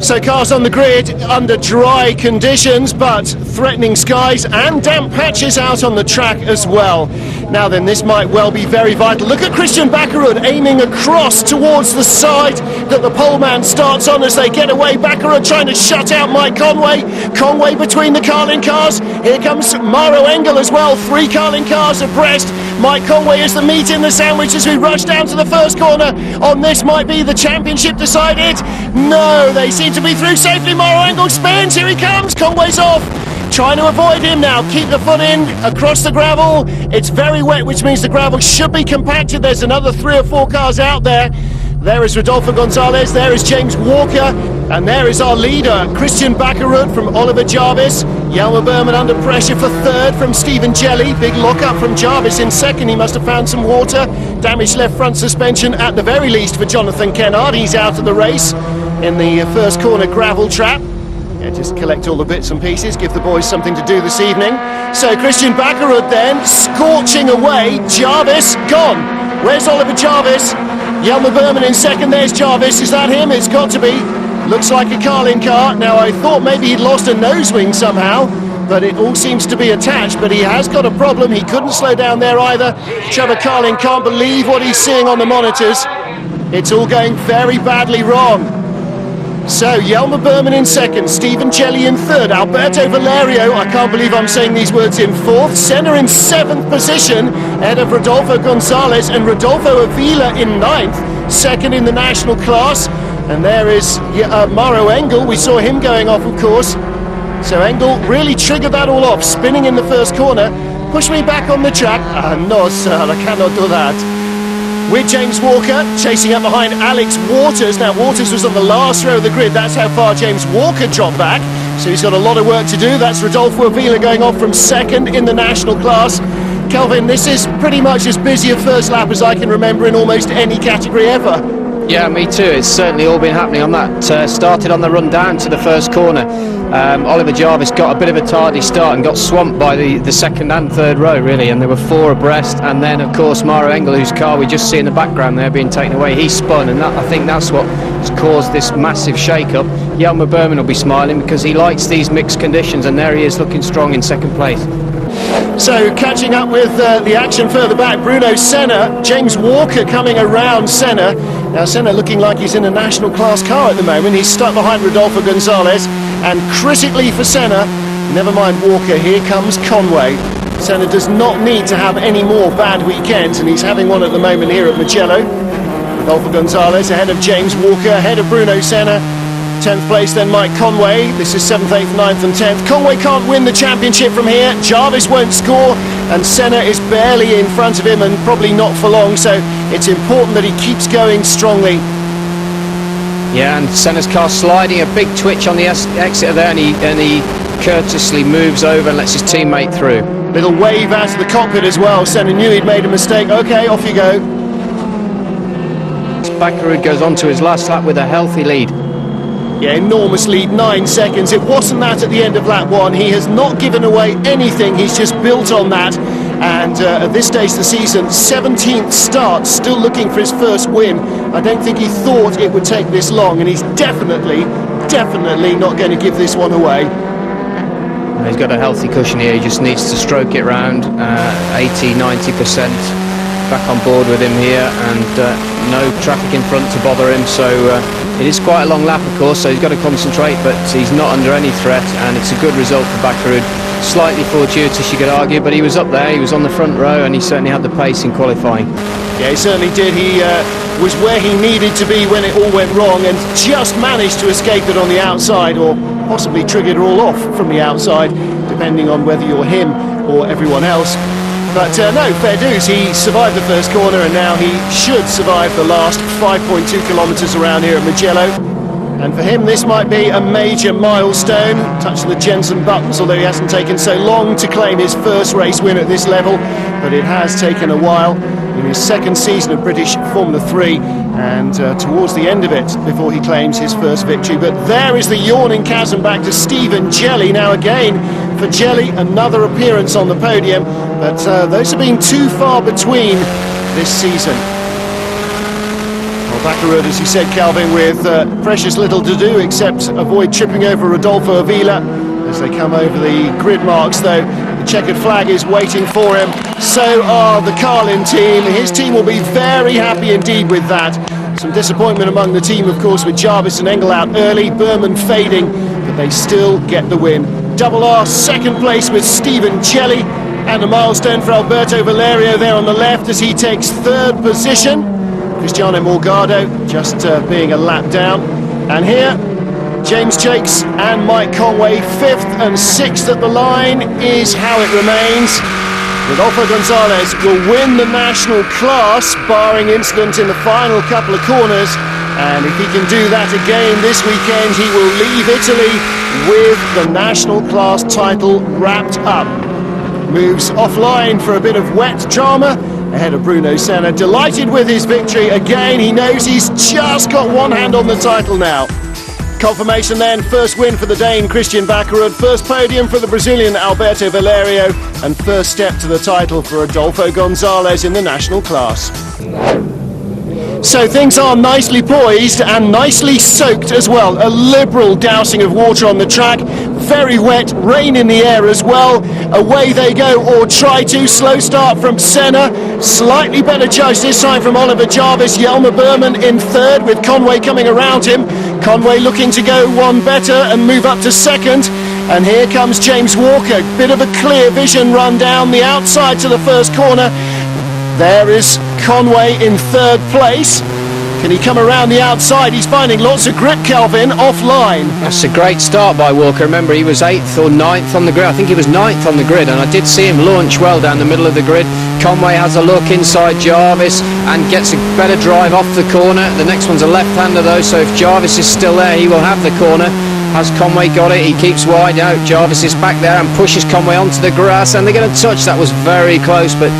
[SPEAKER 6] So cars on the grid under dry conditions, but threatening skies and damp patches out on the track as well. Now then, this might well be very vital. Look at Christian Bakkerud aiming across towards the side that the poleman starts on as they get away. Bakkerud trying to shut out Mike Conway. Conway between the Carlin cars. Here comes Mauro Engel as well. Three Carlin cars abreast. Mike Conway is the meat in the sandwich as we rush down to the first corner. On this might be the championship decided. No, they seem to be through safely. Mauro Engel spins. Here he comes. Conway's off. Trying to avoid him now. Keep the foot in across the gravel. It's very wet, which means the gravel should be compacted. There's another 3 or 4 cars out there. There is Rodolfo Gonzalez. There is James Walker. And there is our leader, Christian Bakkerud from Oliver Jarvis. Jelmer Berman under pressure for third from Stephen Jelly. Big lock-up from Jarvis in second. He must have found some water. Damaged left front suspension at the very least for Jonathan Kennard. He's out of the race in the first corner gravel trap. Yeah, just collect all the bits and pieces, give the boys something to do this evening. So Christian Bakkerud then, scorching away. Jarvis gone. Where's Oliver Jarvis? Jelmer Berman in second. There's Jarvis. Is that him? It's got to be. Looks like a Carlin car. Now I thought maybe he'd lost a nose wing somehow, but it all seems to be attached. But he has got a problem. He couldn't slow down there either. Trevor Carlin can't believe what he's seeing on the monitors. It's all going very badly wrong. So Jelmer Berman in second, Stephen Jelly in third, Alberto Valerio, I can't believe I'm saying these words, in fourth, Senna in 7th position, ahead of Rodolfo Gonzalez, and Rodolfo Avila in 9th, second in the national class. And there is Mauro Engel. We saw him going off, of course. So Engel really triggered that all off, spinning in the first corner. Push me back on the track. No, sir, I cannot do that. With James Walker chasing up behind Alex Waters. Now, Waters was on the last row of the grid. That's how far James Walker dropped back. So he's got a lot of work to do. That's Rodolfo Avila going off from second in the national class. Kelvin, this is pretty much as busy a first lap as I can remember in almost any category ever.
[SPEAKER 7] Yeah, me too. It's certainly all been happening on that. Started on the run down to the first corner. Oliver Jarvis got a bit of a tardy start and got swamped by the second and third row, really, and there were 4 abreast. And then, of course, Maro Engel, whose car we just see in the background there being taken away, he spun, and I think that's what has caused this massive shake-up. Jelmer Berman will be smiling because he likes these mixed conditions, and there he is looking strong in second place.
[SPEAKER 6] So catching up with the action further back, Bruno Senna, James Walker coming around Senna. Now Senna looking like he's in a national class car at the moment. He's stuck behind Rodolfo Gonzalez, and critically for Senna, never mind Walker, here comes Conway. Senna does not need to have any more bad weekends, and he's having one at the moment here at Mugello. Rodolfo Gonzalez ahead of James Walker, ahead of Bruno Senna. 10th place then Mike Conway. This is 7th, 8th, 9th and 10th. Conway can't win the championship from here. Jarvis won't score, and Senna is barely in front of him and probably not for long, so it's important that he keeps going strongly.
[SPEAKER 7] Yeah, and Senna's car sliding, a big twitch on the exit there, and he courteously moves over and lets his teammate through.
[SPEAKER 6] Little wave out of the cockpit as well. Senna knew he'd made a mistake. Okay, off you go.
[SPEAKER 7] Bakkerud goes on to his last lap with a healthy lead.
[SPEAKER 6] Yeah, enormous lead, 9 seconds. It wasn't that at the end of lap 1. He has not given away anything. He's just built on that. And at this stage of the season, 17th start, still looking for his first win. I don't think he thought it would take this long, and he's definitely not going to give this one away.
[SPEAKER 7] He's got a healthy cushion here. He just needs to stroke it round, 80-90%. Back on board with him here, and no traffic in front to bother him, so it is quite a long lap, of course, so he's got to concentrate, but he's not under any threat, and it's a good result for Bakkerud. Slightly fortuitous, you could argue, but he was up there, he was on the front row, and he certainly had the pace in qualifying.
[SPEAKER 6] Yeah, he certainly did. He was where he needed to be when it all went wrong, and just managed to escape it on the outside, or possibly triggered it all off from the outside, depending on whether you're him or everyone else. But no, fair dues, he survived the first corner, and now he should survive the last 5.2 kilometres around here at Mugello. And for him this might be a major milestone, touching the Jensen buttons, although he hasn't taken so long to claim his first race win at this level, but it has taken a while. In his second season of British Formula 3, and towards the end of it before he claims his first victory. But there is the yawning chasm back to Stephen Jelley. Now again for Jelley, another appearance on the podium, but those have been too far between this season. Well, Bakkerud, as you said, Calvin, with precious little to do except avoid tripping over Rodolfo Avila as they come over the grid marks, though. The checkered flag is waiting for him. So are the Carlin team. His team will be very happy indeed with that. Some disappointment among the team, of course, with Jarvis and Engel out early, Berman fading, but they still get the win. Double R, second place with Stephen Jelley, and a milestone for Alberto Valerio there on the left as he takes third position. Cristiano Morgado just being a lap down. And here, James Jakes and Mike Conway, 5th and 6th at the line is how it remains. Rodolfo Gonzalez will win the national class, barring incident in the final couple of corners. And if he can do that again this weekend, he will leave Italy with the national class title wrapped up. Moves offline for a bit of wet drama ahead of Bruno Senna. Delighted with his victory again. He knows he's just got one hand on the title now. Confirmation then, first win for the Dane Christian Bakkerud, first podium for the Brazilian Alberto Valerio, and first step to the title for Rodolfo Gonzalez in the national class. So things are nicely poised and nicely soaked as well. A liberal dousing of water on the track, very wet, rain in the air as well. Away they go, or try to. Slow start from Senna, slightly better judge this time from Oliver Jarvis. Jelmer Berman in third with Conway coming around him. Conway looking to go one better and move up to second. And here comes James Walker, bit of a clear vision run down the outside to the first corner. There is Conway in third place. Can he come around the outside? He's finding lots of grip, Kelvin, offline.
[SPEAKER 7] That's a great start by Walker. Remember, he was 8th or 9th on the grid. I think he was 9th on the grid, and I did see him launch well down the middle of the grid. Conway has a look inside Jarvis and gets a better drive off the corner. The next one's a left-hander though, so if Jarvis is still there, he will have the corner. Has Conway got it? He keeps wide out. Jarvis is back there and pushes Conway onto the grass, and they're going to touch. That was very close, but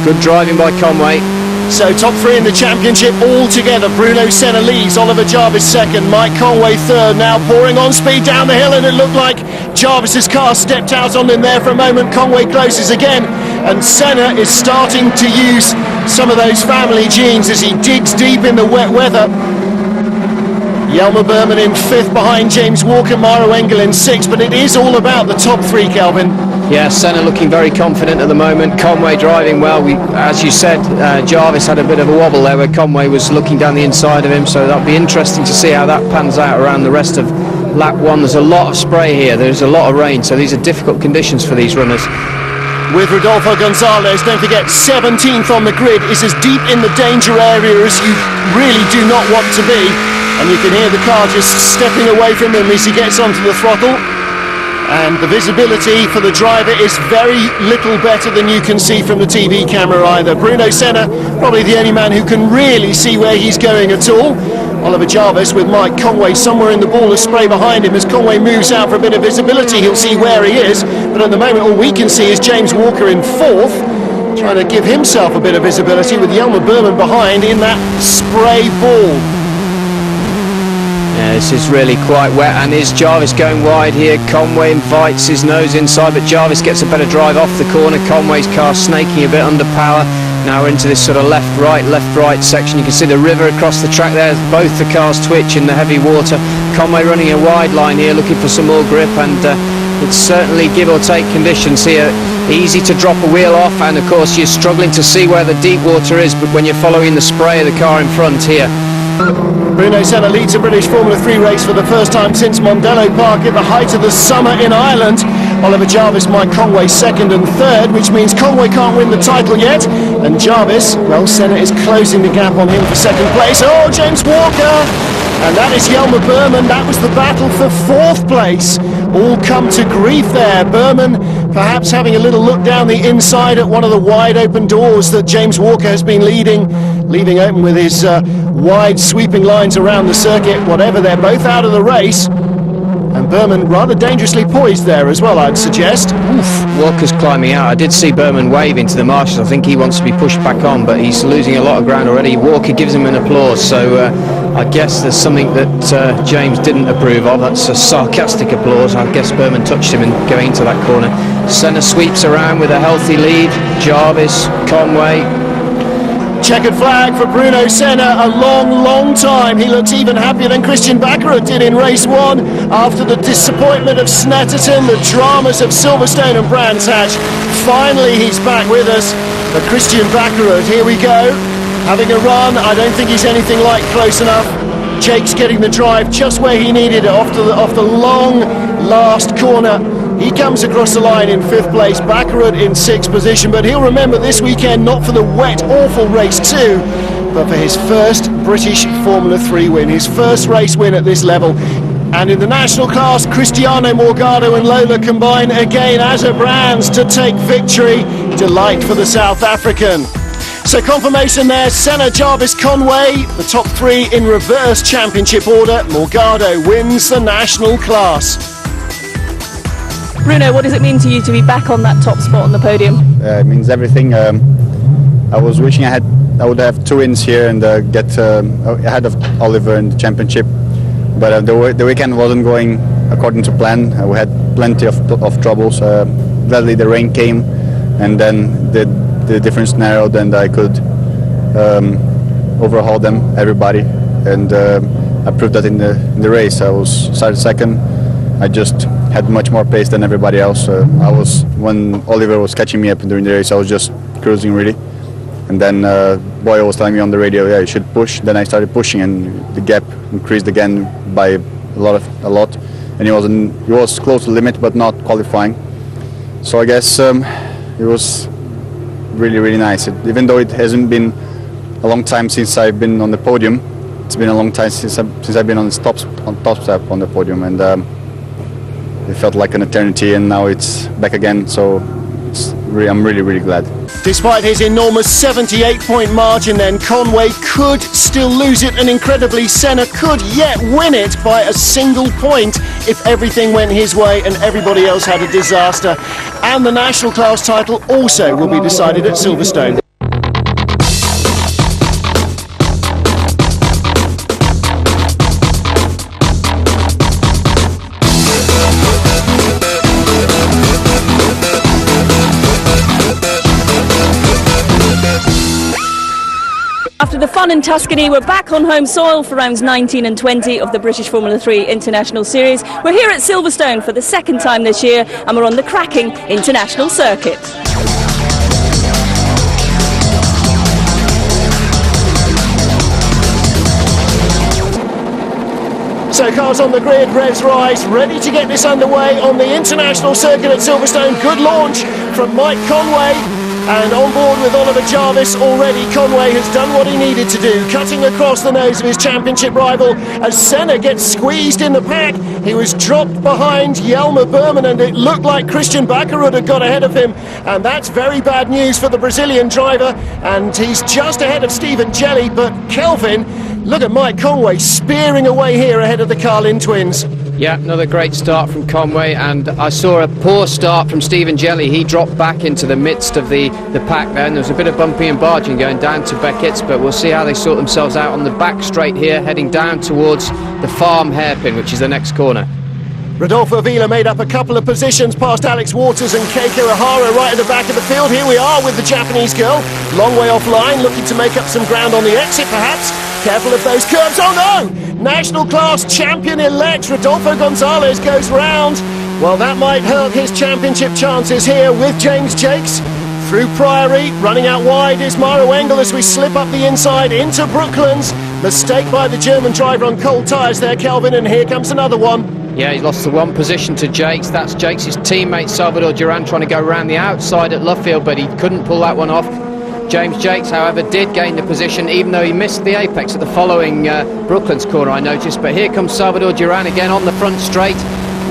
[SPEAKER 7] good driving by Conway.
[SPEAKER 6] So top three in the championship all together. Bruno Senna leads, Oliver Jarvis second, Mike Conway third, now pouring on speed down the hill, and it looked like Jarvis's car stepped out on him there for a moment. Conway closes again, and Senna is starting to use some of those family genes as he digs deep in the wet weather. Jelmer Berman in fifth behind James Walker, Maro Engel in sixth, but it is all about the top three, Kelvin.
[SPEAKER 7] Yeah, Senna looking very confident at the moment. Conway driving well. As you said, Jarvis had a bit of a wobble there where Conway was looking down the inside of him, so that'll be interesting to see how that pans out around the rest of lap one. There's a lot of spray here, there's a lot of rain, so these are difficult conditions for these runners.
[SPEAKER 6] With Rodolfo Gonzalez, don't forget 17th on the grid, is as deep in the danger area as you really do not want to be, and you can hear the car just stepping away from him as he gets onto the throttle. And the visibility for the driver is very little better than you can see from the TV camera either. Bruno Senna, probably the only man who can really see where he's going at all. Oliver Jarvis with Mike Conway somewhere in the ball of spray behind him. As Conway moves out for a bit of visibility, he'll see where he is. But at the moment, all we can see is James Walker in fourth, trying to give himself a bit of visibility with Jelmer Berman behind in that spray ball.
[SPEAKER 7] Yeah, this is really quite wet, and is Jarvis going wide here? Conway invites his nose inside, but Jarvis gets a better drive off the corner. Conway's car snaking a bit under power. Now we're into this sort of left-right section. You can see the river across the track there. Both the cars twitch in the heavy water. Conway running a wide line here, looking for some more grip, and it's certainly give or take conditions here. Easy to drop a wheel off, and of course you're struggling to see where the deep water is, but when you're following the spray of the car in front here.
[SPEAKER 6] Bruno Senna leads a British Formula 3 race for the first time since Mondello Park at the height of the summer in Ireland. Oliver Jarvis, Mike Conway second and third, which means Conway can't win the title yet. And Jarvis, well, Senna is closing the gap on him for second place. Oh, James Walker! And that is Jelmer Berman. That was the battle for fourth place. All come to grief there. Berman perhaps having a little look down the inside at one of the wide open doors that James Walker has been leaving open with his wide sweeping lines around the circuit. Whatever, they're both out of the race. And Berman rather dangerously poised there as well, I'd suggest.
[SPEAKER 7] Oof, Walker's climbing out. I did see Berman wave into the marshals. I think he wants to be pushed back on, but he's losing a lot of ground already. Walker gives him an applause, so I guess there's something that James didn't approve of. That's a sarcastic applause. I guess Berman touched him in going into that corner. Senna sweeps around with a healthy lead. Jarvis, Conway.
[SPEAKER 6] Checkered flag for Bruno Senna, a long time. He looks even happier than Christian Baccarat did in race one. After the disappointment of Snetterton, the dramas of Silverstone and Brands Hatch, finally he's back with us. But Christian Baccarat, here we go, having a run. I don't think he's anything like close enough. Jake's getting the drive just where he needed it, off the long last corner. He comes across the line in fifth place, Baccarat in sixth position, but he'll remember this weekend not for the wet, awful race 2, but for his first British Formula 3 win, his first race win at this level. And in the national class, Cristiano Morgado and Lola combine again as a Brands to take victory. Delight for the South African. So confirmation there, Senna, Jarvis, Conway, the top three in reverse championship order. Morgado wins the national class.
[SPEAKER 1] Bruno, what does it mean to you to be back on that top spot on the podium?
[SPEAKER 5] It means everything. I was wishing I would have 2 wins here and get ahead of Oliver in the championship, but the weekend wasn't going according to plan. We had plenty of troubles. Gladly the rain came, and then the difference narrowed, and I could overhaul everybody, and I proved that in the race. I started second. I just had much more pace than everybody else. When Oliver was catching me up during the race, I was just cruising really. And then Boyle was telling me on the radio, yeah, you should push. Then I started pushing, and the gap increased again by a lot. And he was close to the limit, but not qualifying. So I guess it was really nice. Even though it hasn't been a long time since I've been on the podium, it's been a long time since I've been on top step on the podium, and it felt like an eternity, and now it's back again. So I'm really glad.
[SPEAKER 6] Despite his enormous 78-point margin then, Conway could still lose it, and incredibly Senna could yet win it by a single point if everything went his way and everybody else had a disaster. And the national class title also will be decided at Silverstone.
[SPEAKER 1] After the fun in Tuscany, we're back on home soil for rounds 19 and 20 of the British Formula 3 International Series. We're here at Silverstone for the second time this year, and we're on the cracking international circuit.
[SPEAKER 6] So cars on the grid, revs rise, ready to get this underway on the international circuit at Silverstone. Good launch from Mike Conway. And on board with Oliver Jarvis already, Conway has done what he needed to do, cutting across the nose of his championship rival as Senna gets squeezed in the pack. He was dropped behind Jelmer Berman, and it looked like Christian Backerud had got ahead of him, and that's very bad news for the Brazilian driver, and he's just ahead of Stephen Jelley. But Kelvin, look at Mike Conway spearing away here ahead of the Carlin twins.
[SPEAKER 7] Yeah, another great start from Conway, and I saw a poor start from Stephen Jelley. He dropped back into the midst of the pack there, and there was a bit of bumping and barging going down to Beckett's, but we'll see how they sort themselves out on the back straight here, heading down towards the farm hairpin, which is the next corner.
[SPEAKER 6] Rodolfo Villa made up a couple of positions past Alex Waters and Keiko Ihara right at the back of the field. Here we are with the Japanese girl, long way offline, looking to make up some ground on the exit perhaps. Careful of those curves. Oh no! National class champion-elect Rodolfo Gonzalez goes round. Well, that might hurt his championship chances here with James Jakes. Through Priory, running out wide is Maro Engel as we slip up the inside into Brooklands. Mistake by the German driver on cold tyres there, Kelvin, and here comes another one.
[SPEAKER 7] Yeah, he's lost the one position to Jakes. That's Jakes' teammate Salvador Duran trying to go around the outside at Luffield, but he couldn't pull that one off. James Jakes, however, did gain the position, even though he missed the apex at the following Brooklands corner, I noticed. But here comes Salvador Duran again on the front straight.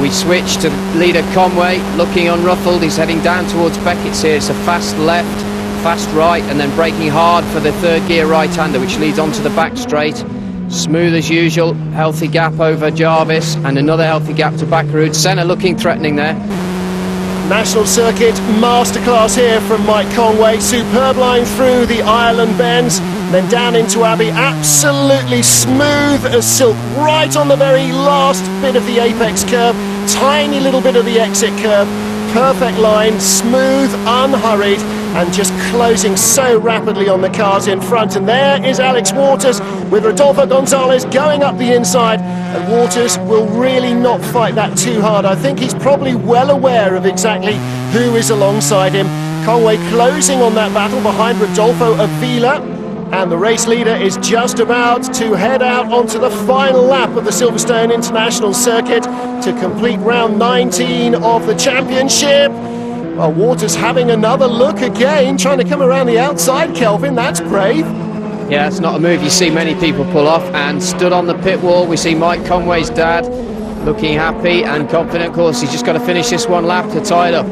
[SPEAKER 7] We switch to leader Conway, looking unruffled. He's heading down towards Beckett's here. It's a fast left, fast right, and then braking hard for the third gear right-hander, which leads onto the back straight. Smooth as usual, healthy gap over Jarvis, and another healthy gap to Backerud. Senna looking threatening there.
[SPEAKER 6] National circuit masterclass here from Mike Conway. Superb line through the Ireland bends, then down into Abbey. Absolutely smooth as silk, right on the very last bit of the apex curve. Tiny little bit of the exit curve. Perfect line, smooth, unhurried, and just closing so rapidly on the cars in front. And there is Alex Waters with Rodolfo Gonzalez going up the inside, and Waters will really not fight that too hard. I think he's probably well aware of exactly who is alongside him. Conway closing on that battle behind Rodolfo Avila, and the race leader is just about to head out onto the final lap of the Silverstone International Circuit to complete round 19 of the championship. Well, Waters having another look again, trying to come around the outside, Kelvin. That's brave.
[SPEAKER 7] Yeah, it's not a move you see many people pull off. And stood on the pit wall, we see Mike Conway's dad looking happy and confident. Of course, he's just got to finish this one lap to tie it up.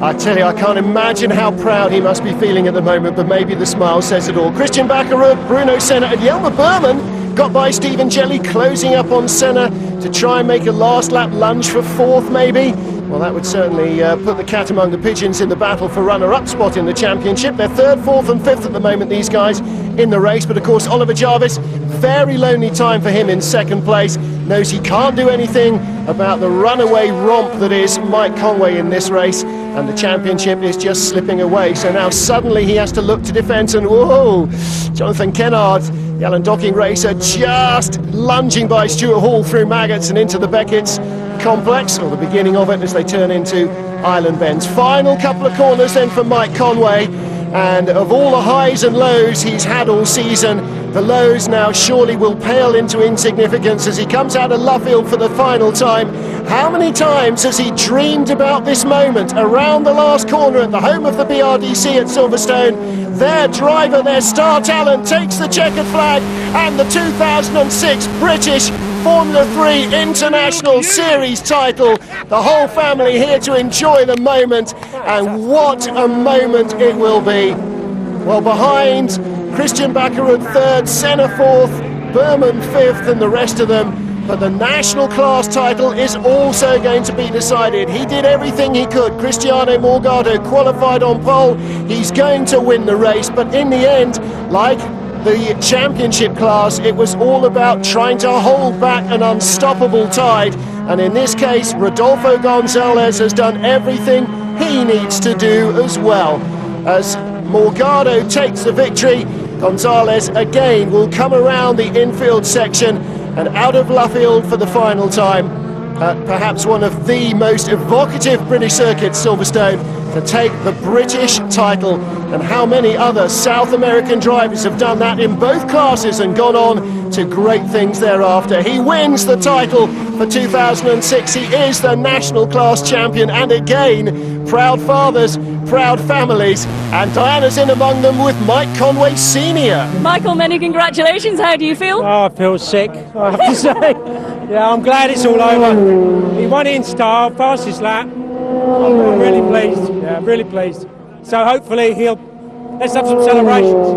[SPEAKER 6] I tell you, I can't imagine how proud he must be feeling at the moment, but maybe the smile says it all. Christian Backerud, Bruno Senna, and Jelmer Berman got by Stephen Jelley, closing up on Senna to try and make a last lap lunge for fourth, maybe. Well, that would certainly put the cat among the pigeons in the battle for runner-up spot in the championship. They're third, fourth and fifth at the moment, these guys, in the race. But of course, Oliver Jarvis, very lonely time for him in second place. Knows he can't do anything about the runaway romp that is Mike Conway in this race. And the championship is just slipping away. So now suddenly he has to look to defence, and whoa, Jonathan Kennard, the Alan Docking racer, just lunging by Stuart Hall through Maggots and into the Beckett's complex, or the beginning of it, as they turn into Island Bends. Final couple of corners then for Mike Conway, and of all the highs and lows he's had all season, the lows now surely will pale into insignificance as he comes out of Luffield for the final time. How many times has he dreamed about this moment around the last corner at the home of the BRDC at Silverstone? Their driver, their star talent, takes the checkered flag, and the 2006 British Formula 3 International Series title the whole family here to enjoy the moment, and what a moment it will be. Well, behind, Christian Backerud third, Senna fourth, Berman fifth, and the rest of them. But the national class title is also going to be decided. He did everything he could. Cristiano Morgado qualified on pole. He's going to win the race, but in the end, like the championship class, it was all about trying to hold back an unstoppable tide. And in this case, Rodolfo Gonzalez has done everything he needs to do as well. As Morgado takes the victory, Gonzalez again will come around the infield section and out of Luffield for the final time at perhaps one of the most evocative British circuits, Silverstone, to take the British title. And how many other South American drivers have done that in both classes and gone on to great things thereafter. He wins the title for 2006. He is the national class champion, and again, proud fathers, proud families, and Diana's in among them with Mike Conway Sr.
[SPEAKER 1] Michael, many congratulations. How do you feel?
[SPEAKER 13] Oh, I feel sick, I have to say. Yeah, I'm glad it's all over. He won in style, fastest lap. I'm really pleased, yeah, really pleased. So hopefully let's have some celebrations.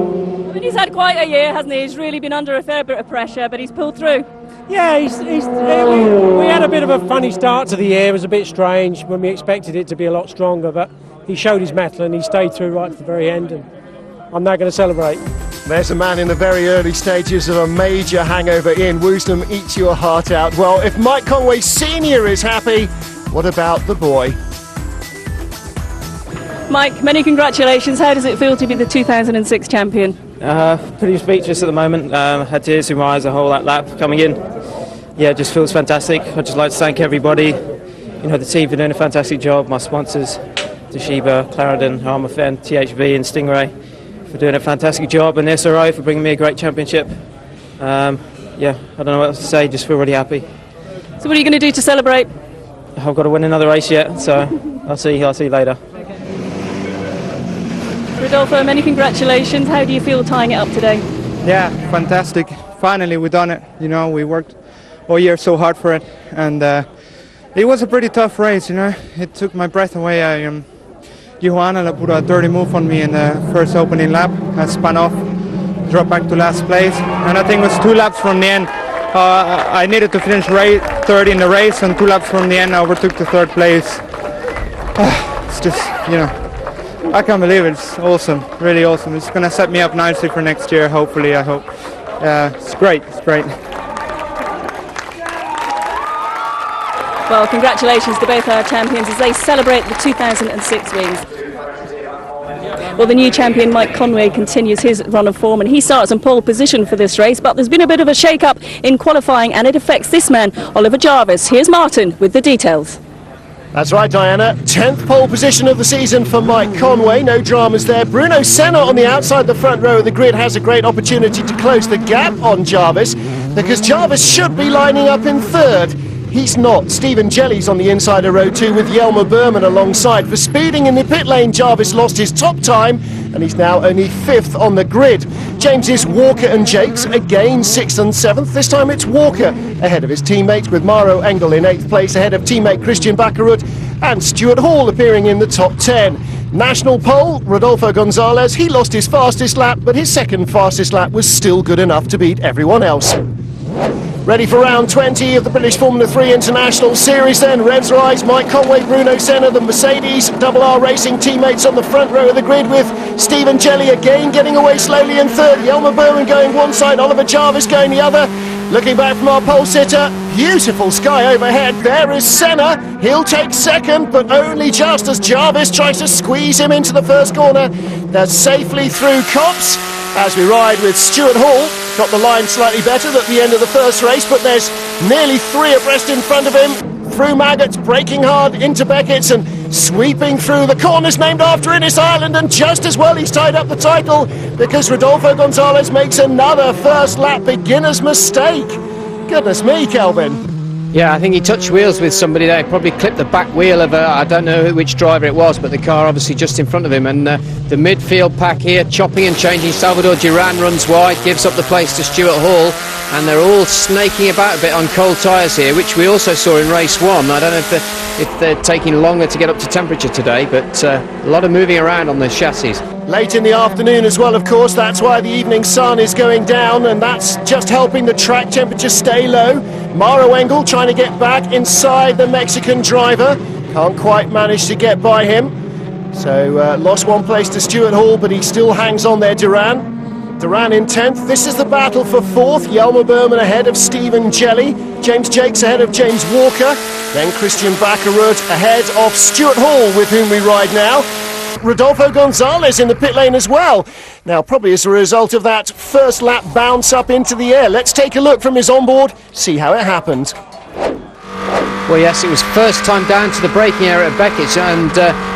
[SPEAKER 1] I mean, he's had quite a year, hasn't he? He's really been under a fair bit of pressure, but he's pulled through.
[SPEAKER 13] Yeah, we had a bit of a funny start to the year. It was a bit strange when we expected it to be a lot stronger, but he showed his mettle and he stayed through right to the very end, and I'm now going to celebrate.
[SPEAKER 6] There's a man in the very early stages of a major hangover. Ian Woosnam eats your heart out. Well, if Mike Conway Sr. is happy, what about the boy?
[SPEAKER 1] Mike, many congratulations. How does it feel to be the 2006 champion?
[SPEAKER 2] Pretty speechless at the moment. Had tears in my eyes the whole lap coming in. Yeah, it just feels fantastic. I'd just like to thank everybody. You know, the team for doing a fantastic job. My sponsors, Toshiba, Clarendon, Armourfen, THV and Stingray for doing a fantastic job, and SRO for bringing me a great championship. Yeah, I don't know what else to say, just feel really happy.
[SPEAKER 1] So what are you going to do to celebrate?
[SPEAKER 2] I've got to win another race yet, so I'll see you later.
[SPEAKER 1] Rodolfo, many congratulations. How do you feel tying it up today?
[SPEAKER 14] Yeah, fantastic. Finally, we done it. You know, we worked all year so hard for it, and it was a pretty tough race. You know, it took my breath away. Johanna put a dirty move on me in the first opening lap. I spun off, dropped back to last place, and I think it was 2 laps from the end. I needed to finish third in the race, and 2 laps from the end I overtook the 3rd place. It's just, you know, I can't believe it. It's awesome, really awesome. It's going to set me up nicely for next year, hopefully, I hope. It's great, it's great.
[SPEAKER 1] Well, congratulations to both our champions as they celebrate the 2006 wins. Well, the new champion Mike Conway continues his run of form, and he starts in pole position for this race, but there's been a bit of a shake-up in qualifying, and it affects this man, Oliver Jarvis. Here's Martin with the details.
[SPEAKER 6] That's right, Diana. 10th pole position of the season for Mike Conway. No dramas there. Bruno Senna on the outside the front row of the grid has a great opportunity to close the gap on Jarvis, because Jarvis should be lining up in 3rd. He's not. Stephen Jelly's on the inside of row 2 with Jelmer Berman alongside. For speeding in the pit lane, Jarvis lost his top time, and he's now only 5th on the grid. James's Walker and Jakes again 6th and 7th. This time it's Walker ahead of his teammates, with Mauro Engel in 8th place ahead of teammate Christian Backerud, and Stuart Hall appearing in the top 10. National pole, Rodolfo Gonzalez. He lost his fastest lap, but his 2nd fastest lap was still good enough to beat everyone else. Ready for round 20 of the British Formula 3 International Series then. Revs rise, Mike Conway, Bruno Senna, the Mercedes R Racing teammates on the front row of the grid, with Stephen Jelly again getting away slowly in 3rd. Jelmer Berman going one side, Oliver Jarvis going the other. Looking back from our pole sitter, beautiful sky overhead. There is Senna. He'll take 2nd, but only just as Jarvis tries to squeeze him into the first corner. They're safely through Copse as we ride with Stuart Hall. Got the line slightly better at the end of the first race, but there's nearly 3 abreast in front of him. Through Maggots, braking hard into Beckett's and sweeping through the corners named after Innis Island, and just as well he's tied up the title, because Rodolfo Gonzalez makes another first lap beginner's mistake. Goodness me, Kelvin.
[SPEAKER 7] Yeah, I think he touched wheels with somebody there. He probably clipped the back wheel of I don't know which driver it was, but the car obviously just in front of him. And the midfield pack here, chopping and changing. Salvador Duran runs wide, gives up the place to Stuart Hall, and they're all snaking about a bit on cold tyres here, which we also saw in race 1. I don't know if they're taking longer to get up to temperature today, but a lot of moving around on the chassis.
[SPEAKER 6] Late in the afternoon as well, of course. That's why the evening sun is going down, and that's just helping the track temperature stay low. Maro Engel trying to get back inside the Mexican driver. Can't quite manage to get by him. So lost one place to Stuart Hall, but he still hangs on there, Duran. Duran in 10th. This is the battle for 4th. Jelmer Berman ahead of Stephen Jelly. James Jakes ahead of James Walker. Then Christian Backerud ahead of Stuart Hall, with whom we ride now. Rodolfo Gonzalez in the pit lane as well. Now, probably as a result of that first lap bounce up into the air. Let's take a look from his onboard, see how it happened.
[SPEAKER 7] Well, yes, it was first time down to the braking area at Beckett, and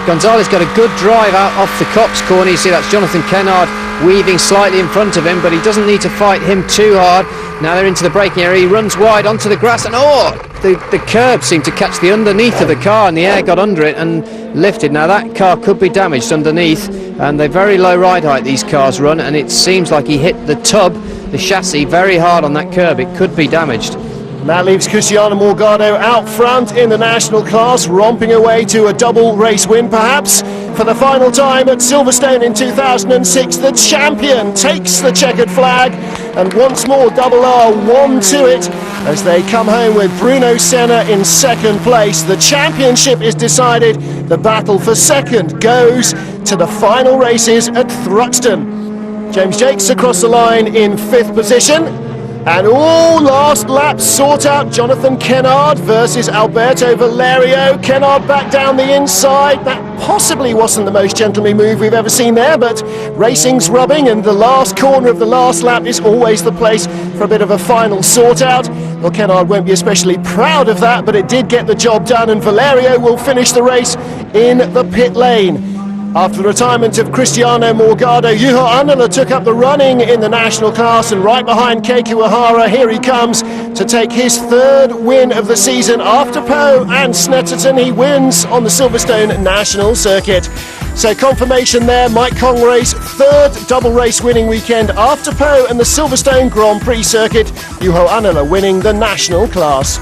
[SPEAKER 7] Gonzalez got a good drive out off the Copse corner. You see that's Jonathan Kennard weaving slightly in front of him, but he doesn't need to fight him too hard. Now they're into the braking area. He runs wide onto the grass, and the curb seemed to catch the underneath of the car, and the air got under it and lifted. Now that car could be damaged underneath, and they're very low ride height, these cars run, and it seems like he hit the tub, the chassis, very hard on that curb. It could be damaged.
[SPEAKER 6] And that leaves Cristiano Morgado out front in the national class, romping away to a double race win perhaps. For the final time at Silverstone in 2006, the champion takes the checkered flag, and once more Double R won to it as they come home with Bruno Senna in second place. The championship is decided. The battle for second goes to the final races at Thruxton. James Jakes across the line in 5th position. And last lap sort out. Jonathan Kennard versus Alberto Valerio. Kennard back down the inside. That possibly wasn't the most gentlemanly move we've ever seen there, but racing's rubbing, and the last corner of the last lap is always the place for a bit of a final sort out. Well, Kennard won't be especially proud of that, but it did get the job done, and Valerio will finish the race in the pit lane. After the retirement of Cristiano Morgado, Juho Annela took up the running in the national class, and right behind Keiko Ihara, here he comes to take his 3rd win of the season. After Poe and Snetterton, he wins on the Silverstone National Circuit. So confirmation there, Mike Conway's 3rd double race winning weekend after Poe and the Silverstone Grand Prix circuit. Juho Annela winning the national class.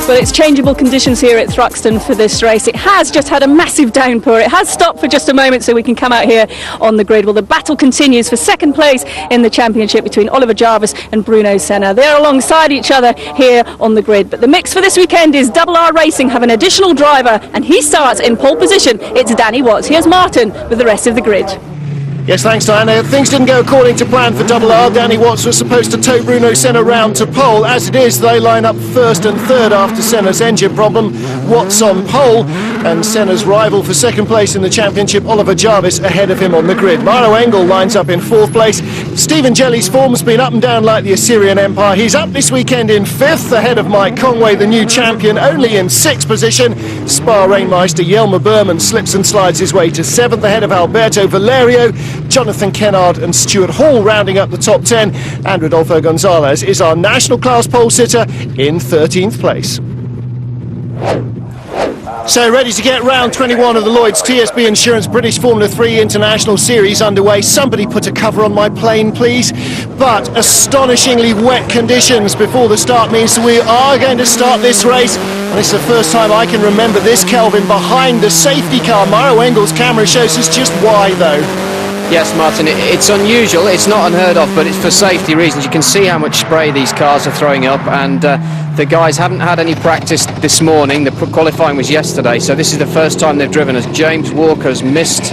[SPEAKER 1] Well, it's changeable conditions here at Thruxton for this race. It has just had a massive downpour. It has stopped for just a moment so we can come out here on the grid. Well, the battle continues for second place in the championship between Oliver Jarvis and Bruno Senna. They're alongside each other here on the grid. But the mix for this weekend is Double R Racing have an additional driver, and he starts in pole position. It's Danny Watts. Here's Martin with the rest of the grid.
[SPEAKER 6] Yes, thanks, Diana. Things didn't go according to plan for Double R. Danny Watts was supposed to tow Bruno Senna round to pole. As it is, they line up 1st and 3rd after Senna's engine problem. Watts on pole, and Senna's rival for second place in the championship, Oliver Jarvis, ahead of him on the grid. Maro Engel lines up in 4th place. Stephen Jelly's form's been up and down like the Assyrian Empire. He's up this weekend in 5th, ahead of Mike Conway, the new champion, only in 6th position. Spa Rainmeister Jelmer Berman slips and slides his way to 7th, ahead of Alberto Valerio. Jonathan Kennard and Stuart Hall rounding up the top 10, and Rodolfo Gonzalez is our national class pole sitter in 13th place. So ready to get round 21 of the Lloyds TSB Insurance British Formula 3 International Series underway. Somebody put a cover on my plane, please. But astonishingly wet conditions before the start means we are going to start this race. And it's the first time I can remember this, Kelvin, behind the safety car. Maro Engel's camera shows us just why, though.
[SPEAKER 7] Yes, Martin, it's unusual, it's not unheard of, but it's for safety reasons. You can see how much spray these cars are throwing up, and the guys haven't had any practice this morning. The qualifying was yesterday, so this is the first time they've driven, as James Walker's missed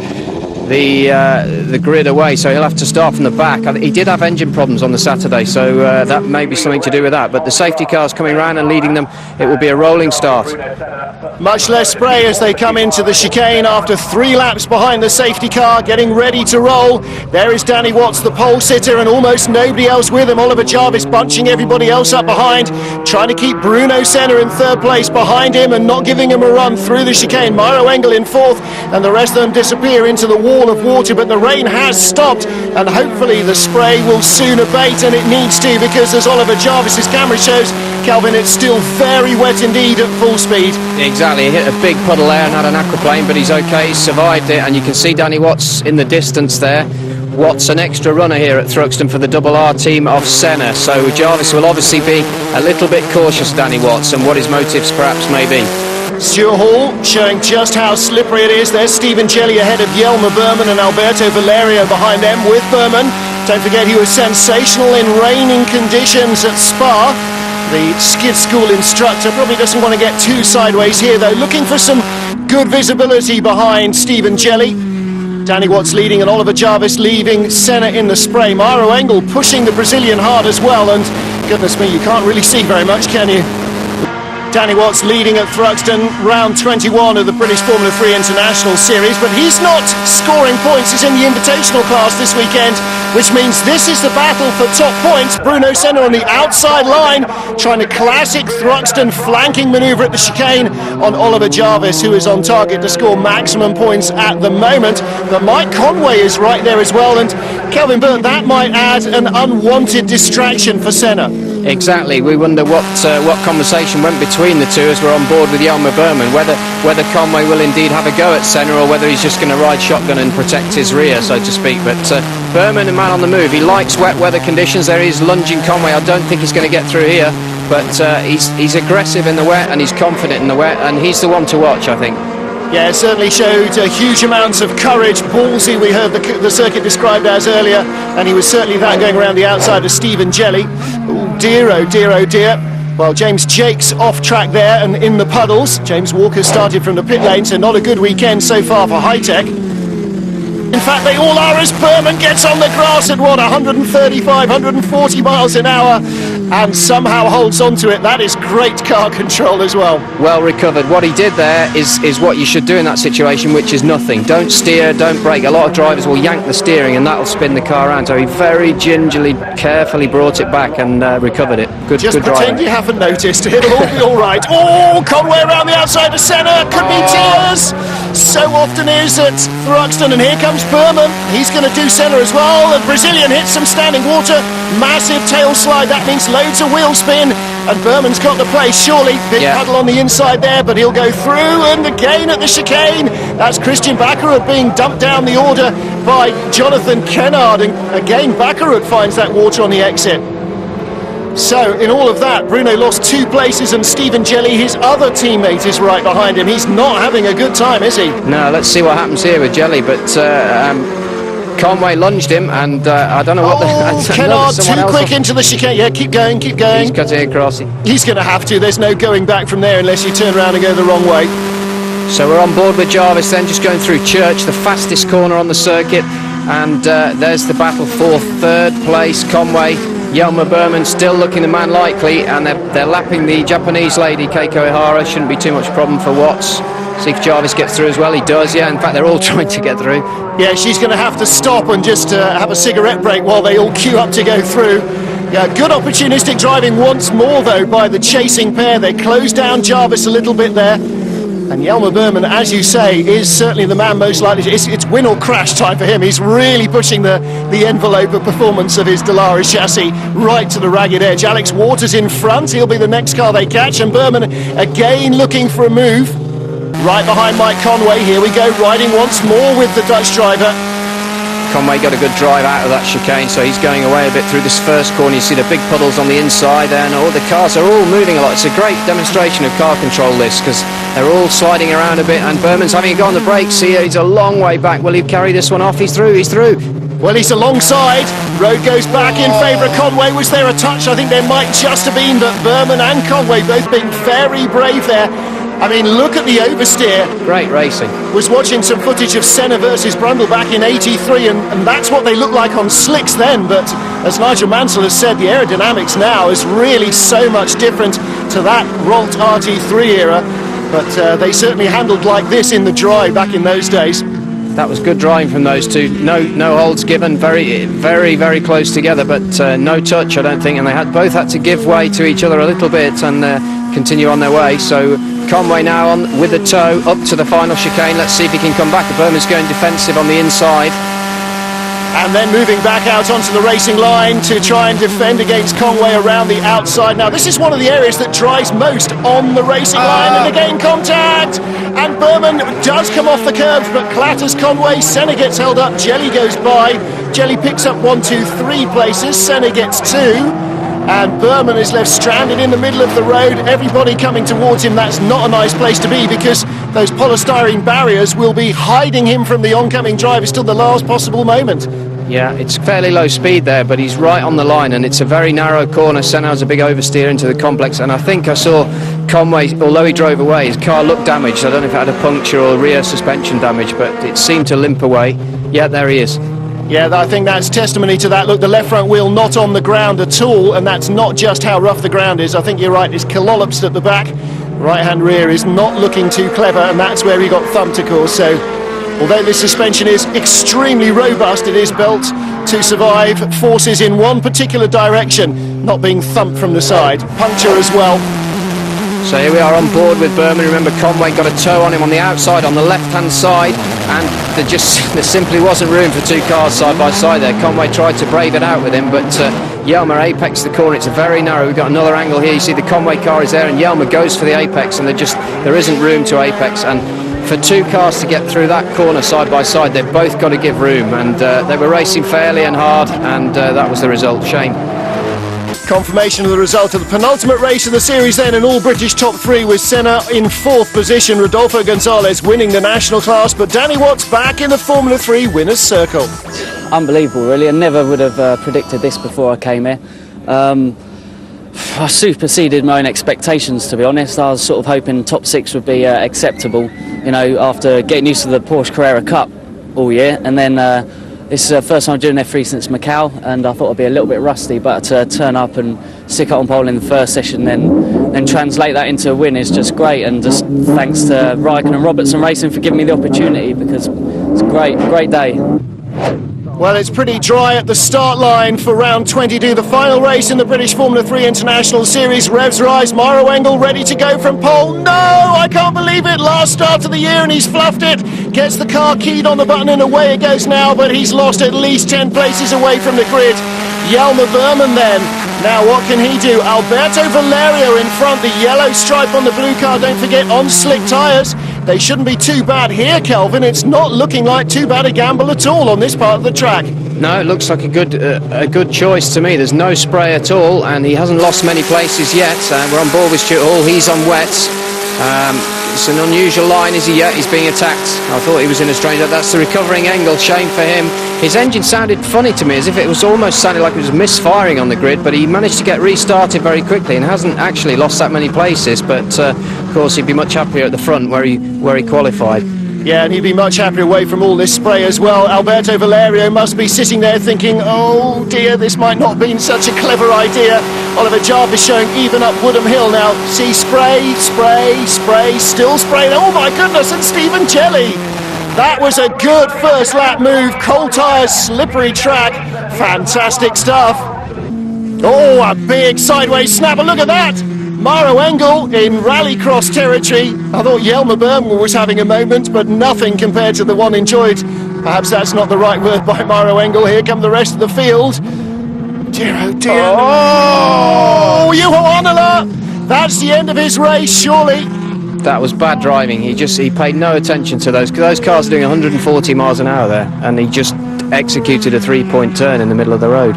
[SPEAKER 7] the grid away, so he'll have to start from the back. He did have engine problems on the Saturday, so that may be something to do with that. But the safety car's coming round and leading them. It will be a rolling start.
[SPEAKER 6] Much less spray as they come into the chicane after 3 laps behind the safety car, getting ready to roll. There is Danny Watts, the pole sitter, and almost nobody else with him. Oliver Jarvis bunching everybody else up behind, trying to keep Bruno Senna in 3rd place behind him and not giving him a run through the chicane. Miro Engel in 4th, and the rest of them disappear into the wall of water, but the rain has stopped, and hopefully the spray will soon abate, and it needs to, because as Oliver Jarvis's camera shows, Kelvin, it's still very wet indeed at full speed.
[SPEAKER 7] Exactly, he hit a big puddle there and had an aquaplane, but he's okay, he's survived it, and you can see Danny Watts in the distance there. Watts an extra runner here at Thruxton for the Double R team of Senna, so Jarvis will obviously be a little bit cautious, Danny Watts, and what his motives perhaps may be.
[SPEAKER 6] Stuart Hall showing just how slippery it is. There's Stephen Jelly ahead of Jelmer Berman and Alberto Valerio behind them with Berman. Don't forget he was sensational in raining conditions at Spa. The skid school instructor probably doesn't want to get too sideways here though, looking for some good visibility behind Stephen Jelly. Danny Watts leading and Oliver Jarvis leaving Senna in the spray. Miro Engel pushing the Brazilian hard as well, and goodness me, you can't really see very much, can you? Danny Watts leading at Thruxton, round 21 of the British Formula 3 International Series, but he's not scoring points. He's in the Invitational class this weekend, which means this is the battle for top points. Bruno Senna on the outside line, trying a classic Thruxton flanking manoeuvre at the chicane on Oliver Jarvis, who is on target to score maximum points at the moment. But Mike Conway is right there as well, and Kelvin Burt, that might add an unwanted distraction for Senna.
[SPEAKER 7] Exactly, we wonder what conversation went between the two as we're on board with Jelmer Berman, whether Conway will indeed have a go at Senna or whether he's just going to ride shotgun and protect his rear, so to speak. But Berman, a man on the move, he likes wet weather conditions. There he is lunging Conway. I don't think he's going to get through here, but he's aggressive in the wet and he's confident in the wet, and he's the one to watch, I think.
[SPEAKER 6] Yeah, it certainly showed huge amounts of courage, ballsy, we heard the circuit described as earlier, and he was certainly that going around the outside of Stephen Jelly. Oh dear, oh dear, oh dear. Well, James Jake's off track there and in the puddles. James Walker started from the pit lane, so not a good weekend so far for High-Tech. In fact, they all are as Berman gets on the grass at 135, 140 miles an hour, and somehow holds on to it. That is great car control as well.
[SPEAKER 7] Well recovered. What he did there is what you should do in that situation, which is nothing. Don't steer, don't brake. A lot of drivers will yank the steering and that'll spin the car around. So he very gingerly, carefully brought it back and recovered it. Good
[SPEAKER 6] pretend
[SPEAKER 7] driving.
[SPEAKER 6] You haven't noticed. It'll all be all right. Oh, Conway around the outside of Senna. Could be tears. So often is at Thruxton, and here comes Berman. He's going to do Senna as well. The Brazilian hits some standing water. Massive tail slide. That means loads of wheel spin, and Berman's got the place, surely. Big puddle on the inside there, but he'll go through, and again at the chicane. That's Christian Backerud being dumped down the order by Jonathan Kennard, and again Backerud finds that water on the exit. So in all of that, Bruno lost 2 places, and Stephen Jelly, his other teammate, is right behind him. He's not having a good time, is he?
[SPEAKER 7] No, let's see what happens here with Jelly, but Conway lunged him, and I don't know what
[SPEAKER 6] Kennard too quick into the chicane. Yeah, keep going, keep going.
[SPEAKER 7] He's cutting across.
[SPEAKER 6] He's going to have to. There's no going back from there unless you turn around and go the wrong way.
[SPEAKER 7] So we're on board with Jarvis then, just going through Church, the fastest corner on the circuit, and there's the battle for 3rd place. Conway, Jelmer Berman still looking the man likely, and they're lapping the Japanese lady, Keiko Ihara. Shouldn't be too much problem for Watts. See if Jarvis gets through as well. He does, yeah. In fact, they're all trying to get through.
[SPEAKER 6] Yeah, she's going to have to stop and just have a cigarette break while they all queue up to go through. Yeah, good opportunistic driving once more, though, by the chasing pair. They close down Jarvis a little bit there. And Jelmer Berman, as you say, is certainly the man most likely to... It's win or crash time for him. He's really pushing the envelope of performance of his Delaris chassis right to the ragged edge. Alex Waters in front. He'll be the next car they catch. And Berman again looking for a move. Right behind Mike Conway. Here we go, riding once more with the Dutch driver.
[SPEAKER 7] Conway got a good drive out of that chicane, so he's going away a bit through this first corner. You see the big puddles on the inside, and all the cars are all moving a lot. It's a great demonstration of car control, this, because they're all sliding around a bit, and Berman's having a go on the brakes here. He's a long way back. Will he carry this one off? He's through, he's through.
[SPEAKER 6] Well, he's alongside. Road goes back in favour of Conway. Was there a touch? I think there might just have been, but Berman and Conway both being very brave there. I mean, look at the oversteer.
[SPEAKER 7] Great racing.
[SPEAKER 6] Was watching some footage of Senna versus Brundle back in '83, and that's what they looked like on slicks then. But as Nigel Mansell has said, the aerodynamics now is really so much different to that Rolt RT3 era. But they certainly handled like this in the dry back in those days.
[SPEAKER 7] That was good driving from those two. No holds given. Very, very, very close together, but no touch, I don't think. And they both had to give way to each other a little bit and continue on their way. So Conway now on with the toe up to the final chicane. Let's see if he can come back. Burma's going defensive on the inside.
[SPEAKER 6] And then moving back out onto the racing line to try and defend against Conway around the outside. Now, this is one of the areas that dries most on the racing line. And again, contact! And Berman does come off the curbs, but clatters Conway. Senna gets held up. Jelly goes by. Jelly picks up 1, 2, 3 places. Senna gets 2. And Berman is left stranded in the middle of the road. Everybody coming towards him. That's not a nice place to be, because those polystyrene barriers will be hiding him from the oncoming drivers till the last possible moment.
[SPEAKER 7] Yeah, it's fairly low speed there, but he's right on the line, and it's a very narrow corner. Senna has a big oversteer into the complex, and I think I saw Conway, although he drove away, his car looked damaged. I don't know if it had a puncture or rear suspension damage, but it seemed to limp away. Yeah, there he is.
[SPEAKER 6] Yeah, I think that's testimony to that. Look, the left front wheel not on the ground at all, and that's not just how rough the ground is. I think you're right, it's collapsed at the back. Right-hand rear is not looking too clever, and that's where he got thumped, of course. So, although this suspension is extremely robust, it is built to survive forces in one particular direction, not being thumped from the side. Puncture as well.
[SPEAKER 7] So here we are on board with Berman. Remember, Conway got a toe on him on the outside, on the left-hand side, and there simply wasn't room for two cars side by side there. Conway tried to brave it out with him, but Yelmer apexed the corner. It's a very narrow. We've got another angle here. You see the Conway car is there, and Yelmer goes for the apex, and there isn't room to apex. And for two cars to get through that corner side by side, they've both got to give room, and they were racing fairly and hard, and that was the result. Shame.
[SPEAKER 6] Confirmation of the result of the penultimate race of the series then, an all-British top 3 with Senna in 4th position, Rodolfo Gonzalez winning the national class, but Danny Watts back in the Formula 3 winner's circle.
[SPEAKER 15] Unbelievable, really. I never would have predicted this before I came here. I superseded my own expectations, to be honest. I was sort of hoping top 6 would be acceptable, you know, after getting used to the Porsche Carrera Cup all year, and then this is the first time I'm doing F3 since Macau, and I thought I'd be a little bit rusty, but to turn up and stick it on pole in the first session, then translate that into a win is just great. And just thanks to Raikkonen and Robertson Racing for giving me the opportunity, because it's a great day.
[SPEAKER 6] Well, it's pretty dry at the start line for round 22, the final race in the British Formula 3 International Series. Revs rise, Mauro Engel ready to go from pole. No, I can't believe it. Last start of the year and he's fluffed it. Gets the car keyed on the button and away it goes now, but he's lost at least 10 places away from the grid. Yelmer Berman then. Now what can he do? Alberto Valerio in front, the yellow stripe on the blue car, don't forget, on slick tyres. They shouldn't be too bad here, Kelvin. It's not looking like too bad a gamble at all on this part of the track.
[SPEAKER 7] No, it looks like a good choice to me. There's no spray at all, and he hasn't lost many places yet. We're on board with Stuart Hall. He's on wets. It's an unusual line, is he? Yeah, he's being attacked. I thought he was in a strange... That's the recovering Engel. Shame for him. His engine sounded funny to me, as if it was almost sounded like it was misfiring on the grid, but he managed to get restarted very quickly and hasn't actually lost that many places. But of course, he'd be much happier at the front where he qualified.
[SPEAKER 6] Yeah, and he'd be much happier away from all this spray as well. Alberto Valerio must be sitting there thinking, oh dear, this might not have been such a clever idea. Oliver Jarvis showing even up Woodham Hill now. See, spray, still spraying. Oh my goodness, and Stephen Jelly. That was a good first lap move. Cold tyres, slippery track. Fantastic stuff. Oh, a big sideways snapper, look at that. Mauro Engel in rallycross territory. I thought Yelmer Berman was having a moment, but nothing compared to the one enjoyed. Perhaps that's not the right word by Mauro Engel. Here come the rest of the field. Dear, oh dear. Oh, Juho Arnola. That's the end of his race, surely.
[SPEAKER 7] That was bad driving. He paid no attention to those cars are doing 140 miles an hour there, and he just executed a 3-point turn in the middle of the road.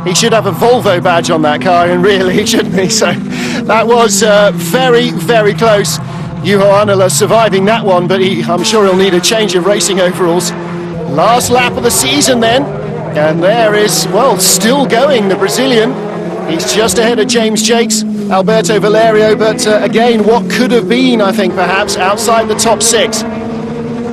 [SPEAKER 6] He should have a Volvo badge on that car, and really, shouldn't he? So that was very, very close. Juho Arnola surviving that one, but I'm sure he'll need a change of racing overalls. Last lap of the season then, and there is, well, still going, the Brazilian. He's just ahead of James Jakes. Alberto Valerio, but again, what could have been, I think, perhaps, outside the top 6.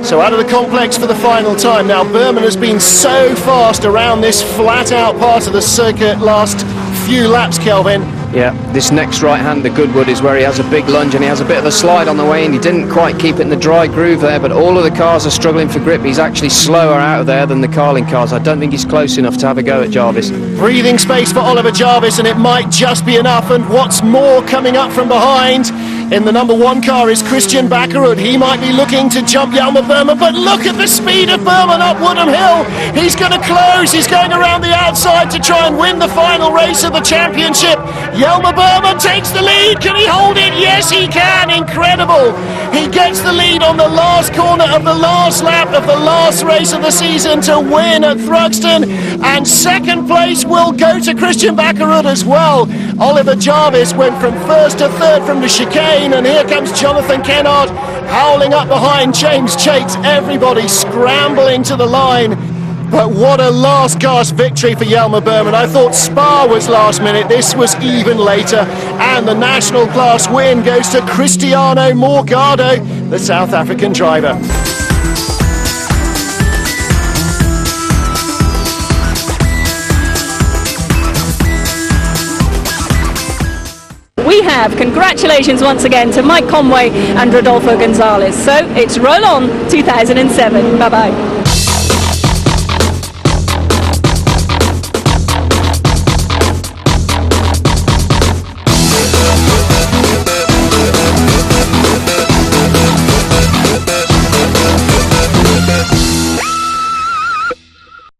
[SPEAKER 6] So out of the complex for the final time. Now, Berman has been so fast around this flat-out part of the circuit last few laps, Kelvin.
[SPEAKER 7] Yeah, this next right-hand, the Goodwood, is where he has a big lunge and he has a bit of a slide on the way in. He didn't quite keep it in the dry groove there, but all of the cars are struggling for grip. He's actually slower out of there than the Carling cars. I don't think he's close enough to have a go at Jarvis.
[SPEAKER 6] Breathing space for Oliver Jarvis, and it might just be enough. And what's more, coming up from behind in the number 1 car is Christian Bakkerud. He might be looking to jump Jelmer Berman, but look at the speed of Berman up Woodham Hill. He's going to close. He's going around the outside to try and win the final race of the championship. Jelmer Berman takes the lead. Can he hold it? Yes, he can. Incredible. He gets the lead on the last corner of the last lap of the last race of the season to win at Thruxton. And second place will go to Christian Bakkerud as well. Oliver Jarvis went from first to third from the chicane, and here comes Jonathan Kennard howling up behind James Chates. Everybody scrambling to the line. But what a last gasp victory for Jelmer Berman. I thought Spa was last minute. This was even later. And the national class win goes to Cristiano Morgado, the South African driver.
[SPEAKER 1] We have congratulations once again to Mike Conway and Rodolfo Gonzalez. So it's roll on 2007. Bye-bye.